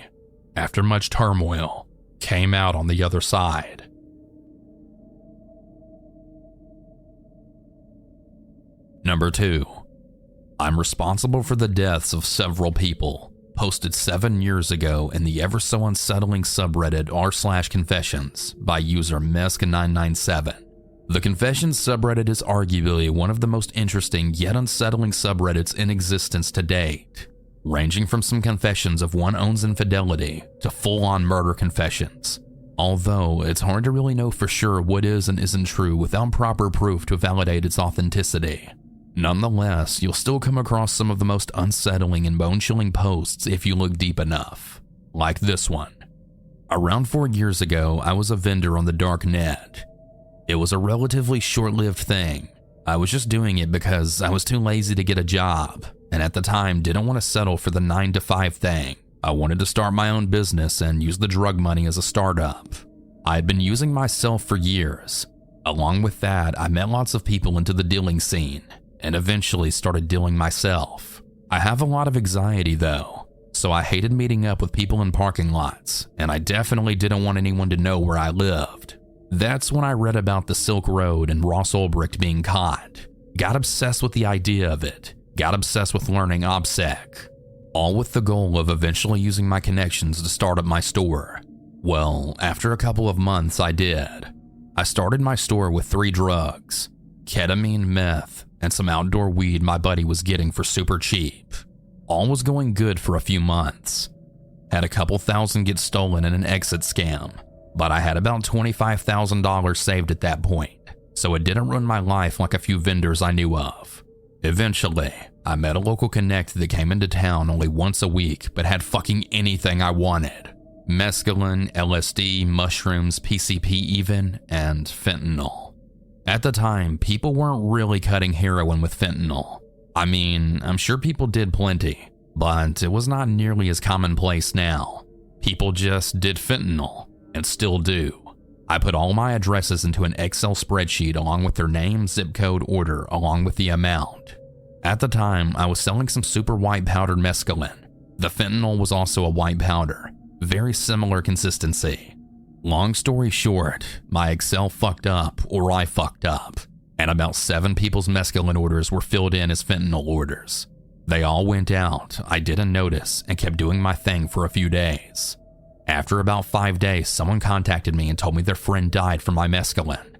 after much turmoil, came out on the other side. Number 2. I'm responsible for the deaths of several people, posted 7 years ago in the ever so unsettling subreddit r/confessions by user Mesk997. The Confessions subreddit is arguably one of the most interesting yet unsettling subreddits in existence to date, ranging from some confessions of one own's infidelity to full-on murder confessions, although it's hard to really know for sure what is and isn't true without proper proof to validate its authenticity. Nonetheless, you'll still come across some of the most unsettling and bone-chilling posts if you look deep enough, like this one. Around 4 years ago, I was a vendor on the dark net. It was a relatively short-lived thing. I was just doing it because I was too lazy to get a job, and at the time didn't want to settle for the 9-to-5 thing. I wanted to start my own business and use the drug money as a startup. I had been using myself for years. Along with that, I met lots of people into the dealing scene, and eventually started dealing myself. I have a lot of anxiety though, so I hated meeting up with people in parking lots, and I definitely didn't want anyone to know where I lived. That's when I read about the Silk Road and Ross Ulbricht being caught. Got obsessed with the idea of it, got obsessed with learning OBSEC, all with the goal of eventually using my connections to start up my store. Well, after a couple of months I did. I started my store with 3 drugs, ketamine, meth, and some outdoor weed my buddy was getting for super cheap. All was going good for a few months. Had a couple thousand get stolen in an exit scam, but I had about $25,000 saved at that point, so it didn't ruin my life like a few vendors I knew of. Eventually, I met a local connect that came into town only once a week but had fucking anything I wanted. Mescaline, LSD, mushrooms, PCP even, and fentanyl. At the time, people weren't really cutting heroin with fentanyl. I mean, I'm sure people did plenty, but it was not nearly as commonplace now. People just did fentanyl, and still do. I put all my addresses into an Excel spreadsheet along with their name, zip code, order, along with the amount. At the time, I was selling some super white powdered mescaline. The fentanyl was also a white powder, very similar consistency. Long story short, my Excel fucked up, or I fucked up, and about 7 people's mescaline orders were filled in as fentanyl orders. They all went out, I didn't notice, and kept doing my thing for a few days. After about 5 days, someone contacted me and told me their friend died from my mescaline.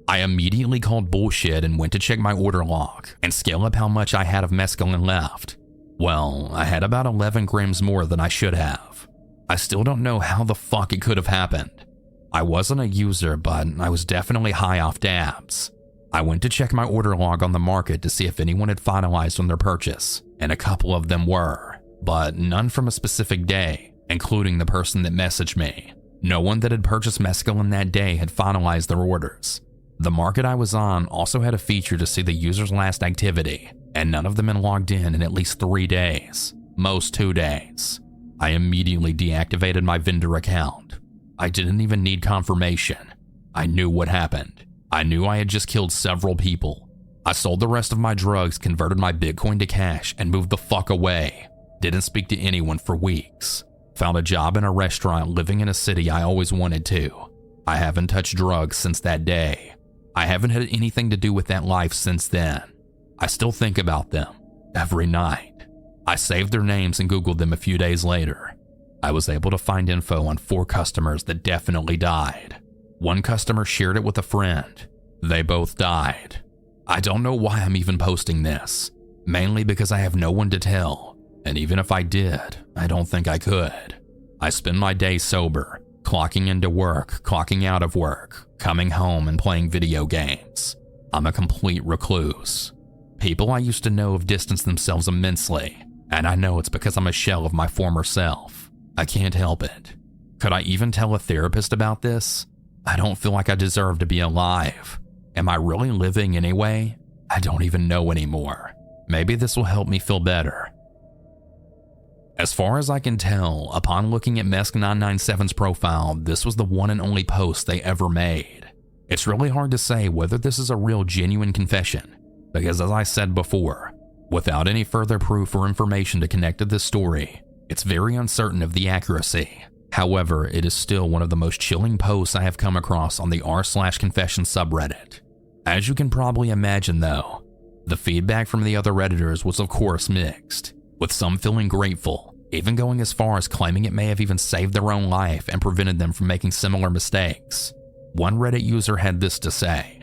I immediately called bullshit and went to check my order log and scale up how much I had of mescaline left. Well, I had about 11 grams more than I should have. I still don't know how the fuck it could have happened. I wasn't a user, but I was definitely high off dabs. I went to check my order log on the market to see if anyone had finalized on their purchase, and a couple of them were, but none from a specific day, including the person that messaged me. No one that had purchased mescaline that day had finalized their orders. The market I was on also had a feature to see the user's last activity, and none of them had logged in at least 3 days, most 2 days. I immediately deactivated my vendor account. I didn't even need confirmation. I knew what happened. I knew I had just killed several people. I sold the rest of my drugs, converted my Bitcoin to cash, and moved the fuck away. Didn't speak to anyone for weeks. Found a job in a restaurant living in a city I always wanted to. I haven't touched drugs since that day. I haven't had anything to do with that life since then. I still think about them every night. I saved their names and Googled them a few days later. I was able to find info on 4 customers that definitely died. 1 customer shared it with a friend. They both died. I don't know why I'm even posting this, mainly because I have no one to tell, and even if I did, I don't think I could. I spend my days sober, Clocking into work, clocking out of work, coming home and playing video games. I'm a complete recluse. People I used to know have distanced themselves immensely, and I know it's because I'm a shell of my former self. I can't help it. Could I even tell a therapist about this? I don't feel like I deserve to be alive. Am I really living anyway? I don't even know anymore. Maybe this will help me feel better. As far as I can tell, upon looking at Mesk997's profile, this was the one and only post they ever made. It's really hard to say whether this is a real genuine confession, because as I said before, without any further proof or information to connect to this story, it's very uncertain of the accuracy. However, it is still one of the most chilling posts I have come across on the r/confession subreddit. As you can probably imagine though, the feedback from the other Redditors was of course mixed, with some feeling grateful, even going as far as claiming it may have even saved their own life and prevented them from making similar mistakes. One Reddit user had this to say: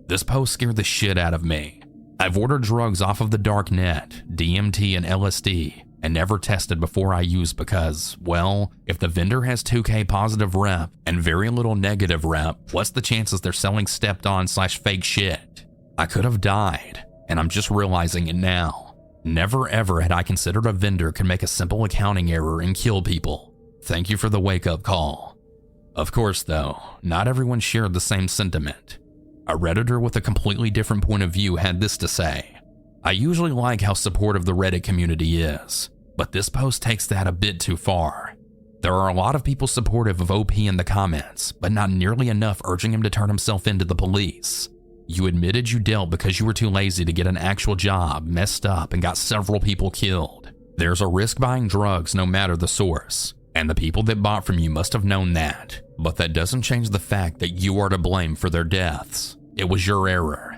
"This post scared the shit out of me. I've ordered drugs off of the dark net, DMT and LSD, and never tested before I use because, well, if the vendor has 2K positive rep and very little negative rep, what's the chances they're selling stepped on / fake shit? I could have died, and I'm just realizing it now. Never ever had I considered a vendor could make a simple accounting error and kill people. Thank you for the wake-up call." Of course though, not everyone shared the same sentiment. A Redditor with a completely different point of view had this to say: "I usually like how supportive the Reddit community is, but this post takes that a bit too far. There are a lot of people supportive of OP in the comments, but not nearly enough urging him to turn himself into the police. You admitted you dealt because you were too lazy to get an actual job, messed up, and got several people killed. There's a risk buying drugs no matter the source, and the people that bought from you must have known that, but that doesn't change the fact that you are to blame for their deaths. It was your error.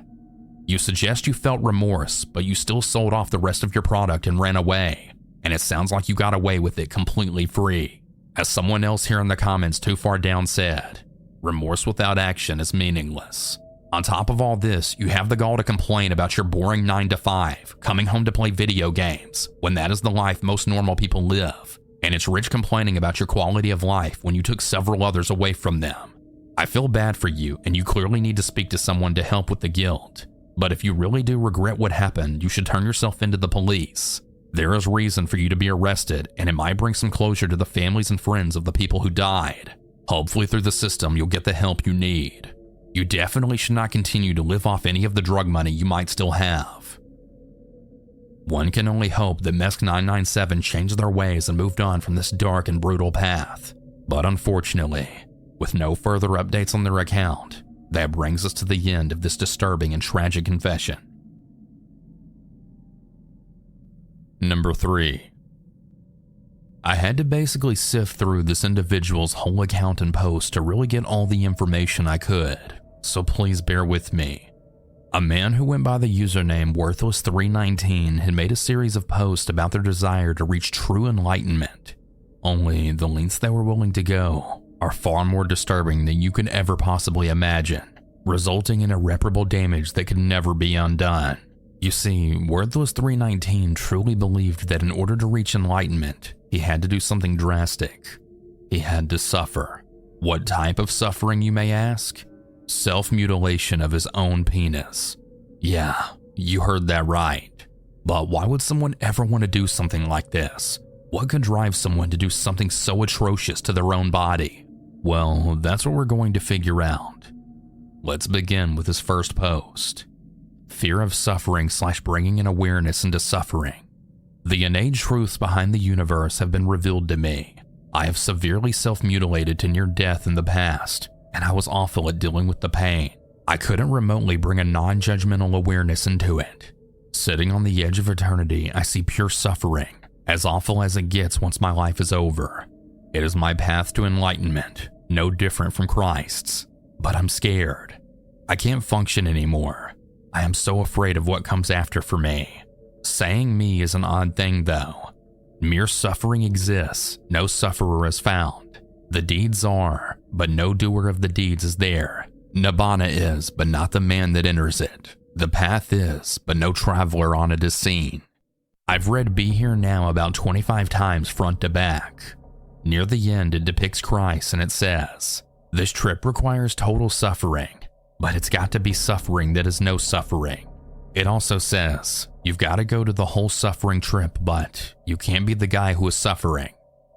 You suggest you felt remorse, but you still sold off the rest of your product and ran away, and it sounds like you got away with it completely free. As someone else here in the comments too far down said, remorse without action is meaningless. On top of all this, you have the gall to complain about your boring 9 to 5, coming home to play video games, when that is the life most normal people live, and it's rich complaining about your quality of life when you took several others away from them. I feel bad for you, and you clearly need to speak to someone to help with the guilt, but if you really do regret what happened, you should turn yourself into the police. There is reason for you to be arrested, and it might bring some closure to the families and friends of the people who died. Hopefully through the system you'll get the help you need. You definitely should not continue to live off any of the drug money you might still have." One can only hope that Mesk997 changed their ways and moved on from this dark and brutal path. But unfortunately, with no further updates on their account, that brings us to the end of this disturbing and tragic confession. Number 3. I had to basically sift through this individual's whole account and post to really get all the information I could, so please bear with me. A man who went by the username Worthless319 had made a series of posts about their desire to reach true enlightenment. Only the lengths they were willing to go are far more disturbing than you could ever possibly imagine, resulting in irreparable damage that could never be undone. You see, Worthless319 truly believed that in order to reach enlightenment, he had to do something drastic. He had to suffer. What type of suffering, you may ask? Self-mutilation of his own penis. Yeah, you heard that right. But why would someone ever want to do something like this? What could drive someone to do something so atrocious to their own body? Well, that's what we're going to figure out. Let's begin with his first post. Fear of suffering / bringing an awareness into suffering. The innate truths behind the universe have been revealed to me. I have severely self-mutilated to near death in the past, and I was awful at dealing with the pain. I couldn't remotely bring a non-judgmental awareness into it. Sitting on the edge of eternity, I see pure suffering, as awful as it gets once my life is over. It is my path to enlightenment, no different from Christ's. But I'm scared. I can't function anymore. I am so afraid of what comes after for me. Saying me is an odd thing though. Mere suffering exists, no sufferer is found. The deeds are, but no doer of the deeds is there. Nibbana is, but not the man that enters it. The path is, but no traveler on it is seen. I've read Be Here Now about 25 times front to back. Near the end, it depicts Christ and it says, "This trip requires total suffering, but it's got to be suffering that is no suffering." It also says, "You've got to go to the whole suffering trip, but you can't be the guy who is suffering."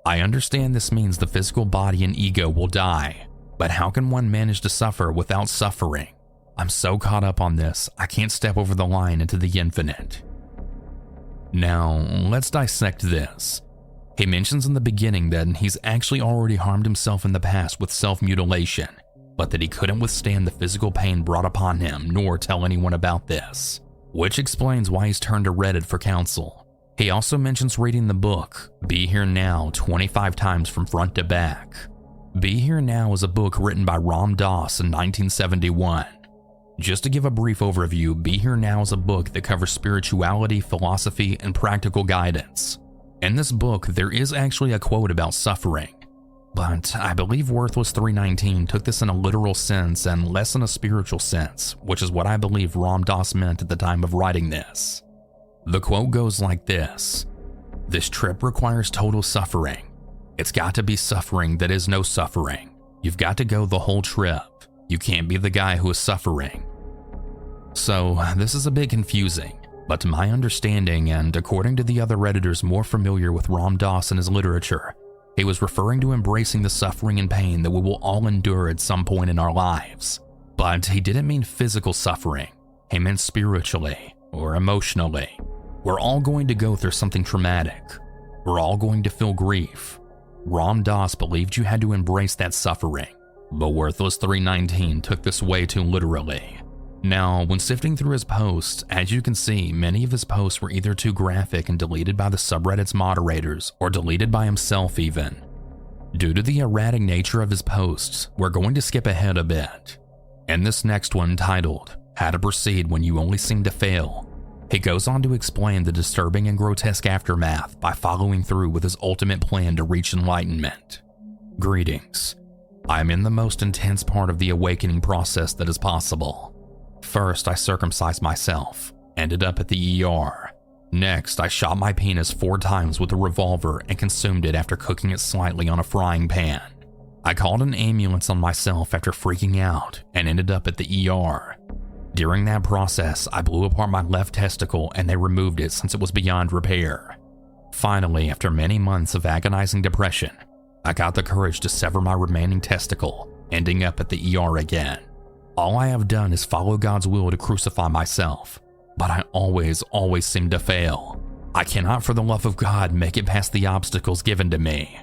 I understand this means the physical body and ego will die, but how can one manage to suffer without suffering? I'm so caught up on this, I can't step over the line into the infinite. Now, let's dissect this. He mentions in the beginning that he's actually already harmed himself in the past with self-mutilation, but that he couldn't withstand the physical pain brought upon him nor tell anyone about this, which explains why he's turned to Reddit for counsel. He also mentions reading the book, Be Here Now, 25 times from front to back. Be Here Now is a book written by Ram Dass in 1971. Just to give a brief overview, Be Here Now is a book that covers spirituality, philosophy, and practical guidance. In this book, there is actually a quote about suffering, but I believe Worthless 319 took this in a literal sense and less in a spiritual sense, which is what I believe Ram Dass meant at the time of writing this. The quote goes like this: "This trip requires total suffering. It's got to be suffering that is no suffering. You've got to go the whole trip. You can't be the guy who is suffering." So, this is a bit confusing, but to my understanding and according to the other Redditors more familiar with Ram Dass and his literature, he was referring to embracing the suffering and pain that we will all endure at some point in our lives. But he didn't mean physical suffering, he meant spiritually or emotionally. We're all going to go through something traumatic. We're all going to feel grief. Ram Dass believed you had to embrace that suffering, but Worthless 319 took this way too literally. Now, when sifting through his posts, as you can see, many of his posts were either too graphic and deleted by the subreddit's moderators, or deleted by himself even. Due to the erratic nature of his posts, we're going to skip ahead a bit. In this next one, titled, How to Proceed When You Only Seem to Fail, he goes on to explain the disturbing and grotesque aftermath by following through with his ultimate plan to reach enlightenment. Greetings. I am in the most intense part of the awakening process that is possible. First, I circumcised myself, ended up at the ER. Next, I shot my penis 4 times with a revolver and consumed it after cooking it slightly on a frying pan. I called an ambulance on myself after freaking out and ended up at the ER. During that process, I blew apart my left testicle and they removed it since it was beyond repair. Finally, after many months of agonizing depression, I got the courage to sever my remaining testicle, ending up at the ER again. All I have done is follow God's will to crucify myself, but I always seem to fail. I cannot for the love of God make it past the obstacles given to me.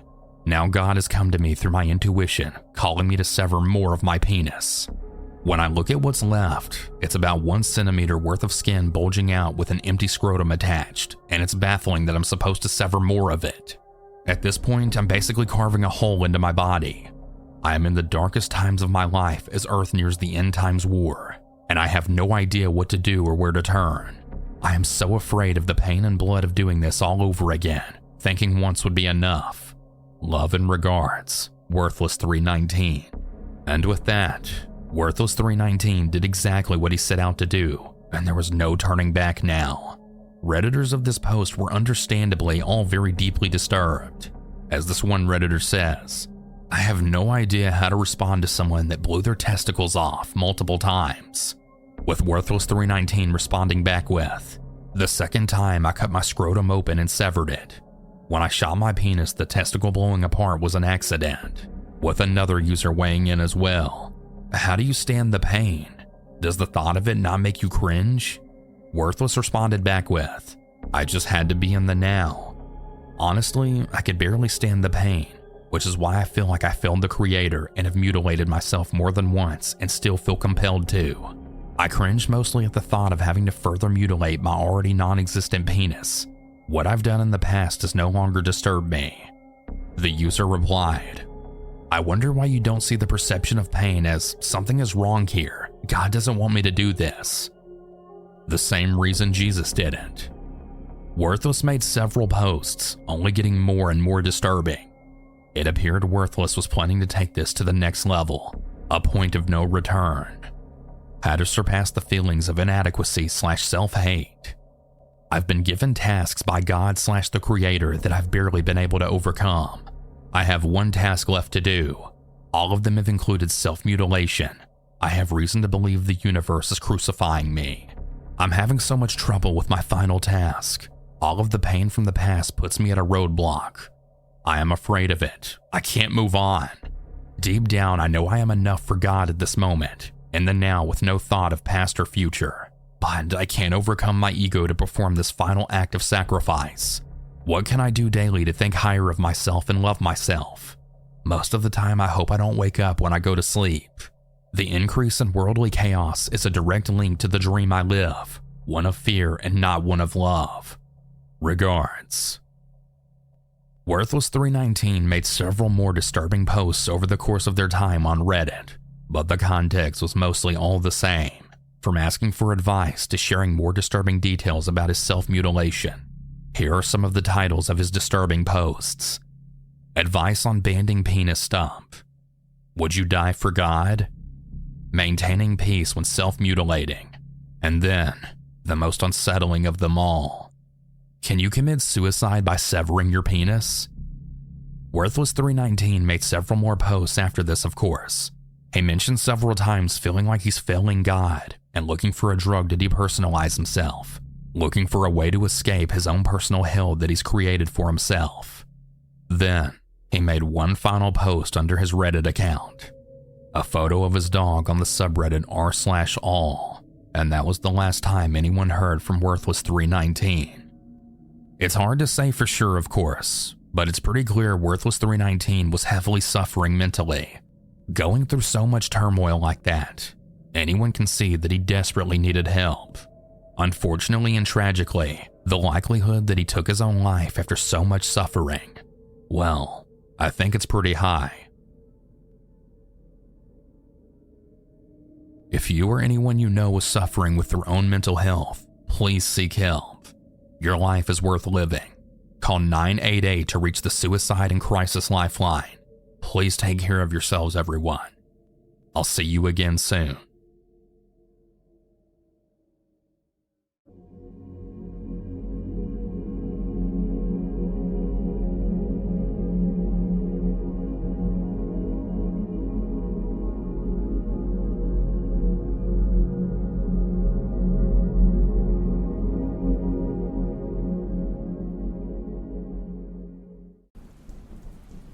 Now God has come to me through my intuition, calling me to sever more of my penis. When I look at what's left, it's about 1 centimeter worth of skin bulging out with an empty scrotum attached, and it's baffling that I'm supposed to sever more of it. At this point, I'm basically carving a hole into my body. I am in the darkest times of my life as Earth nears the end times war, and I have no idea what to do or where to turn. I am so afraid of the pain and blood of doing this all over again, thinking once would be enough. Love and regards, Worthless 319. And with that, Worthless 319 did exactly what he set out to do, and there was no turning back now. Redditors of this post were understandably all very deeply disturbed. As this one Redditor says, I have no idea how to respond to someone that blew their testicles off multiple times. With Worthless 319 responding back with, the second time I cut my scrotum open and severed it. When I shot my penis, the testicle blowing apart was an accident. With another user weighing in as well. How do you stand the pain? Does the thought of it not make you cringe? Worthless responded back with, I just had to be in the now. Honestly, I could barely stand the pain, which is why I feel like I failed the creator and have mutilated myself more than once and still feel compelled to. I cringe mostly at the thought of having to further mutilate my already non-existent penis. What I've done in the past does no longer disturb me. The user replied, I wonder why you don't see the perception of pain as something is wrong here. God doesn't want me to do this. The same reason Jesus didn't. Worthless made several posts, only getting more and more disturbing. It appeared Worthless was planning to take this to the next level, a point of no return. How to surpass the feelings of inadequacy/self-hate. I've been given tasks by God/the Creator that I've barely been able to overcome. I have one task left to do. All of them have included self-mutilation. I have reason to believe the universe is crucifying me. I'm having so much trouble with my final task. All of the pain from the past puts me at a roadblock. I am afraid of it. I can't move on. Deep down, I know I am enough for God at this moment, in the now with no thought of past or future. But I can't overcome my ego to perform this final act of sacrifice. What can I do daily to think higher of myself and love myself? Most of the time, I hope I don't wake up when I go to sleep. The increase in worldly chaos is a direct link to the dream I live, one of fear and not one of love. Regards. Worthless319 made several more disturbing posts over the course of their time on Reddit, but the context was mostly all the same, from asking for advice to sharing more disturbing details about his self-mutilation. Here are some of the titles of his disturbing posts. Advice on banding penis stump. Would you die for God? Maintaining peace when self-mutilating. And then, the most unsettling of them all. Can you commit suicide by severing your penis? Worthless319 made several more posts after this, of course. He mentioned several times feeling like he's failing God and looking for a drug to depersonalize himself, looking for a way to escape his own personal hell that he's created for himself. Then, he made one final post under his Reddit account. A photo of his dog on the subreddit r/all, and that was the last time anyone heard from Worthless319. It's hard to say for sure, of course, but it's pretty clear Worthless319 was heavily suffering mentally. Going through so much turmoil like that, anyone can see that he desperately needed help. Unfortunately and tragically, the likelihood that he took his own life after so much suffering, well, I think it's pretty high. If you or anyone you know is suffering with their own mental health, please seek help. Your life is worth living. Call 988 to reach the Suicide and Crisis Lifeline. Please take care of yourselves, everyone. I'll see you again soon.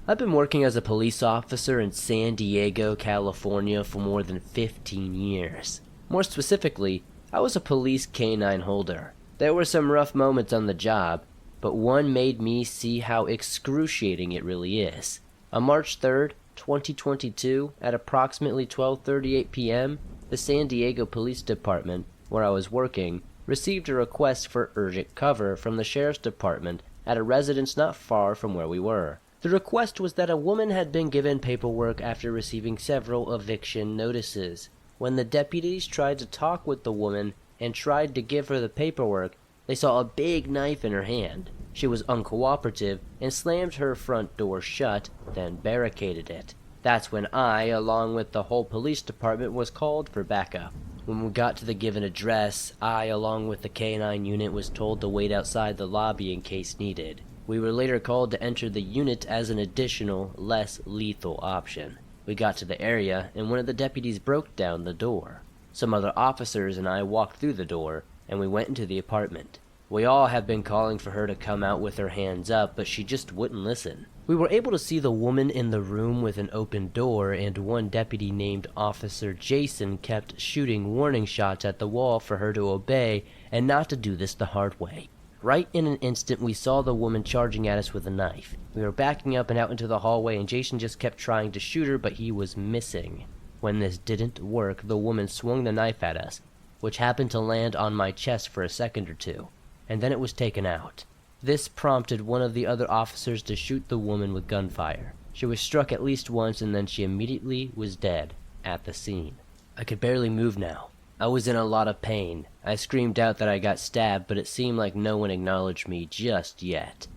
I've been working as a police officer in San Diego, California for more than 15 years. More specifically, I was a police canine holder. There were some rough moments on the job, but one made me see how excruciating it really is. On March 3rd, 2022, at approximately 12:38 p.m., the San Diego Police Department, where I was working, received a request for urgent cover from the Sheriff's Department at a residence not far from where we were. The request was that a woman had been given paperwork after receiving several eviction notices. When the deputies tried to talk with the woman and tried to give her the paperwork, they saw a big knife in her hand. She was uncooperative and slammed her front door shut, then barricaded it. That's when I, along with the whole police department, was called for backup. When we got to the given address, I, along with the K9 unit, was told to wait outside the lobby in case needed. We were later called to enter the unit as an additional, less lethal option. We got to the area, and one of the deputies broke down the door. Some other officers and I walked through the door, and we went into the apartment. We all have been calling for her to come out with her hands up, but she just wouldn't listen. We were able to see the woman in the room with an open door, and one deputy named Officer Jason kept shooting warning shots at the wall for her to obey and not to do this the hard way. Right in an instant, we saw the woman charging at us with a knife. We were backing up and out into the hallway, and Jason just kept trying to shoot her, but he was missing. When this didn't work, the woman swung the knife at us, which happened to land on my chest for a second or two, and then it was taken out. This prompted one of the other officers to shoot the woman with gunfire. She was struck at least once, and then she immediately was dead at the scene. I could barely move now. I was in a lot of pain. I screamed out that I got stabbed, but it seemed like no one acknowledged me just yet.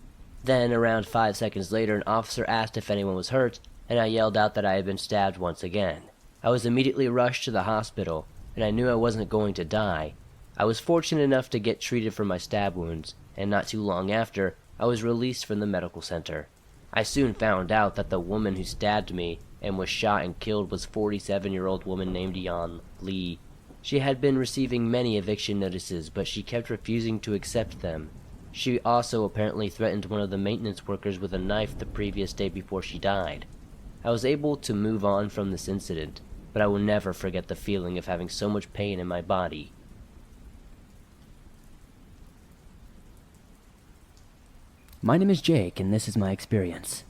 Then, around 5 seconds later, an officer asked if anyone was hurt, and I yelled out that I had been stabbed once again. I was immediately rushed to the hospital, and I knew I wasn't going to die. I was fortunate enough to get treated for my stab wounds, and not too long after, I was released from the medical center. I soon found out that the woman who stabbed me and was shot and killed was 47-year-old woman named Yan Lee. She had been receiving many eviction notices, but she kept refusing to accept them. She also apparently threatened one of the maintenance workers with a knife the previous day before she died. I was able to move on from this incident, but I will never forget the feeling of having so much pain in my body. My name is Jake, and this is my experience.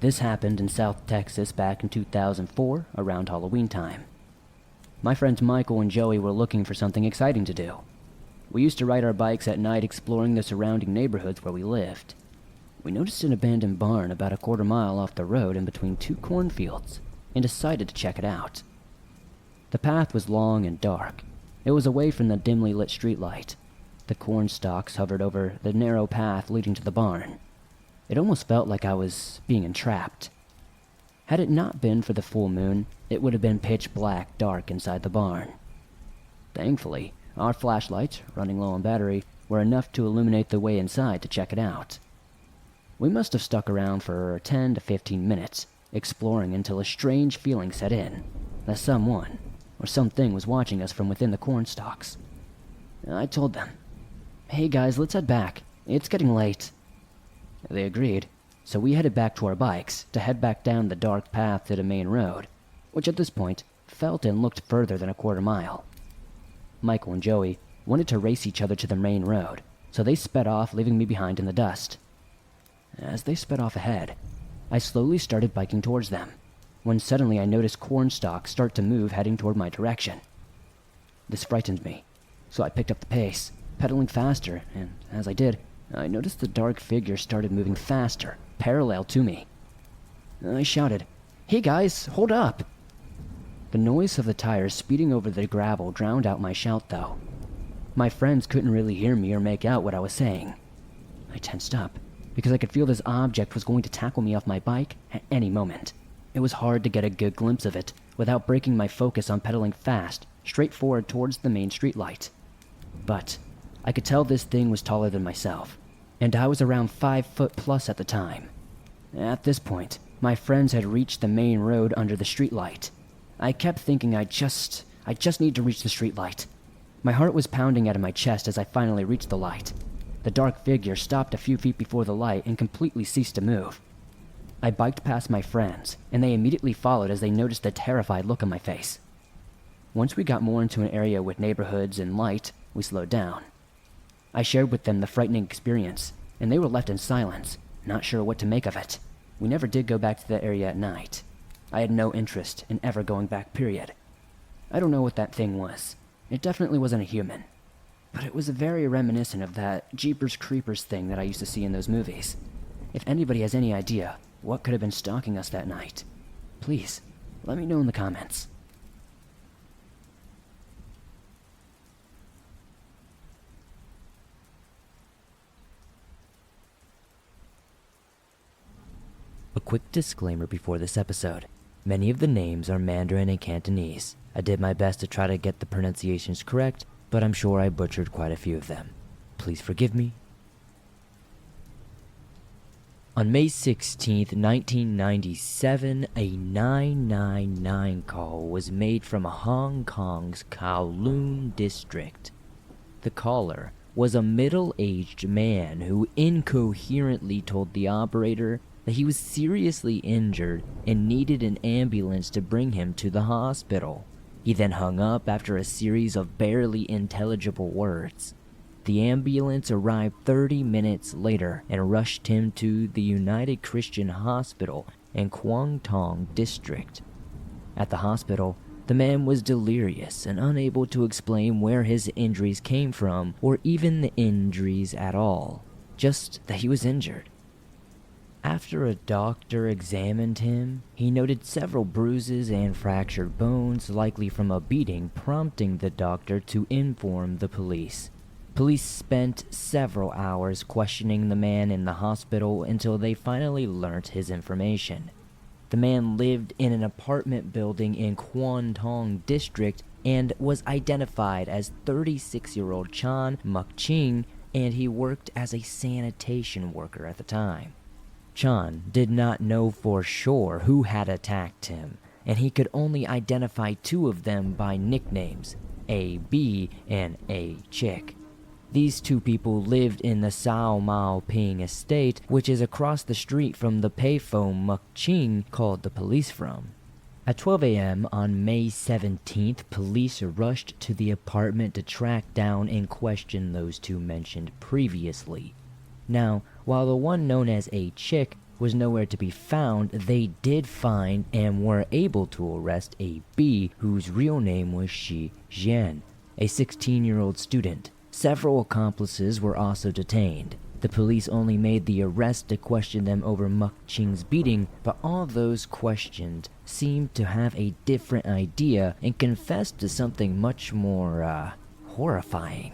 This happened in South Texas back in 2004, around Halloween time. My friends Michael and Joey were looking for something exciting to do. We used to ride our bikes at night exploring the surrounding neighborhoods where we lived. We noticed an abandoned barn about a quarter mile off the road in between two cornfields, and decided to check it out. The path was long and dark. It was away from the dimly lit streetlight. The corn stalks hovered over the narrow path leading to the barn. It almost felt like I was being entrapped. Had it not been for the full moon, it would have been pitch black dark inside the barn. Thankfully, our flashlights, running low on battery, were enough to illuminate the way inside to check it out. We must have stuck around for 10 to 15 minutes, exploring until a strange feeling set in, that someone, or something was watching us from within the corn stalks. I told them, "Hey guys, let's head back. It's getting late." They agreed, so we headed back to our bikes to head back down the dark path to the main road, which at this point felt and looked further than a quarter mile. Michael and Joey wanted to race each other to the main road, so they sped off, leaving me behind in the dust. As they sped off ahead, I slowly started biking towards them, when suddenly I noticed corn stalks start to move heading toward my direction. This frightened me, so I picked up the pace, pedaling faster, and as I did, I noticed the dark figure started moving faster, parallel to me. I shouted, "Hey guys, hold up!" The noise of the tires speeding over the gravel drowned out my shout though. My friends couldn't really hear me or make out what I was saying. I tensed up, because I could feel this object was going to tackle me off my bike at any moment. It was hard to get a good glimpse of it without breaking my focus on pedaling fast, straight forward towards the main streetlight. But I could tell this thing was taller than myself, and I was around 5 foot plus at the time. At this point, my friends had reached the main road under the streetlight. I kept thinking I just need to reach the streetlight. My heart was pounding out of my chest as I finally reached the light. The dark figure stopped a few feet before the light and completely ceased to move. I biked past my friends, and they immediately followed as they noticed the terrified look on my face. Once we got more into an area with neighborhoods and light, we slowed down. I shared with them the frightening experience, and they were left in silence, not sure what to make of it. We never did go back to that area at night. I had no interest in ever going back, period. I don't know what that thing was. It definitely wasn't a human. But it was very reminiscent of that Jeepers Creepers thing that I used to see in those movies. If anybody has any idea what could have been stalking us that night, please, let me know in the comments. A quick disclaimer before this episode. Many of the names are Mandarin and Cantonese. I did my best to try to get the pronunciations correct, but I'm sure I butchered quite a few of them. Please forgive me. On May 16th, 1997, a 999 call was made from Hong Kong's Kowloon district. The caller was a middle-aged man who incoherently told the operator that he was seriously injured and needed an ambulance to bring him to the hospital. He then hung up after a series of barely intelligible words. The ambulance arrived 30 minutes later and rushed him to the United Christian Hospital in Kwang Tong District. At the hospital, the man was delirious and unable to explain where his injuries came from or even the injuries at all, just that he was injured. After a doctor examined him, he noted several bruises and fractured bones, likely from a beating, prompting the doctor to inform the police. Police spent several hours questioning the man in the hospital until they finally learnt his information. The man lived in an apartment building in Kwang Tong District and was identified as 36-year-old Chan Muk-ching, and he worked as a sanitation worker at the time. Chan did not know for sure who had attacked him, and he could only identify two of them by nicknames, A.B. and A. Chick. These two people lived in the Sao Mao Ping estate, which is across the street from the payphone Muk Ching called the police from. At 12 a.m. on May 17th, police rushed to the apartment to track down and question those two mentioned previously. Now, while the one known as A. Chick was nowhere to be found, they did find and were able to arrest A. B., whose real name was Shi Jian, a 16-year-old student. Several accomplices were also detained. The police only made the arrest to question them over Muk Ching's beating, but all those questioned seemed to have a different idea and confessed to something much more, horrifying.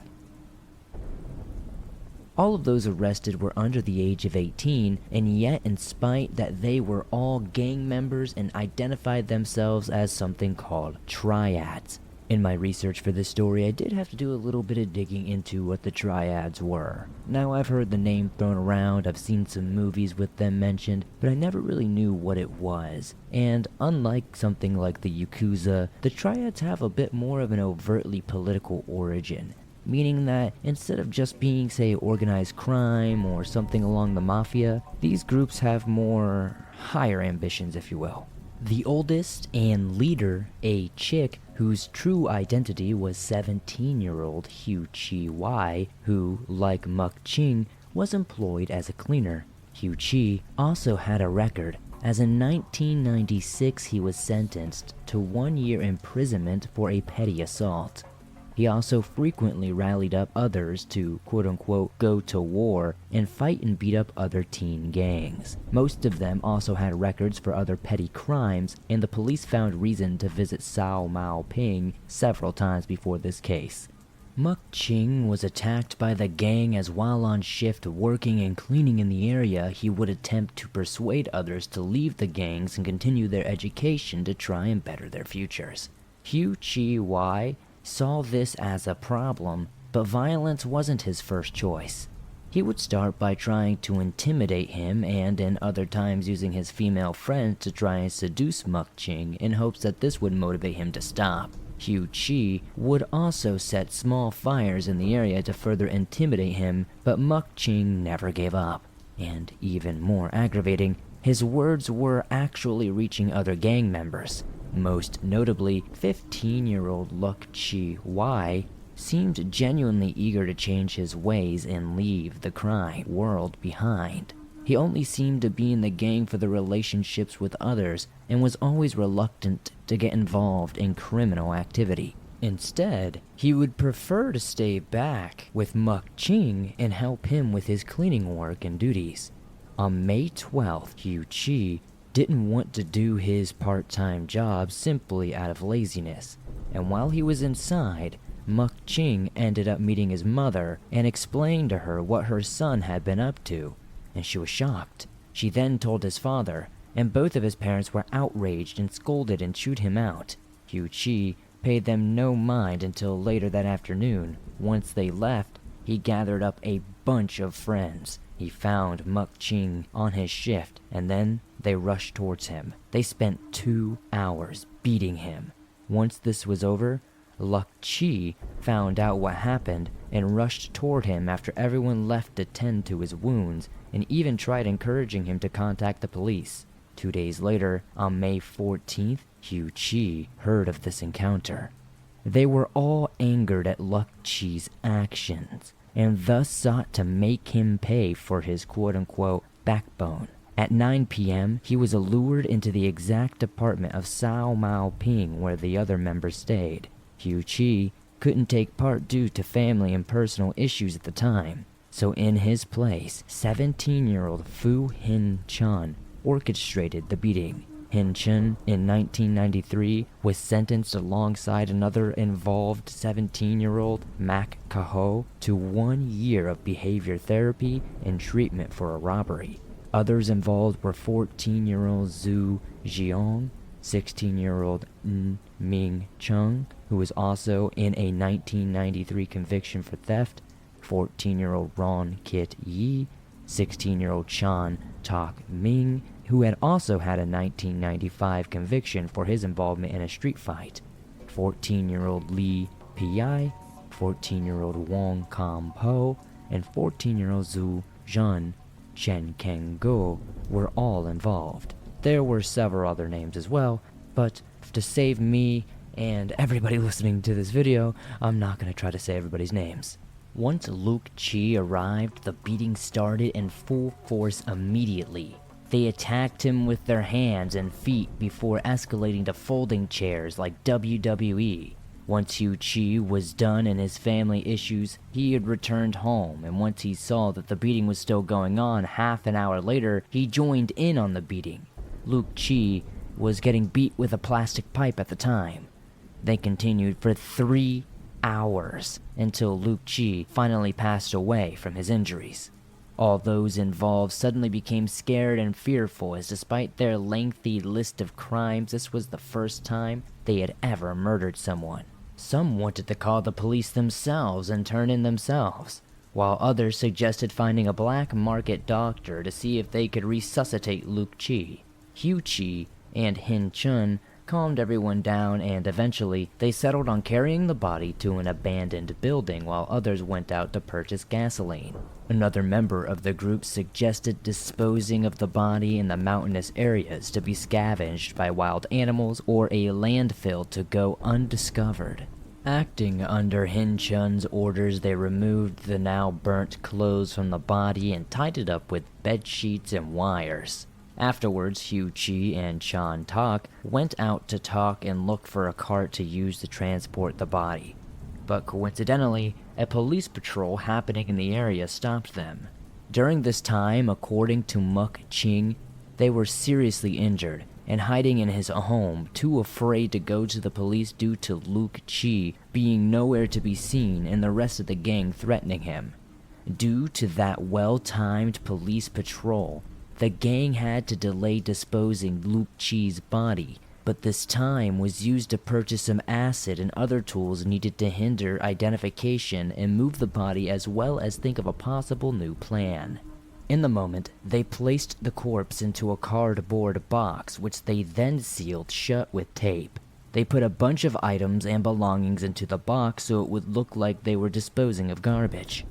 All of those arrested were under the age of 18, and yet in spite that they were all gang members and identified themselves as something called triads. In my research for this story, I did have to do a little bit of digging into what the triads were. Now, I've heard the name thrown around, I've seen some movies with them mentioned, but I never really knew what it was. And unlike something like the Yakuza, the triads have a bit more of an overtly political origin, meaning that instead of just being, say, organized crime or something along the mafia, these groups have more higher ambitions, if you will. The oldest and leader, A. Chick, whose true identity was 17-year-old Hu Chi Y, who, like Muk Ching, was employed as a cleaner. Hu Chi also had a record, as in 1996 he was sentenced to 1 year imprisonment for a petty assault. He also frequently rallied up others to quote-unquote go to war and fight and beat up other teen gangs. Most of them also had records for other petty crimes, and the police found reason to visit Sao Mao Ping several times before this case. Muk Ching was attacked by the gang as while on shift working and cleaning in the area, he would attempt to persuade others to leave the gangs and continue their education to try and better their futures. Hu Chi Y saw this as a problem, but violence wasn't his first choice. He would start by trying to intimidate him and in other times using his female friend to try and seduce Muk Ching in hopes that this would motivate him to stop. Hu Chi would also set small fires in the area to further intimidate him, but Muk Ching never gave up. And even more aggravating, his words were actually reaching other gang members. Most notably, 15-year-old Luk Chi Y seemed genuinely eager to change his ways and leave the crime world behind. He only seemed to be in the gang for the relationships with others and was always reluctant to get involved in criminal activity. Instead, he would prefer to stay back with Muk Ching and help him with his cleaning work and duties. On May 12th, Hu Chi didn't want to do his part-time job simply out of laziness, and while he was inside, Muk Ching ended up meeting his mother and explained to her what her son had been up to, and she was shocked. She then told his father, and both of his parents were outraged and scolded and chewed him out. Hu Chi paid them no mind until later that afternoon. Once they left, he gathered up a bunch of friends. He found Muk Ching on his shift, and then they rushed towards him. They spent 2 hours beating him. Once this was over, Luk Chi found out what happened and rushed toward him after everyone left to tend to his wounds, and even tried encouraging him to contact the police. 2 days later, on May 14th, Hu Chi heard of this encounter. They were all angered at Luk Chi's actions, and thus sought to make him pay for his quote-unquote backbone. At 9 p.m., he was lured into the exact apartment of Sao Mao Ping where the other members stayed. Hu Chi couldn't take part due to family and personal issues at the time, so in his place, 17-year-old Fu Hin Chun orchestrated the beating. Hin Chun, in 1993, was sentenced alongside another involved 17-year-old, Mak Kaho, to 1 year of behavior therapy and treatment for a robbery. Others involved were 14-year-old Zhu Jiong, 16-year-old N Ming Chung, who was also in a 1993 conviction for theft, 14-year-old Ron Kit Yi, 16-year-old Chan Tak Ming, who had also had a 1995 conviction for his involvement in a street fight, 14-year-old Li Pi, 14-year-old Wong Kam Po, and 14-year-old Zhu Zhan Chen Keng Go were all involved. There were several other names as well, but to save me and everybody listening to this video, I'm not going to try to say everybody's names. Once Luke Chi arrived, the beating started in full force immediately. They attacked him with their hands and feet before escalating to folding chairs like WWE. Once Hugh Chi was done and his family issues, he had returned home, and once he saw that the beating was still going on half an hour later, he joined in on the beating. Luke Chi was getting beat with a plastic pipe at the time. They continued for 3 hours until Luke Chi finally passed away from his injuries. All those involved suddenly became scared and fearful, as despite their lengthy list of crimes, this was the first time they had ever murdered someone. Some wanted to call the police themselves and turn in themselves, while others suggested finding a black market doctor to see if they could resuscitate Luke Chi. Hugh Chi and Hin Chun calmed everyone down, and eventually they settled on carrying the body to an abandoned building while others went out to purchase gasoline. Another member of the group suggested disposing of the body in the mountainous areas to be scavenged by wild animals or a landfill to go undiscovered. Acting under Hin Chun's orders, they removed the now burnt clothes from the body and tied it up with bed sheets and wires. Afterwards, Hugh Chi and Chan Tak went out to talk and look for a cart to use to transport the body. But coincidentally, a police patrol happening in the area stopped them. During this time, according to Muk Ching, they were seriously injured and hiding in his home, too afraid to go to the police due to Luke Chi being nowhere to be seen and the rest of the gang threatening him. Due to that well-timed police patrol, the gang had to delay disposing Luke Chi's body, but this time was used to purchase some acid and other tools needed to hinder identification and move the body, as well as think of a possible new plan. In the moment, they placed the corpse into a cardboard box, which they then sealed shut with tape. They put a bunch of items and belongings into the box so it would look like they were disposing of garbage.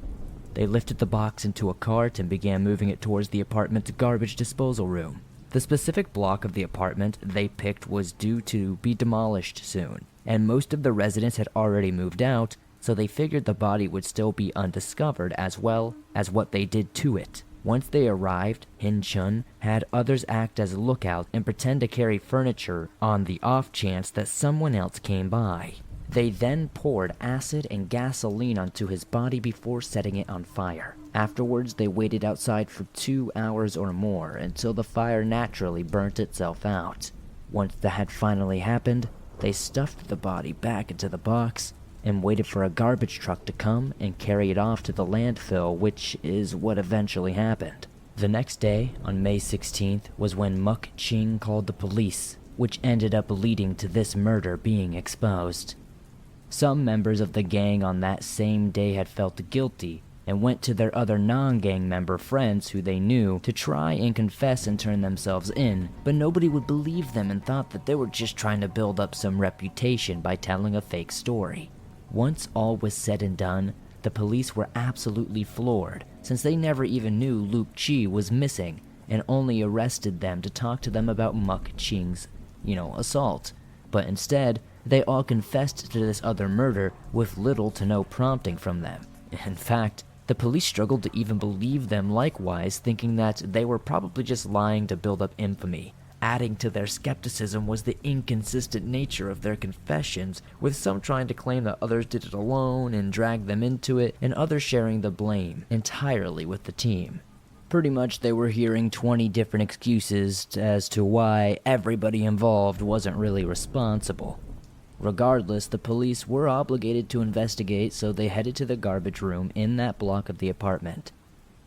They lifted the box into a cart and began moving it towards the apartment's garbage disposal room. The specific block of the apartment they picked was due to be demolished soon, and most of the residents had already moved out, so they figured the body would still be undiscovered, as well as what they did to it. Once they arrived, Hin Chun had others act as lookouts and pretend to carry furniture on the off chance that someone else came by. They then poured acid and gasoline onto his body before setting it on fire. Afterwards, they waited outside for 2 hours or more until the fire naturally burnt itself out. Once that had finally happened, they stuffed the body back into the box and waited for a garbage truck to come and carry it off to the landfill, which is what eventually happened. The next day, on May 16th, was when Muk Ching called the police, which ended up leading to this murder being exposed. Some members of the gang on that same day had felt guilty and went to their other non-gang member friends who they knew to try and confess and turn themselves in, but nobody would believe them and thought that they were just trying to build up some reputation by telling a fake story. Once all was said and done, the police were absolutely floored, since they never even knew Luke Chi was missing and only arrested them to talk to them about Muk Ching's, assault. But instead, they all confessed to this other murder with little to no prompting from them. In fact, the police struggled to even believe them likewise, thinking that they were probably just lying to build up infamy. Adding to their skepticism was the inconsistent nature of their confessions, with some trying to claim that others did it alone and drag them into it, and others sharing the blame entirely with the team. Pretty much they were hearing 20 different excuses as to why everybody involved wasn't really responsible. Regardless, the police were obligated to investigate, so they headed to the garbage room in that block of the apartment.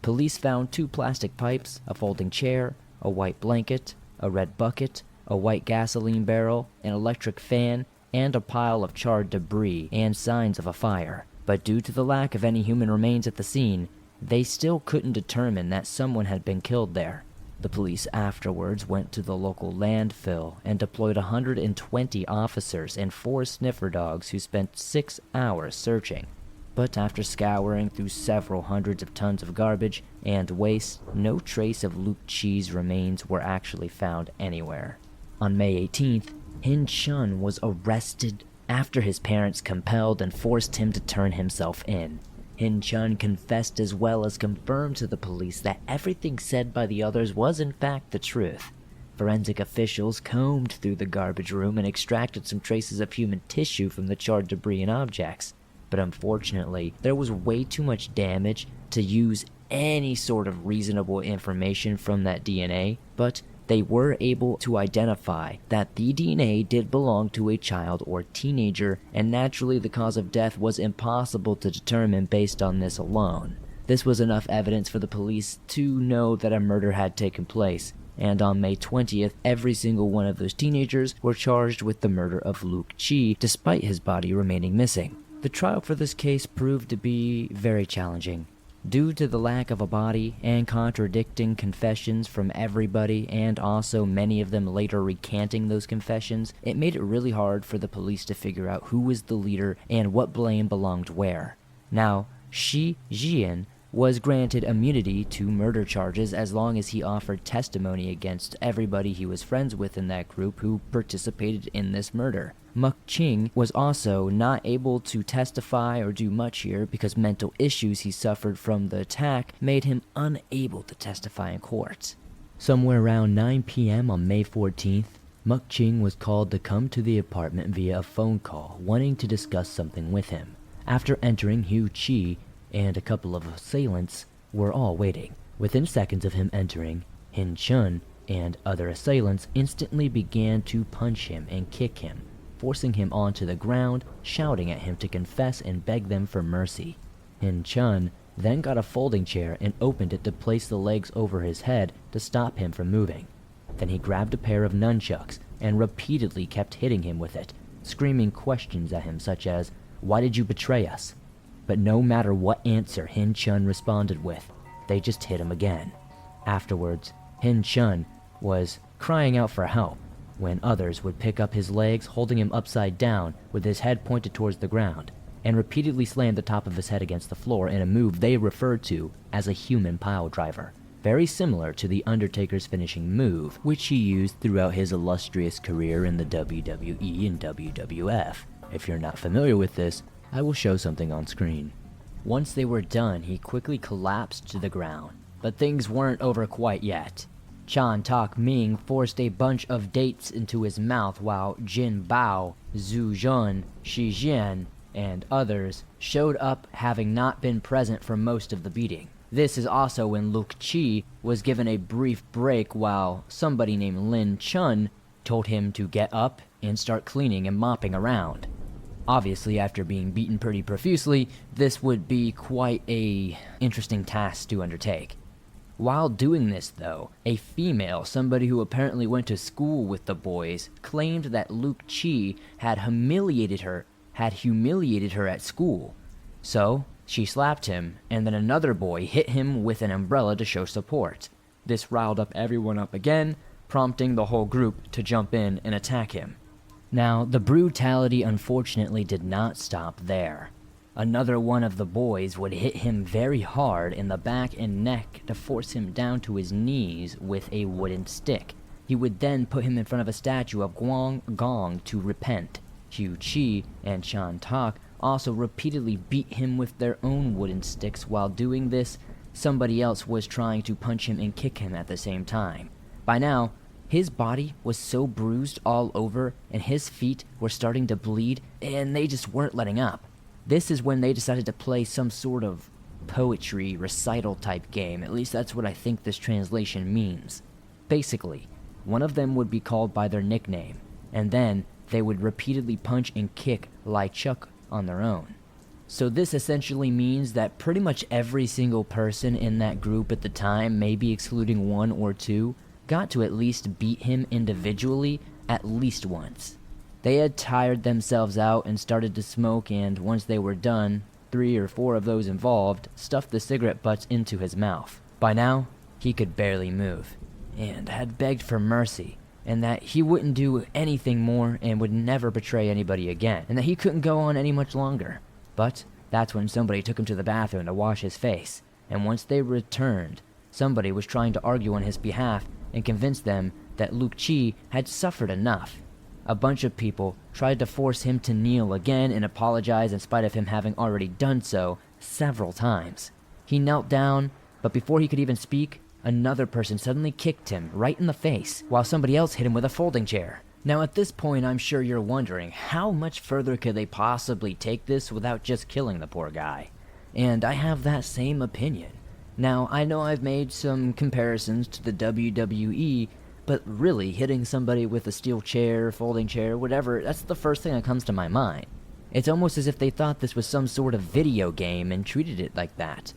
Police found 2 plastic pipes, a folding chair, a white blanket, a red bucket, a white gasoline barrel, an electric fan, and a pile of charred debris and signs of a fire. But due to the lack of any human remains at the scene, they still couldn't determine that someone had been killed there. The police afterwards went to the local landfill and deployed 120 officers and 4 sniffer dogs who spent 6 hours searching. But after scouring through several hundreds of tons of garbage and waste, no trace of Luke Chi's remains were actually found anywhere. On May 18th, Hin Chun was arrested after his parents compelled and forced him to turn himself in. Hin Chun confessed as well as confirmed to the police that everything said by the others was in fact the truth. Forensic officials combed through the garbage room and extracted some traces of human tissue from the charred debris and objects. But unfortunately, there was way too much damage to use any sort of reasonable information from that DNA, but they were able to identify that the DNA did belong to a child or teenager, and naturally the cause of death was impossible to determine based on this alone. This was enough evidence for the police to know that a murder had taken place, and on May 20th, every single one of those teenagers were charged with the murder of Luke Chi, despite his body remaining missing. The trial for this case proved to be very challenging. Due to the lack of a body and contradicting confessions from everybody, and also many of them later recanting those confessions, it made it really hard for the police to figure out who was the leader and what blame belonged where. Now, Shi Jian was granted immunity to murder charges as long as he offered testimony against everybody he was friends with in that group who participated in this murder. Muk Ching was also not able to testify or do much here because mental issues he suffered from the attack made him unable to testify in court. Somewhere around 9 p.m. on May 14th, Muk Ching was called to come to the apartment via a phone call, wanting to discuss something with him. After entering, Hu Chi and a couple of assailants were all waiting. Within seconds of him entering, Hin Chun and other assailants instantly began to punch him and kick him, forcing him onto the ground, shouting at him to confess and beg them for mercy. Hin Chun then got a folding chair and opened it to place the legs over his head to stop him from moving. Then he grabbed a pair of nunchucks and repeatedly kept hitting him with it, screaming questions at him such as, "Why did you betray us?" But no matter what answer Hin Chun responded with, they just hit him again. Afterwards, Hin Chun was crying out for help when others would pick up his legs, holding him upside down with his head pointed towards the ground, and repeatedly slammed the top of his head against the floor in a move they referred to as a human pile driver, very similar to the Undertaker's finishing move, which he used throughout his illustrious career in the WWE and WWF. If you're not familiar with this, I will show something on screen. Once they were done, he quickly collapsed to the ground, but things weren't over quite yet. Chan Tak Ming forced a bunch of dates into his mouth while Jin Bao, Zhu Zhun, Shi Jian, and others showed up, having not been present for most of the beating. This is also when Luke Chi was given a brief break while somebody named Lin Chun told him to get up and start cleaning and mopping around. Obviously, after being beaten pretty profusely, this would be quite a interesting task to undertake. While doing this though, a female, somebody who apparently went to school with the boys, claimed that Luke Chi had humiliated her at school. So, she slapped him, and then another boy hit him with an umbrella to show support. This riled up everyone up again, prompting the whole group to jump in and attack him. Now, the brutality unfortunately did not stop there. Another one of the boys would hit him very hard in the back and neck to force him down to his knees with a wooden stick. He would then put him in front of a statue of Guang Gong to repent. Hu Chi and Chan Tak also repeatedly beat him with their own wooden sticks. While doing this, somebody else was trying to punch him and kick him at the same time. By now, his body was so bruised all over and his feet were starting to bleed, and they just weren't letting up. This is when they decided to play some sort of poetry recital type game. At least that's what I think this translation means. Basically, one of them would be called by their nickname, and then they would repeatedly punch and kick Lai Chuk on their own. So this essentially means that pretty much every single person in that group at the time, maybe excluding one or two, got to at least beat him individually at least once. They had tired themselves out and started to smoke, and once they were done, 3 or 4 of those involved stuffed the cigarette butts into his mouth. By now, he could barely move, and had begged for mercy, and that he wouldn't do anything more and would never betray anybody again, and that he couldn't go on any much longer. But that's when somebody took him to the bathroom to wash his face, and once they returned, somebody was trying to argue on his behalf and convince them that Luke Chi had suffered enough. A bunch of people tried to force him to kneel again and apologize in spite of him having already done so several times. He knelt down, but before he could even speak, another person suddenly kicked him right in the face, while somebody else hit him with a folding chair. Now at this point, I'm sure you're wondering, how much further could they possibly take this without just killing the poor guy? And I have that same opinion. Now, I know I've made some comparisons to the WWE, but really, hitting somebody with a steel chair, folding chair, whatever, that's the first thing that comes to my mind. It's almost as if they thought this was some sort of video game and treated it like that.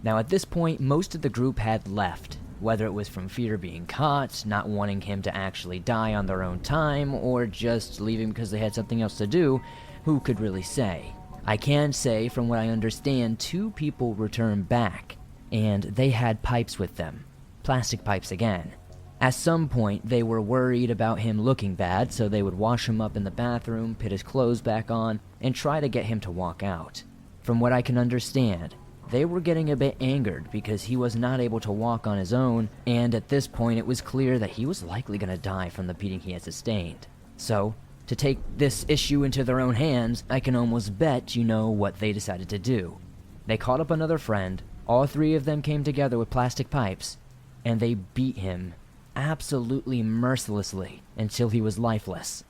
Now at this point, most of the group had left, whether it was from fear of being caught, not wanting him to actually die on their own time, or just leaving because they had something else to do. Who could really say? I can say, from what I understand, 2 people returned back, and they had pipes with them. Plastic pipes again. At some point, they were worried about him looking bad, so they would wash him up in the bathroom, put his clothes back on, and try to get him to walk out. From what I can understand, they were getting a bit angered because he was not able to walk on his own, and at this point it was clear that he was likely going to die from the beating he had sustained. So, to take this issue into their own hands, I can almost bet you know what they decided to do. They called up another friend, all 3 of them came together with plastic pipes, and they beat him absolutely mercilessly until he was lifeless.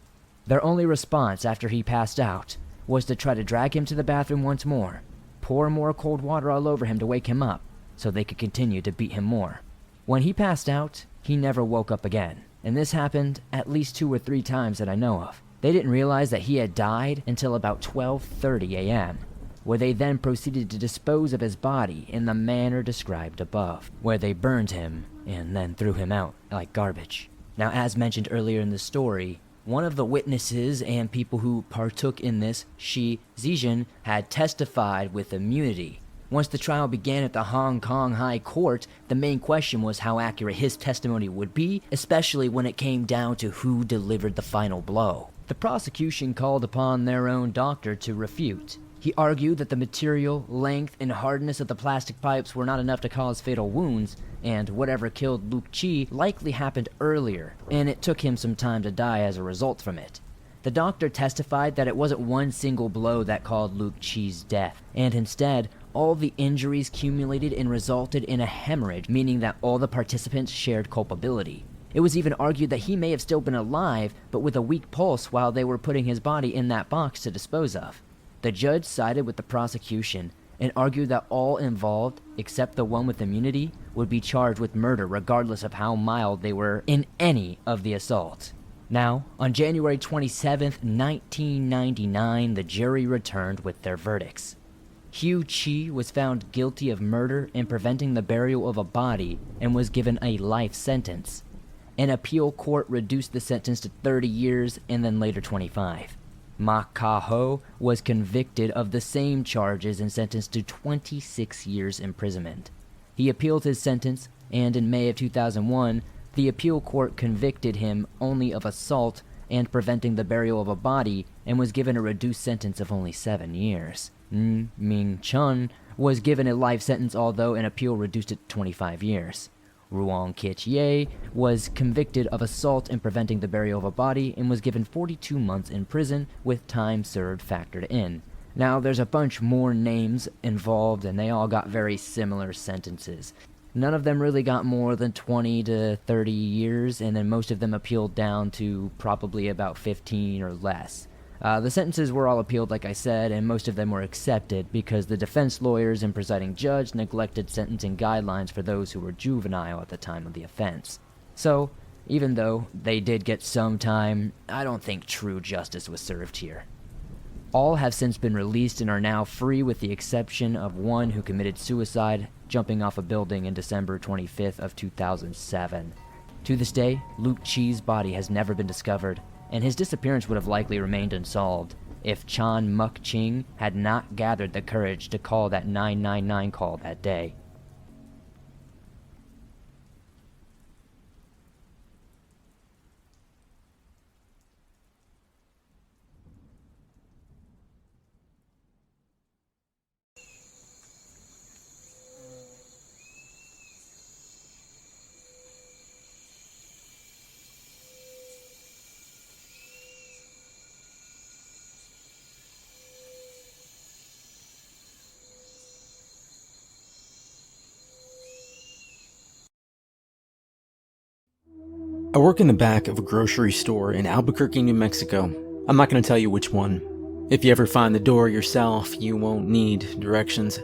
Their only response after he passed out was to try to drag him to the bathroom once more, pour more cold water all over him to wake him up, so they could continue to beat him more. When he passed out, he never woke up again, and this happened at least 2 or 3 times that I know of. They didn't realize that he had died until about 12:30 a.m., where they then proceeded to dispose of his body in the manner described above, where they burned him and then threw him out like garbage. Now, as mentioned earlier in the story, one of the witnesses and people who partook in this, Shi Zijin, had testified with immunity. Once the trial began at the Hong Kong High Court, the main question was how accurate his testimony would be, especially when it came down to who delivered the final blow. The prosecution called upon their own doctor to refute. He argued that the material, length, and hardness of the plastic pipes were not enough to cause fatal wounds, and whatever killed Luke Chi likely happened earlier, and it took him some time to die as a result from it. The doctor testified that it wasn't one single blow that caused Luke Chi's death, and instead, all the injuries accumulated and resulted in a hemorrhage, meaning that all the participants shared culpability. It was even argued that he may have still been alive, but with a weak pulse while they were putting his body in that box to dispose of. The judge sided with the prosecution and argued that all involved, except the one with immunity, would be charged with murder regardless of how mild they were in any of the assaults. Now, on January 27th, 1999, the jury returned with their verdicts. Hugh Chi was found guilty of murder and preventing the burial of a body and was given a life sentence. An appeal court reduced the sentence to 30 years and then later 25. Ma Ka-ho was convicted of the same charges and sentenced to 26 years imprisonment. He appealed his sentence, and in May of 2001, the appeal court convicted him only of assault and preventing the burial of a body and was given a reduced sentence of only 7 years. Ming Chun was given a life sentence, although an appeal reduced it to 25 years. Ruong Kit-ye was convicted of assault and preventing the burial of a body and was given 42 months in prison with time served factored in. Now, there's a bunch more names involved and they all got very similar sentences. None of them really got more than 20 to 30 years, and then most of them appealed down to probably about 15 or less. The sentences were all appealed, like I said, and most of them were accepted because the defense lawyers and presiding judge neglected sentencing guidelines for those who were juvenile at the time of the offense. So, even though they did get some time, I don't think true justice was served here. All have since been released and are now free with the exception of one who committed suicide jumping off a building in December 25th of 2007. To this day, Luke Chi's body has never been discovered, and his disappearance would have likely remained unsolved. if Chan Muk Ching had not gathered the courage to call that 999 call that day. I work in the back of a grocery store in Albuquerque, New Mexico. I'm not going to tell you which one. If you ever find the door yourself, you won't need directions.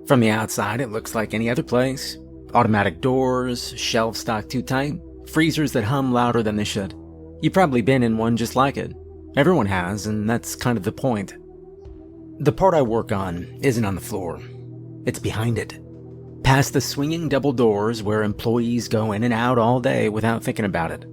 From the outside, it looks like any other place. Automatic doors, shelves stocked too tight, freezers that hum louder than they should. You've probably been in one just like it. Everyone has, and that's kind of the point. The part I work on isn't on the floor. It's behind it. Past the swinging double doors where employees go in and out all day without thinking about it.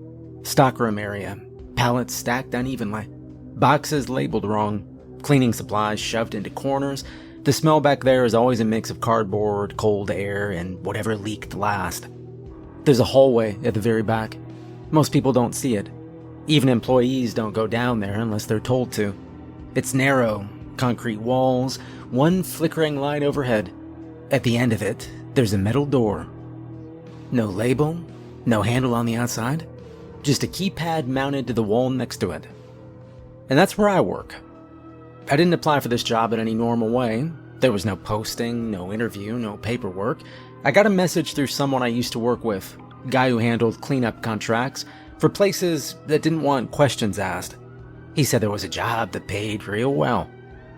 Stockroom area, pallets stacked unevenly, boxes labeled wrong, cleaning supplies shoved into corners. The smell back there is always a mix of cardboard, cold air, and whatever leaked last. There's a hallway at the very back. Most people don't see it. Even employees don't go down there unless they're told to. It's narrow, concrete walls, one flickering light overhead. At the end of it, there's a metal door. No label, no handle on the outside, just a keypad mounted to the wall next to it. And that's where I work. I didn't apply for this job in any normal way. There was no posting, no interview, no paperwork. I got a message through someone I used to work with, a guy who handled cleanup contracts for places that didn't want questions asked. He said there was a job that paid real well.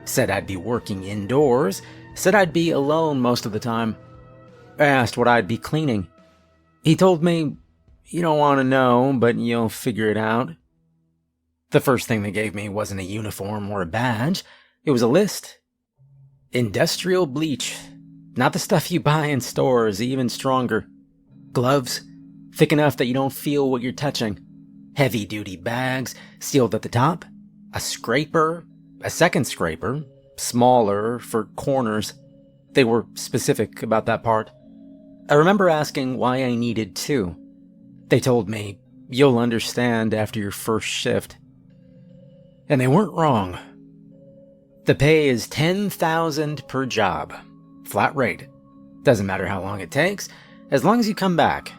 Said I'd be working indoors. Said I'd be alone most of the time. I asked what I'd be cleaning. He told me, "You don't want to know, but you'll figure it out." The first thing they gave me wasn't a uniform or a badge. It was a list. Industrial bleach. Not the stuff you buy in stores, even stronger. Gloves. Thick enough that you don't feel what you're touching. Heavy-duty bags, sealed at the top. A scraper. A second scraper. Smaller, for corners. They were specific about that part. I remember asking why I needed two. They told me, "You'll understand after your first shift." And they weren't wrong. The pay is $10,000 per job. Flat rate. Doesn't matter how long it takes, as long as you come back.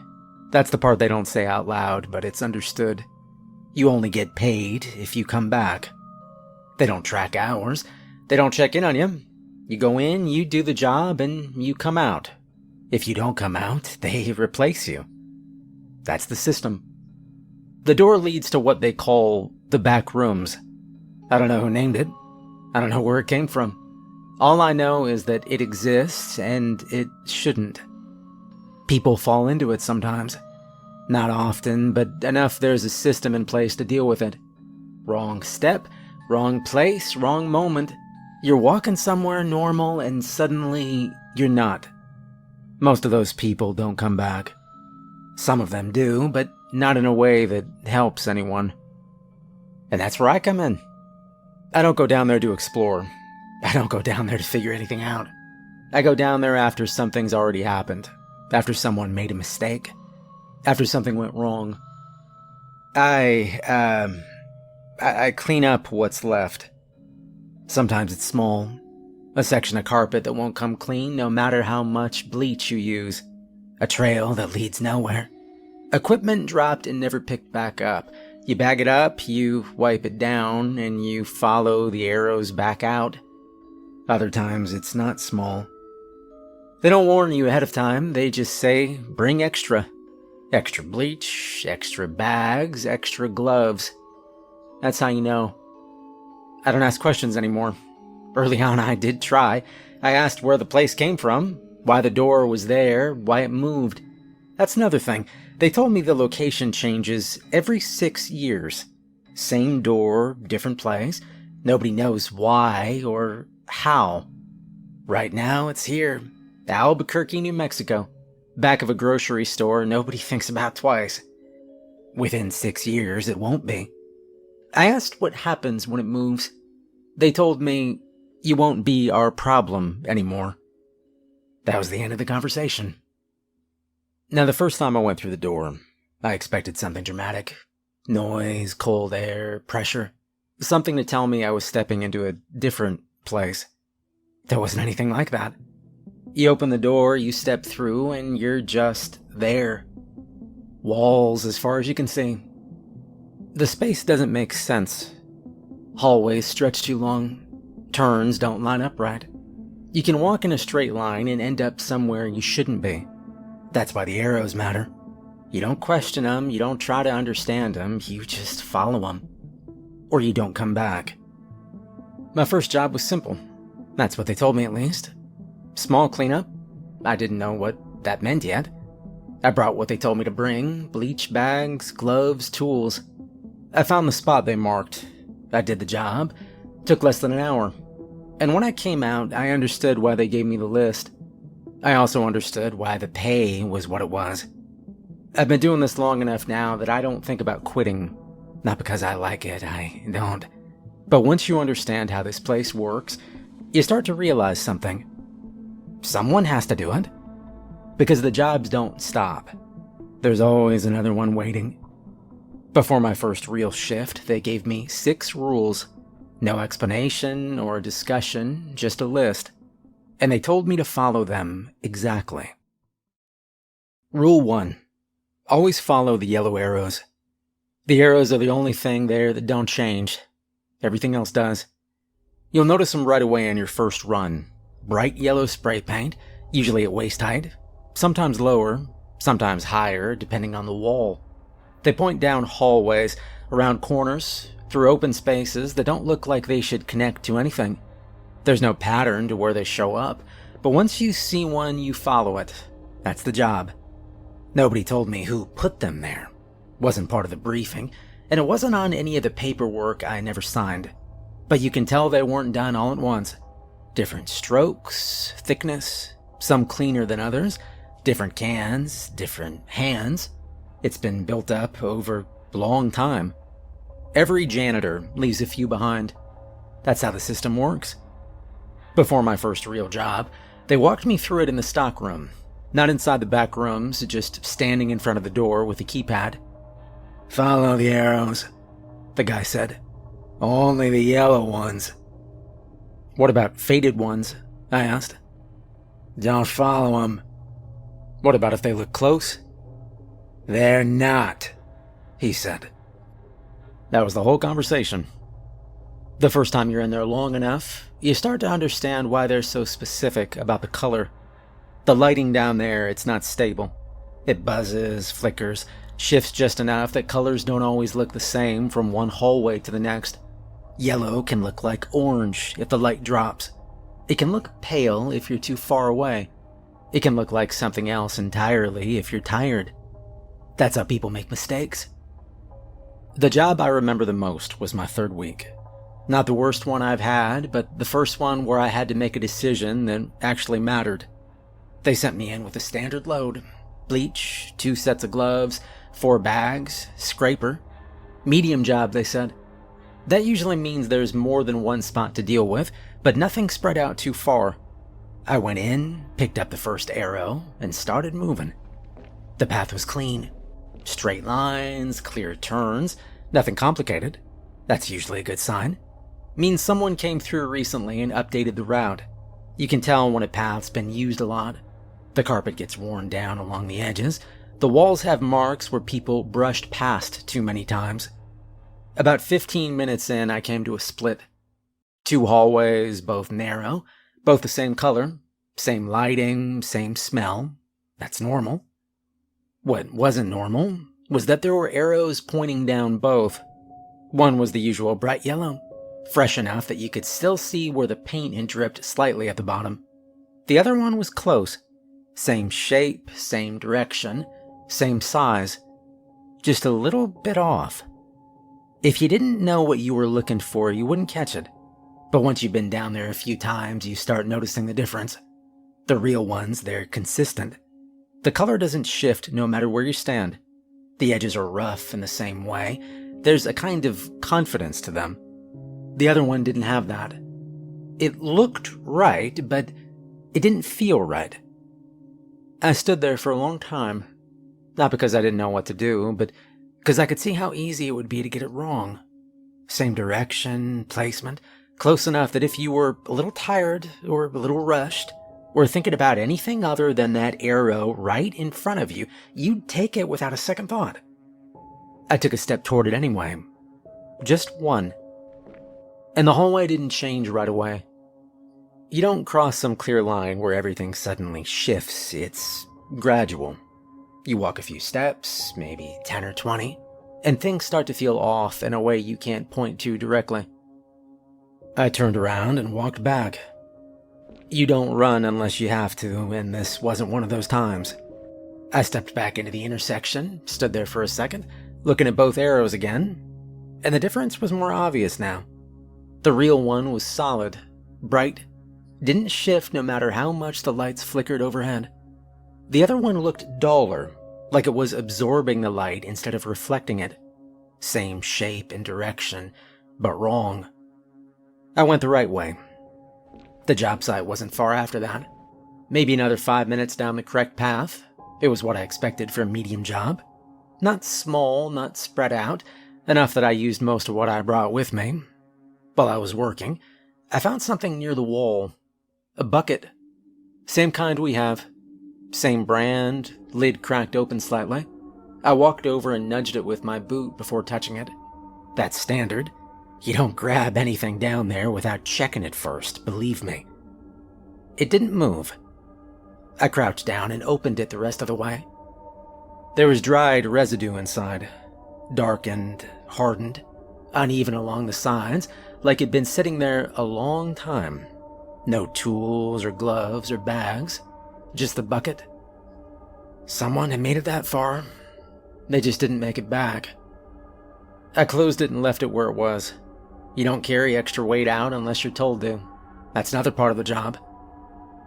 That's the part they don't say out loud, but it's understood. You only get paid if you come back. They don't track hours. They don't check in on you. You go in, you do the job, and you come out. If you don't come out, they replace you. That's the system. The door leads to what they call the back rooms. I don't know who named it. I don't know where it came from. All I know is that it exists, and it shouldn't. People fall into it sometimes. Not often, but enough there's a system in place to deal with it. Wrong step, wrong place, wrong moment. You're walking somewhere normal, and suddenly you're not. Most of those people don't come back. Some of them do, but not in a way that helps anyone. And that's where I come in. I don't go down there to explore. I don't go down there to figure anything out. I go down there after something's already happened. After someone made a mistake. After something went wrong. I clean up what's left. Sometimes it's small. A section of carpet that won't come clean no matter how much bleach you use. A trail that leads nowhere. Equipment dropped and never picked back up. You bag it up, you wipe it down, and you follow the arrows back out. Other times it's not small. They don't warn you ahead of time, they just say, bring extra. Extra bleach, extra bags, extra gloves. That's how you know. I don't ask questions anymore. Early on I did try. I asked where the place came from, why the door was there, why it moved. That's another thing. They told me the location changes every 6 years. Same door, different place. Nobody knows why or how. Right now it's here, Albuquerque, New Mexico. Back of a grocery store nobody thinks about twice. Within 6 years it won't be. I asked what happens when it moves. They told me, "You won't be our problem anymore." That was the end of the conversation. Now, the first time I went through the door, I expected something dramatic. Noise, cold air, pressure. Something to tell me I was stepping into a different place. There wasn't anything like that. You open the door, you step through, and you're just there. Walls as far as you can see. The space doesn't make sense. Hallways stretch too long. Turns don't line up right. You can walk in a straight line and end up somewhere you shouldn't be. That's why the arrows matter. You don't question them, you don't try to understand them, you just follow them. Or you don't come back. My first job was simple. That's what they told me, at least. Small cleanup. I didn't know what that meant yet. I brought what they told me to bring: bleach bags, gloves, tools. I found the spot they marked. I did the job. Took less than an hour. And when I came out, I understood why they gave me the list. I also understood why the pay was what it was. I've been doing this long enough now that I don't think about quitting. Not because I like it, I don't. But once you understand how this place works, you start to realize something. Someone has to do it. Because the jobs don't stop. There's always another one waiting. Before my first real shift, they gave me 6 rules. No explanation or discussion, just a list. And they told me to follow them exactly. Rule 1. Always follow the yellow arrows. The arrows are the only thing there that don't change. Everything else does. You'll notice them right away on your first run. Bright yellow spray paint, usually at waist height. Sometimes lower, sometimes higher, depending on the wall. They point down hallways, around corners, through open spaces that don't look like they should connect to anything. There's no pattern to where they show up, but once you see one, you follow it. That's the job. Nobody told me who put them there. Wasn't part of the briefing, and it wasn't on any of the paperwork I never signed. But you can tell they weren't done all at once. Different strokes, thickness, some cleaner than others, different cans, different hands. It's been built up over a long time. Every janitor leaves a few behind. That's how the system works. Before my first real job, they walked me through it in the stockroom. Not inside the back rooms, just standing in front of the door with a keypad. "Follow the arrows," the guy said. "Only the yellow ones." "What about faded ones?" I asked. "Don't follow them." "What about if they look close?" "They're not," he said. That was the whole conversation. The first time you're in there long enough, you start to understand why they're so specific about the color. The lighting down there, it's not stable. It buzzes, flickers, shifts just enough that colors don't always look the same from one hallway to the next. Yellow can look like orange if the light drops. It can look pale if you're too far away. It can look like something else entirely if you're tired. That's how people make mistakes. The job I remember the most was my 3rd week. Not the worst one I've had, but the first one where I had to make a decision that actually mattered. They sent me in with a standard load. Bleach, 2 sets of gloves, 4 bags, scraper. Medium job, they said. That usually means there's more than one spot to deal with, but nothing spread out too far. I went in, picked up the first arrow, and started moving. The path was clean. Straight lines, clear turns, nothing complicated. That's usually a good sign. Means someone came through recently and updated the route. You can tell when a path's been used a lot. The carpet gets worn down along the edges. The walls have marks where people brushed past too many times. About 15 minutes in, I came to a split. 2 hallways, both narrow, both the same color, same lighting, same smell. That's normal. What wasn't normal was that there were arrows pointing down both. One was the usual bright yellow, fresh enough that you could still see where the paint had dripped slightly at the bottom. The other one was close. Same shape, same direction, same size. Just a little bit off. If you didn't know what you were looking for, you wouldn't catch it. But once you've been down there a few times, you start noticing the difference. The real ones, they're consistent. The color doesn't shift no matter where you stand. The edges are rough in the same way. There's a kind of confidence to them. The other one didn't have that. It looked right, but it didn't feel right. I stood there for a long time, not because I didn't know what to do, but because I could see how easy it would be to get it wrong. Same direction, placement, close enough that if you were a little tired or a little rushed, or thinking about anything other than that arrow right in front of you, you'd take it without a second thought. I took a step toward it anyway. Just one. And the hallway didn't change right away. You don't cross some clear line where everything suddenly shifts. It's gradual. You walk a few steps, maybe 10 or 20, and things start to feel off in a way you can't point to directly. I turned around and walked back. You don't run unless you have to, and this wasn't one of those times. I stepped back into the intersection, stood there for a second, looking at both arrows again, and the difference was more obvious now. The real one was solid, bright, didn't shift no matter how much the lights flickered overhead. The other one looked duller, like it was absorbing the light instead of reflecting it. Same shape and direction, but wrong. I went the right way. The job site wasn't far after that. Maybe another 5 minutes down the correct path. It was what I expected for a medium job. Not small, not spread out, enough that I used most of what I brought with me. While I was working, I found something near the wall. A bucket. Same kind we have. Same brand, lid cracked open slightly. I walked over and nudged it with my boot before touching it. That's standard. You don't grab anything down there without checking it first, believe me. It didn't move. I crouched down and opened it the rest of the way. There was dried residue inside, darkened, hardened, uneven along the sides, like it'd been sitting there a long time. No tools or gloves or bags, just the bucket. Someone had made it that far. They just didn't make it back. I closed it and left it where it was. You don't carry extra weight out unless you're told to. That's another part of the job.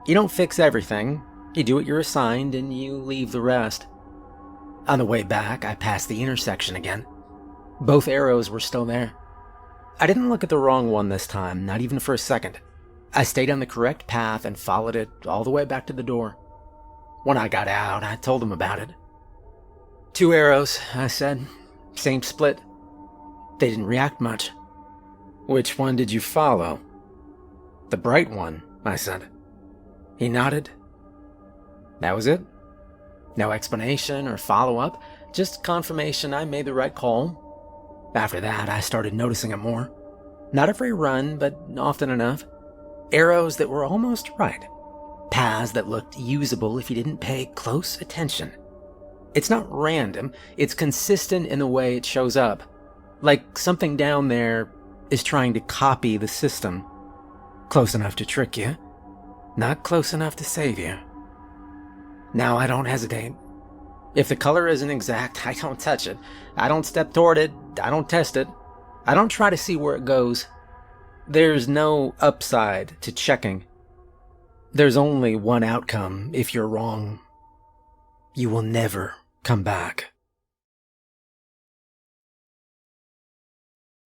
You don't fix everything. You do what you're assigned and you leave the rest. On the way back, I passed the intersection again. Both arrows were still there. I didn't look at the wrong one this time, not even for a second. I stayed on the correct path and followed it all the way back to the door. When I got out, I told them about it. 2 arrows, I said. Same split. They didn't react much. Which one did you follow? The bright one, I said. He nodded. That was it. No explanation or follow-up, just confirmation I made the right call. After that, I started noticing it more. Not every run, but often enough. Arrows that were almost right. Paths that looked usable if you didn't pay close attention. It's not random, it's consistent in the way it shows up. Like something down there is trying to copy the system. Close enough to trick you, not close enough to save you. Now I don't hesitate. If the color isn't exact, I don't touch it. I don't step toward it. I don't test it. I don't try to see where it goes. There's no upside to checking. There's only one outcome if you're wrong. You will never come back.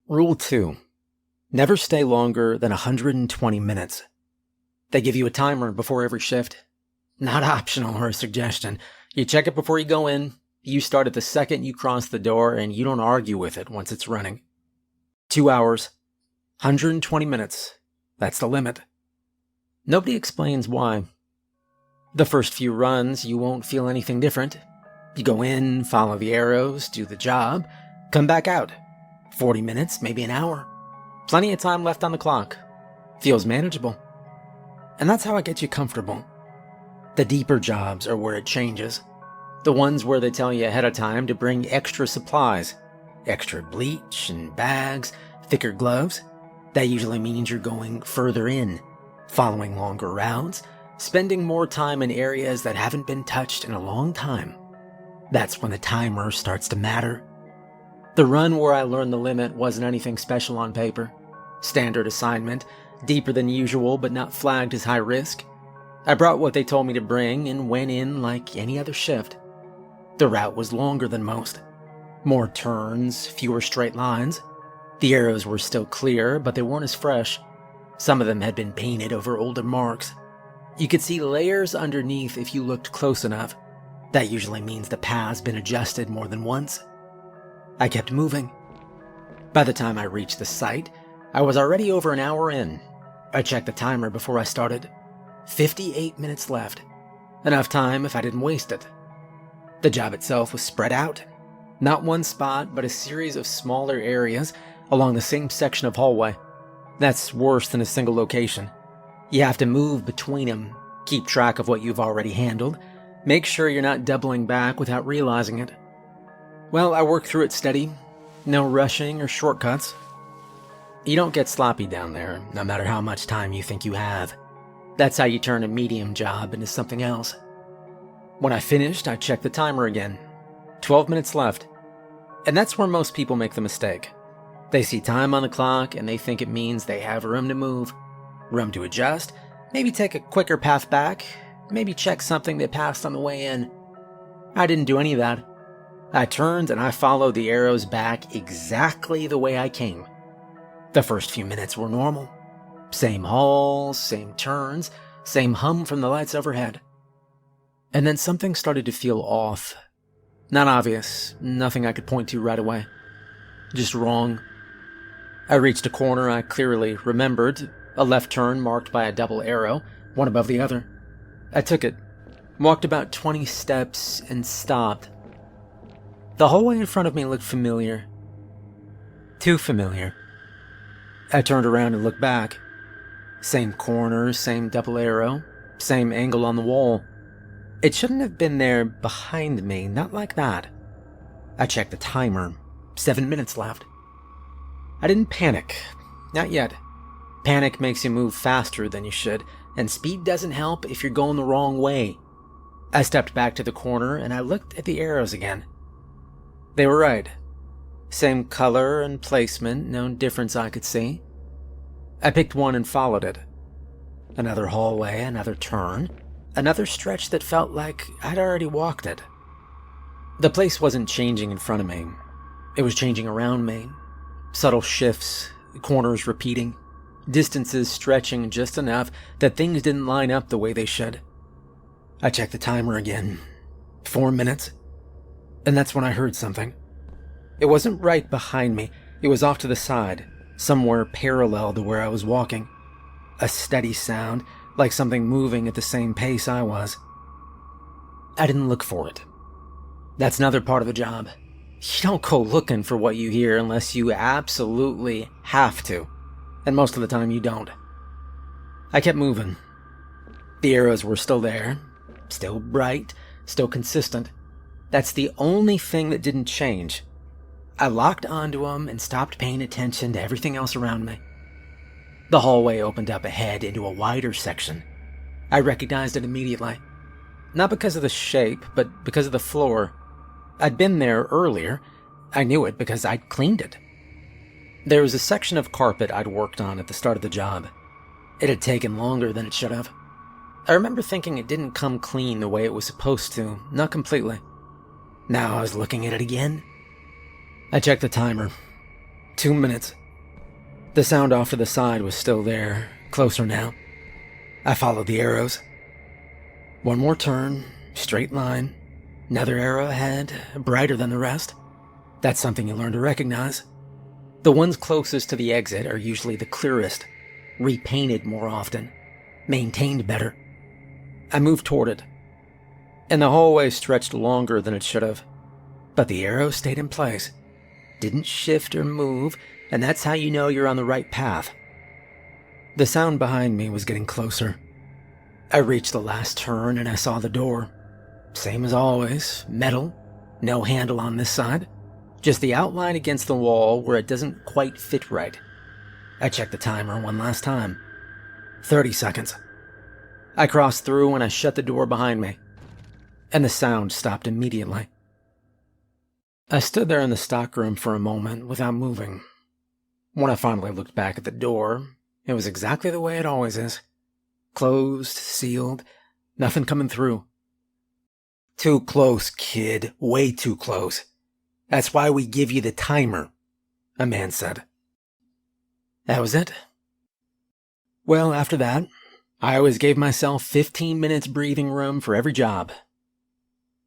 Rule 2. Never stay longer than 120 minutes. They give you a timer before every shift. Not optional or a suggestion. You check it before you go in, you start at the second you cross the door, and you don't argue with it once it's running. 2 hours, 120 minutes. That's the limit. Nobody explains why. The first few runs, you won't feel anything different. You go in, follow the arrows, do the job, come back out. 40 minutes, maybe an hour. Plenty of time left on the clock. Feels manageable. And that's how I get you comfortable. The deeper jobs are where it changes. The ones where they tell you ahead of time to bring extra supplies. Extra bleach and bags, thicker gloves. That usually means you're going further in, following longer routes, spending more time in areas that haven't been touched in a long time. That's when the timer starts to matter. The run where I learned the limit wasn't anything special on paper. Standard assignment, deeper than usual but not flagged as high risk. I brought what they told me to bring and went in like any other shift. The route was longer than most. More turns, fewer straight lines. The arrows were still clear, but they weren't as fresh. Some of them had been painted over older marks. You could see layers underneath if you looked close enough. That usually means the path's been adjusted more than once. I kept moving. By the time I reached the site, I was already over an hour in. I checked the timer before I started. 58 minutes left. Enough time if I didn't waste it. The job itself was spread out. Not one spot, but a series of smaller areas along the same section of hallway. That's worse than a single location. You have to move between them, keep track of what you've already handled, make sure you're not doubling back without realizing it. Well, I worked through it steady. No rushing or shortcuts. You don't get sloppy down there, no matter how much time you think you have. That's how you turn a medium job into something else. When I finished, I checked the timer again. 12 minutes left. And that's where most people make the mistake. They see time on the clock and they think it means they have room to move, room to adjust, maybe take a quicker path back, maybe check something they passed on the way in. I didn't do any of that. I turned and I followed the arrows back exactly the way I came. The first few minutes were normal. Same halls, same turns, same hum from the lights overhead. And then something started to feel off. Not obvious, nothing I could point to right away. Just wrong. I reached a corner I clearly remembered, a left turn marked by a double arrow, one above the other. I took it, walked about 20 steps, and stopped. The hallway in front of me looked familiar. Too familiar. I turned around and looked back. Same corner, same double arrow, same angle on the wall. It shouldn't have been there behind me, not like that. I checked the timer. 7 minutes left. I didn't panic. Not yet. Panic makes you move faster than you should, and speed doesn't help if you're going the wrong way. I stepped back to the corner and I looked at the arrows again. They were right. Same color and placement, no difference I could see. I picked one and followed it. Another hallway, another turn, another stretch that felt like I'd already walked it. The place wasn't changing in front of me. It was changing around me. Subtle shifts, corners repeating, distances stretching just enough that things didn't line up the way they should. I checked the timer again. 4 minutes. And that's when I heard something. It wasn't right behind me. It was off to the side, somewhere parallel to where I was walking. A steady sound, like something moving at the same pace I was. I didn't look for it. That's another part of the job. You don't go looking for what you hear unless you absolutely have to. And most of the time you don't. I kept moving. The arrows were still there. Still bright. Still consistent. That's the only thing that didn't change. I locked onto them and stopped paying attention to everything else around me. The hallway opened up ahead into a wider section. I recognized it immediately. Not because of the shape, but because of the floor. I'd been there earlier. I knew it because I'd cleaned it. There was a section of carpet I'd worked on at the start of the job. It had taken longer than it should have. I remember thinking it didn't come clean the way it was supposed to, not completely. Now I was looking at it again. I checked the timer. 2 minutes. The sound off to the side was still there, closer now. I followed the arrows. One more turn, straight line. Another arrow ahead, brighter than the rest. That's something you learn to recognize. The ones closest to the exit are usually the clearest, repainted more often, maintained better. I moved toward it, and the hallway stretched longer than it should have. But the arrow stayed in place, didn't shift or move, and that's how you know you're on the right path. The sound behind me was getting closer. I reached the last turn and I saw the door. Same as always, metal, no handle on this side, just the outline against the wall where it doesn't quite fit right. I checked the timer one last time. 30 seconds. I crossed through and I shut the door behind me, and the sound stopped immediately. I stood there in the stockroom for a moment without moving. When I finally looked back at the door, it was exactly the way it always is. Closed, sealed, nothing coming through. Too close, kid. Way too close. That's why we give you the timer, a man said. That was it. Well, after that, I always gave myself 15 minutes breathing room for every job.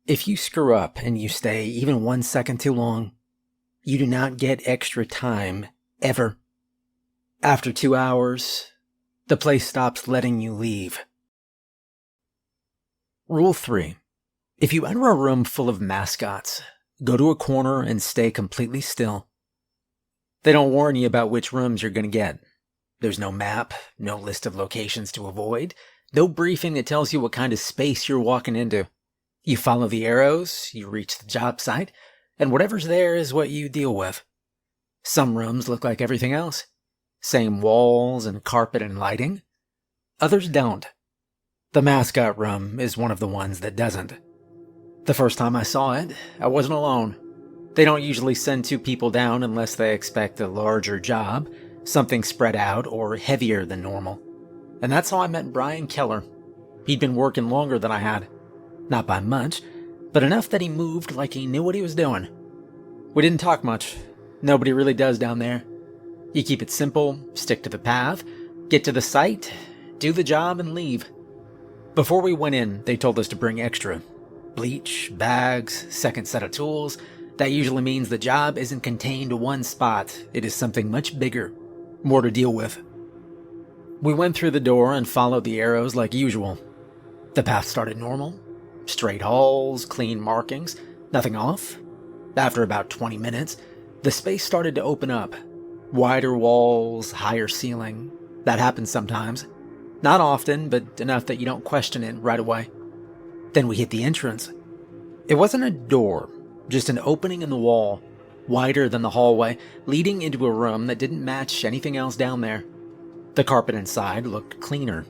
If you screw up and you stay even 1 second too long, you do not get extra time, ever. After 2 hours, the place stops letting you leave. Rule 3. If you enter a room full of mascots, go to a corner and stay completely still. They don't warn you about which rooms you're going to get. There's no map, no list of locations to avoid, no briefing that tells you what kind of space you're walking into. You follow the arrows, you reach the job site, and whatever's there is what you deal with. Some rooms look like everything else. Same walls and carpet and lighting. Others don't. The mascot room is one of the ones that doesn't. The first time I saw it, I wasn't alone. They don't usually send 2 people down unless they expect a larger job, something spread out or heavier than normal. And that's how I met Brian Keller. He'd been working longer than I had. Not by much, but enough that he moved like he knew what he was doing. We didn't talk much. Nobody really does down there. You keep it simple, stick to the path, get to the site, do the job, and leave. Before we went in, they told us to bring extra. Bleach, bags, second set of tools. That usually means the job isn't contained to one spot. It is something much bigger, more to deal with. We went through the door and followed the arrows like usual. The path started normal. Straight halls, clean markings, nothing off. After about 20 minutes, the space started to open up. Wider walls, higher ceiling. That happens sometimes. Not often, but enough that you don't question it right away. Then we hit the entrance. It wasn't a door, just an opening in the wall, wider than the hallway, leading into a room that didn't match anything else down there. The carpet inside looked cleaner.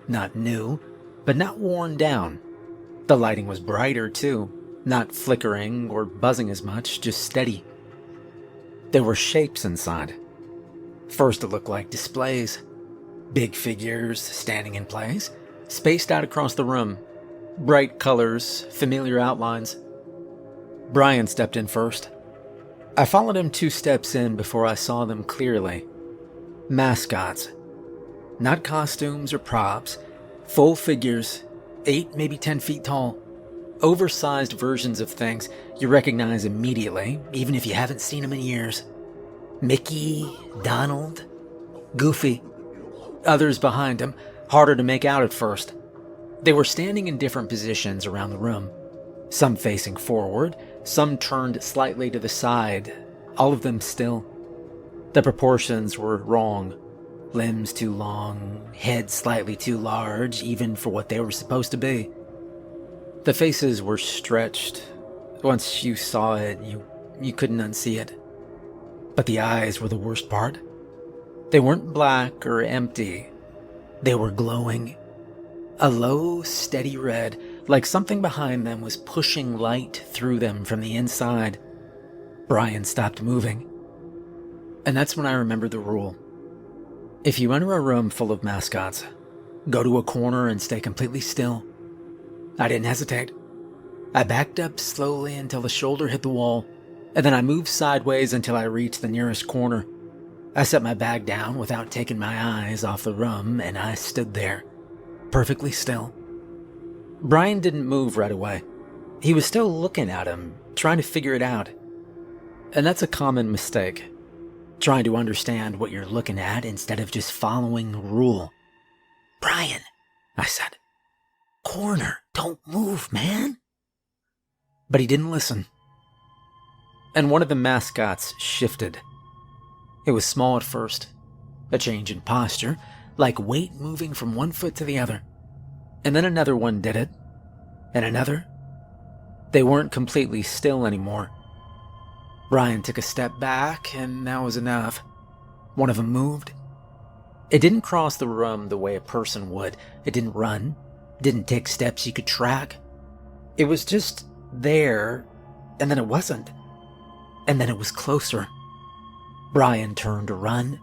Not new, but not worn down. The lighting was brighter, too. Not flickering or buzzing as much, just steady. There were shapes inside. First it looked like displays. Big figures standing in place, spaced out across the room. Bright colors, familiar outlines. Brian stepped in first. I followed him 2 steps in before I saw them clearly. Mascots. Not costumes or props. Full figures, 8, maybe 10 feet tall. Oversized versions of things you recognize immediately, even if you haven't seen them in years. Mickey, Donald, Goofy. Others behind him, harder to make out at first. They were standing in different positions around the room. Some facing forward, some turned slightly to the side, all of them still. The proportions were wrong. Limbs too long, head slightly too large, even for what they were supposed to be. The faces were stretched. Once you saw it, you couldn't unsee it. But the eyes were the worst part. They weren't black or empty. They were glowing. A low, steady red, like something behind them was pushing light through them from the inside. Brian stopped moving. And that's when I remembered the rule. If you enter a room full of mascots, go to a corner and stay completely still. I didn't hesitate. I backed up slowly until the shoulder hit the wall, and then I moved sideways until I reached the nearest corner. I set my bag down without taking my eyes off the room, and I stood there, perfectly still. Brian didn't move right away. He was still looking at him, trying to figure it out. And that's a common mistake. Trying to understand what you're looking at instead of just following the rule. "Brian," I said. "Corner, don't move, man." But he didn't listen. And one of the mascots shifted. It was small at first, a change in posture, like weight moving from one foot to the other. And then another one did it, and another. They weren't completely still anymore. Brian took a step back, and that was enough. One of them moved. It didn't cross the room the way a person would. It didn't run, didn't take steps you could track. It was just there, and then it wasn't. And then it was closer. Brian turned to run,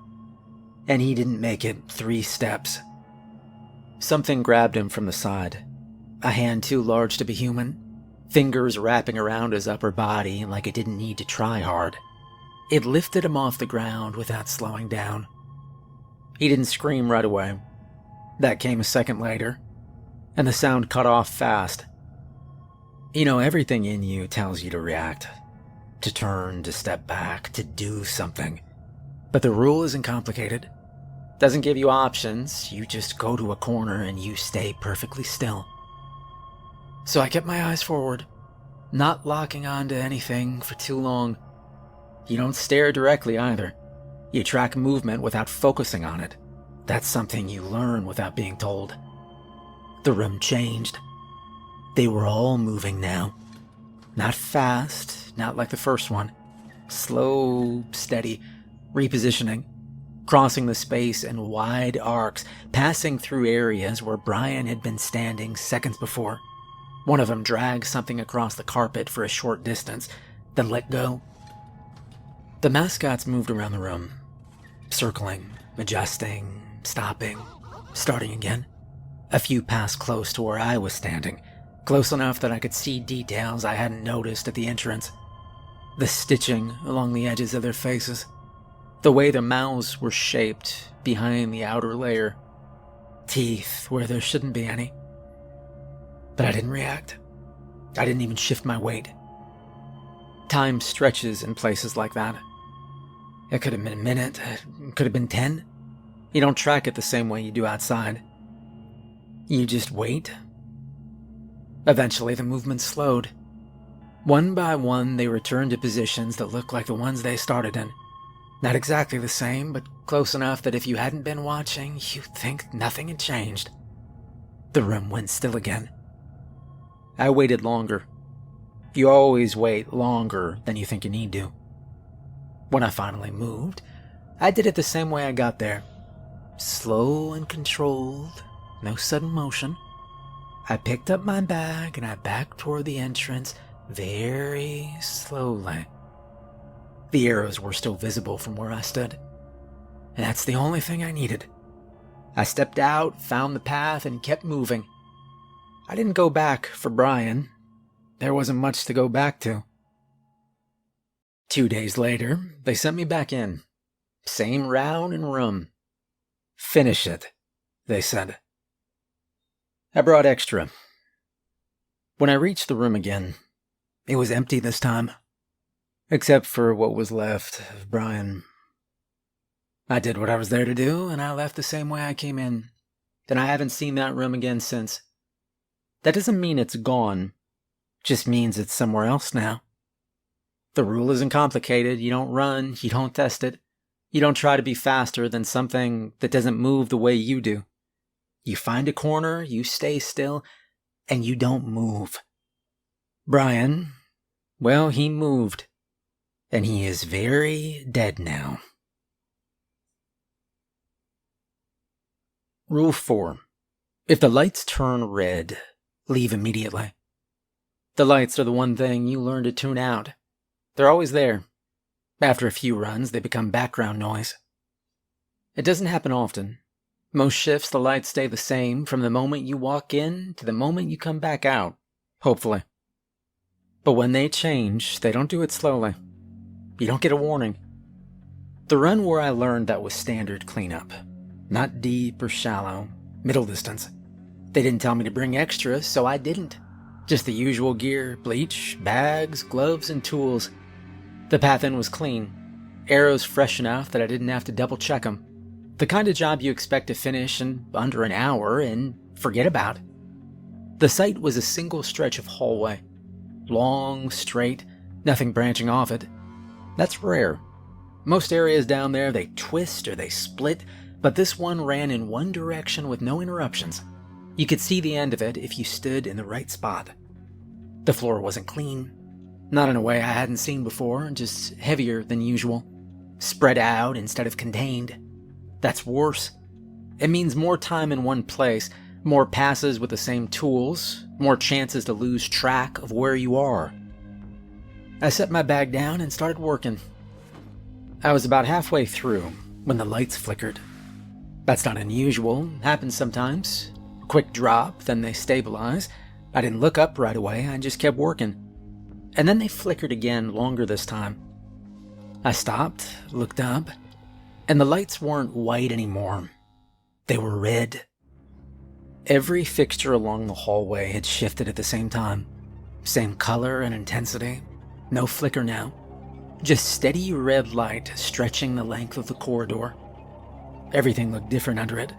and he didn't make it 3 steps. Something grabbed him from the side. A hand too large to be human. Fingers wrapping around his upper body like it didn't need to try hard. It lifted him off the ground without slowing down. He didn't scream right away. That came a second later, and the sound cut off fast. You know, everything in you tells you to react, to turn, to step back, to do something. But the rule isn't complicated. Doesn't give you options, you just go to a corner and you stay perfectly still. So I kept my eyes forward, not locking onto anything for too long. You don't stare directly either. You track movement without focusing on it. That's something you learn without being told. The room changed. They were all moving now. Not fast, not like the first one. Slow, steady, repositioning, crossing the space in wide arcs, passing through areas where Brian had been standing seconds before. One of them dragged something across the carpet for a short distance, then let go. The mascots moved around the room, circling, adjusting, stopping, starting again. A few passed close to where I was standing, close enough that I could see details I hadn't noticed at the entrance. The stitching along the edges of their faces, the way their mouths were shaped behind the outer layer, teeth where there shouldn't be any. But I didn't react. I didn't even shift my weight. Time stretches in places like that. It could have been a minute, it could have been 10. You don't track it the same way you do outside. You just wait. Eventually the movement slowed. One by one they returned to positions that looked like the ones they started in. Not exactly the same, but close enough that if you hadn't been watching, you'd think nothing had changed. The room went still again. I waited longer. You always wait longer than you think you need to. When I finally moved, I did it the same way I got there. Slow and controlled, no sudden motion. I picked up my bag and I backed toward the entrance very slowly. The arrows were still visible from where I stood, and that's the only thing I needed. I stepped out, found the path, and kept moving. I didn't go back for Brian. There wasn't much to go back to. 2 days later, they sent me back in. Same round and room. Finish it, they said. I brought extra. When I reached the room again, it was empty this time, except for what was left of Brian. I did what I was there to do, and I left the same way I came in. And I haven't seen that room again since. That doesn't mean it's gone, just means it's somewhere else now. The rule isn't complicated. You don't run, you don't test it. You don't try to be faster than something that doesn't move the way you do. You find a corner, you stay still, and you don't move. Brian, well, he moved, and he is very dead now. Rule 4. If the lights turn red, leave immediately. The lights are the one thing you learn to tune out. They're always there. After a few runs, they become background noise. It doesn't happen often. Most shifts, the lights stay the same from the moment you walk in to the moment you come back out, hopefully. But when they change, they don't do it slowly. You don't get a warning. The run where I learned that was standard cleanup. Not deep or shallow, middle distance. They didn't tell me to bring extras, so I didn't. Just the usual gear, bleach, bags, gloves, and tools. The path in was clean. Arrows fresh enough that I didn't have to double check them. The kind of job you expect to finish in under an hour and forget about. The site was a single stretch of hallway. Long, straight, nothing branching off it. That's rare. Most areas down there, they twist or they split, but this one ran in one direction with no interruptions. You could see the end of it if you stood in the right spot. The floor wasn't clean. Not in a way I hadn't seen before, just heavier than usual. Spread out instead of contained. That's worse. It means more time in one place, more passes with the same tools, more chances to lose track of where you are. I set my bag down and started working. I was about halfway through when the lights flickered. That's not unusual, happens sometimes. Quick drop, then they stabilize. I didn't look up right away, I just kept working. And then they flickered again, longer this time. I stopped, looked up. And the lights weren't white anymore. They were red. Every fixture along the hallway had shifted at the same time. Same color and intensity. No flicker now. Just steady red light stretching the length of the corridor. Everything looked different under it.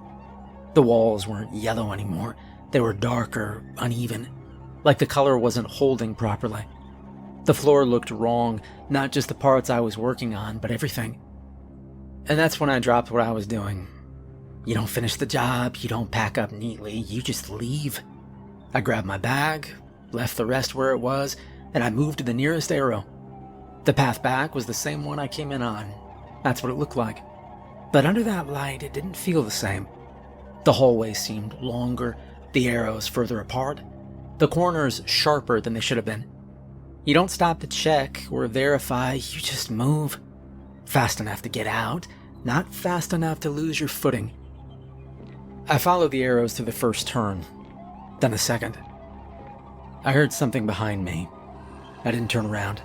The walls weren't yellow anymore. They were darker, uneven, like the color wasn't holding properly. The floor looked wrong, not just the parts I was working on, but everything. And that's when I dropped what I was doing. You don't finish the job, you don't pack up neatly, you just leave. I grabbed my bag, left the rest where it was, and I moved to the nearest arrow. The path back was the same one I came in on. That's what it looked like. But under that light, it didn't feel the same. The hallway seemed longer, the arrows further apart, the corners sharper than they should have been. You don't stop to check or verify, you just move. Fast enough to get out, not fast enough to lose your footing. I followed the arrows to the first turn, then the second. I heard something behind me. I didn't turn around.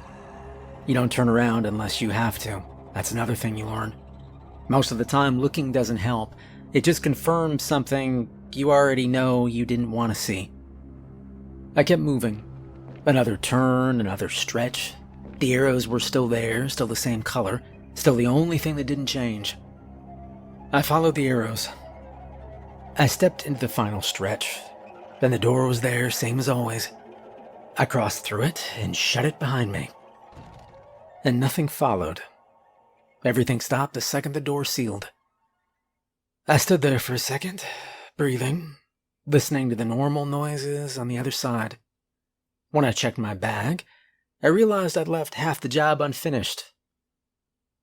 You don't turn around unless you have to. That's another thing you learn. Most of the time, looking doesn't help. It just confirms something you already know you didn't want to see. I kept moving. Another turn, another stretch. The arrows were still there, still the same color, still the only thing that didn't change. I followed the arrows. I stepped into the final stretch. Then the door was there, same as always. I crossed through it and shut it behind me. And nothing followed. Everything stopped the second the door sealed. I stood there for a second, breathing, listening to the normal noises on the other side. When I checked my bag, I realized I'd left half the job unfinished.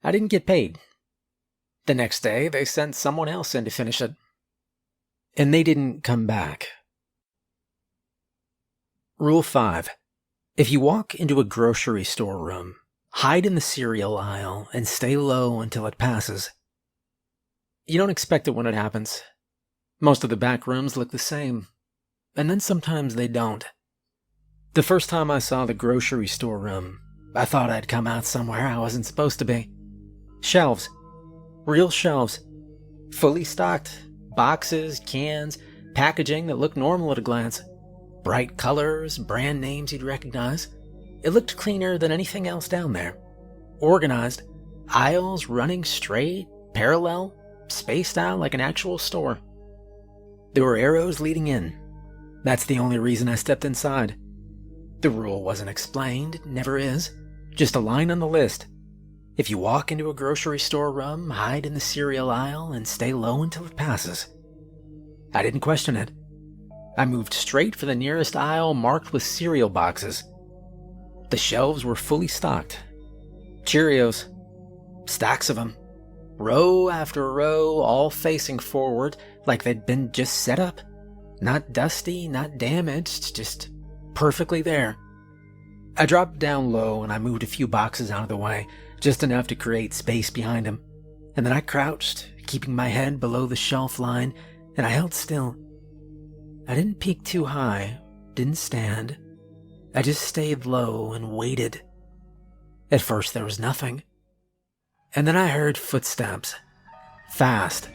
I didn't get paid. The next day, they sent someone else in to finish it. And they didn't come back. Rule 5. If you walk into a grocery store room, hide in the cereal aisle and stay low until it passes. You don't expect it when it happens. Most of the back rooms look the same, and then sometimes they don't. The first time I saw the grocery store room, I thought I'd come out somewhere I wasn't supposed to be. Shelves. Real shelves. Fully stocked. Boxes, cans, packaging that looked normal at a glance. Bright colors, brand names you'd recognize. It looked cleaner than anything else down there. Organized. Aisles running straight, parallel, spaced out like an actual store. There were arrows leading in. That's the only reason I stepped inside. The rule wasn't explained, it never is. Just a line on the list. If you walk into a grocery store room, hide in the cereal aisle and stay low until it passes. I didn't question it. I moved straight for the nearest aisle marked with cereal boxes. The shelves were fully stocked. Cheerios. Stacks of them. Row after row, all facing forward like they'd been just set up. Not dusty, not damaged, just perfectly there. I dropped down low and I moved a few boxes out of the way, just enough to create space behind them. And then I crouched, keeping my head below the shelf line, and I held still. I didn't peek too high, didn't stand. I just stayed low and waited. At first there was nothing. And then I heard footsteps. Fast.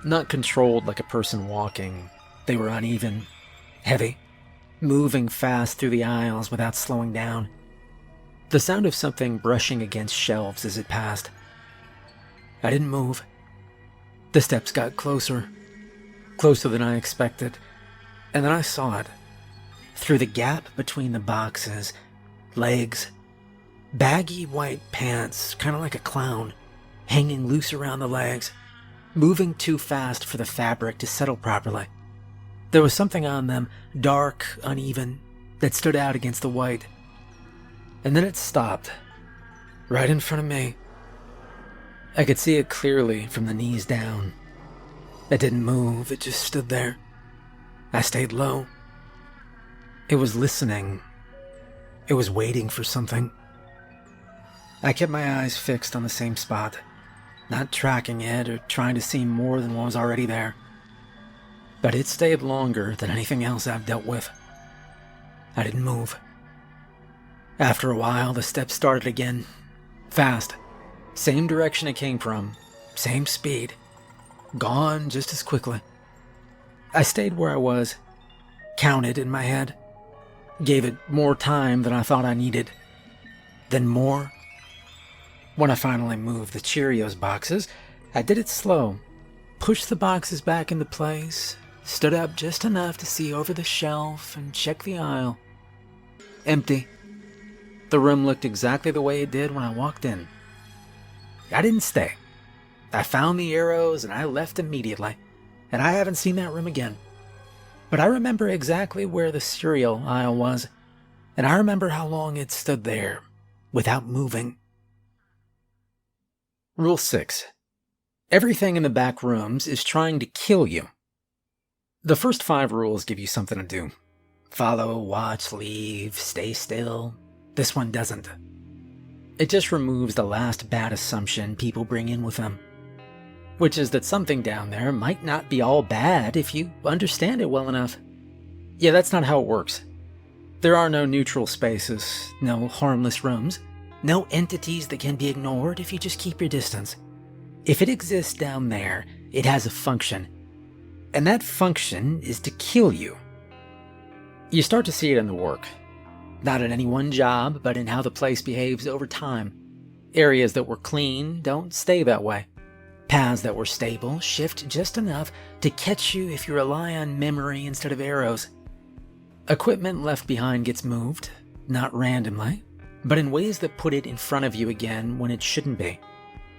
Not controlled like a person walking. They were uneven, heavy, moving fast through the aisles without slowing down. The sound of something brushing against shelves as it passed. I didn't move. The steps got closer. Closer than I expected. And then I saw it. Through the gap between the boxes. Legs. Baggy white pants, kind of like a clown. Hanging loose around the legs. Moving too fast for the fabric to settle properly. There was something on them, dark, uneven, that stood out against the white. And then it stopped. Right in front of me. I could see it clearly from the knees down. It didn't move, it just stood there. I stayed low. It was listening. It was waiting for something. I kept my eyes fixed on the same spot, not tracking it or trying to see more than what was already there. But it stayed longer than anything else I've dealt with. I didn't move. After a while, the steps started again. Fast. Same direction it came from, same speed. Gone just as quickly. I stayed where I was, counted in my head, gave it more time than I thought I needed. Then more. When I finally moved the Cheerios boxes, I did it slow. Pushed the boxes back into place, stood up just enough to see over the shelf and check the aisle. Empty. The room looked exactly the way it did when I walked in. I didn't stay. I found the arrows and I left immediately, and I haven't seen that room again. But I remember exactly where the cereal aisle was, and I remember how long it stood there, without moving. Rule 6. Everything in the back rooms is trying to kill you. The first 5 rules give you something to do. Follow, watch, leave, stay still. This one doesn't. It just removes the last bad assumption people bring in with them, which is that something down there might not be all bad if you understand it well enough. Yeah, that's not how it works. There are no neutral spaces, no harmless rooms, no entities that can be ignored if you just keep your distance. If it exists down there, it has a function, and that function is to kill you. You start to see it in the work. Not in any one job, but in how the place behaves over time. Areas that were clean don't stay that way. Paths that were stable shift just enough to catch you if you rely on memory instead of arrows. Equipment left behind gets moved, not randomly, but in ways that put it in front of you again when it shouldn't be.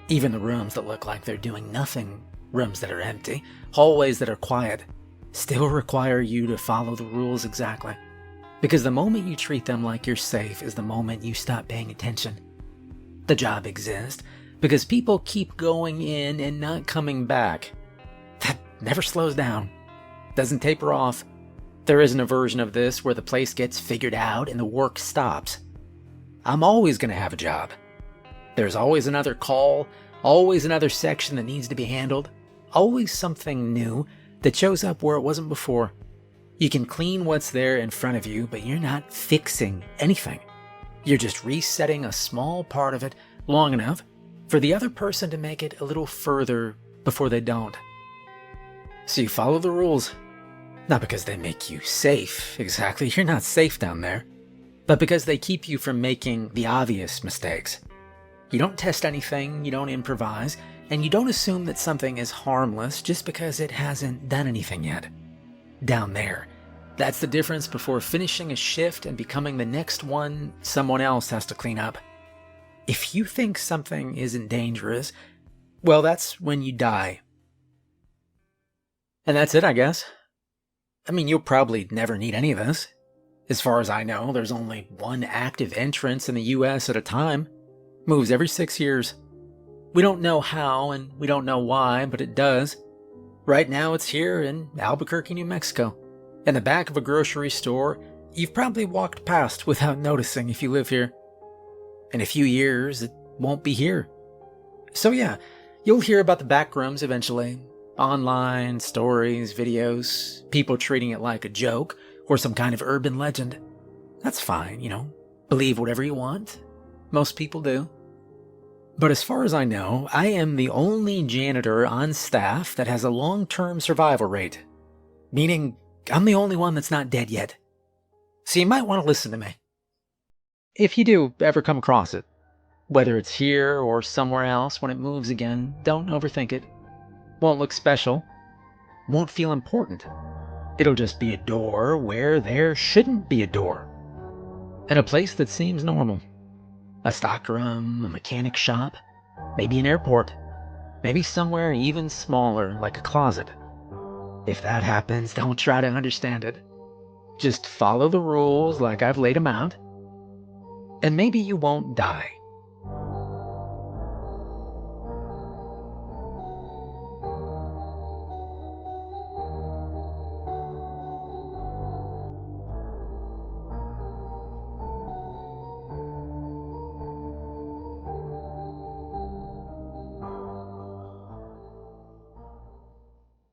Even the rooms that look like they're doing nothing, rooms that are empty, hallways that are quiet, still require you to follow the rules exactly. Because the moment you treat them like you're safe is the moment you stop paying attention. The job exists because people keep going in and not coming back. That never slows down, doesn't taper off. There isn't a version of this where the place gets figured out and the work stops. I'm always going to have a job. There's always another call, always another section that needs to be handled, always something new that shows up where it wasn't before. You can clean what's there in front of you, but you're not fixing anything. You're just resetting a small part of it long enough for the other person to make it a little further before they don't. So you follow the rules, not because they make you safe, exactly, you're not safe down there, but because they keep you from making the obvious mistakes. You don't test anything, you don't improvise, and you don't assume that something is harmless just because it hasn't done anything yet. Down there, that's the difference before finishing a shift and becoming the next one someone else has to clean up. If you think something isn't dangerous, well, that's when you die. And that's it, I guess. I mean, you'll probably never need any of this. As far as I know, there's only one active entrance in the US at a time. Moves every 6 years. We don't know how and we don't know why, but it does. Right now it's here in Albuquerque, New Mexico. In the back of a grocery store you've probably walked past without noticing if you live here. In a few years, it won't be here. So yeah, you'll hear about the back rooms eventually. Online, stories, videos, people treating it like a joke or some kind of urban legend. That's fine, believe whatever you want. Most people do. But as far as I know, I am the only janitor on staff that has a long-term survival rate. Meaning, I'm the only one that's not dead yet. So you might want to listen to me. If you do ever come across it, whether it's here or somewhere else when it moves again, don't overthink it. Won't look special. Won't feel important. It'll just be a door where there shouldn't be a door. And a place that seems normal. A stockroom, a mechanic shop, maybe an airport, maybe somewhere even smaller like a closet. If that happens, don't try to understand it. Just follow the rules like I've laid them out, and maybe you won't die.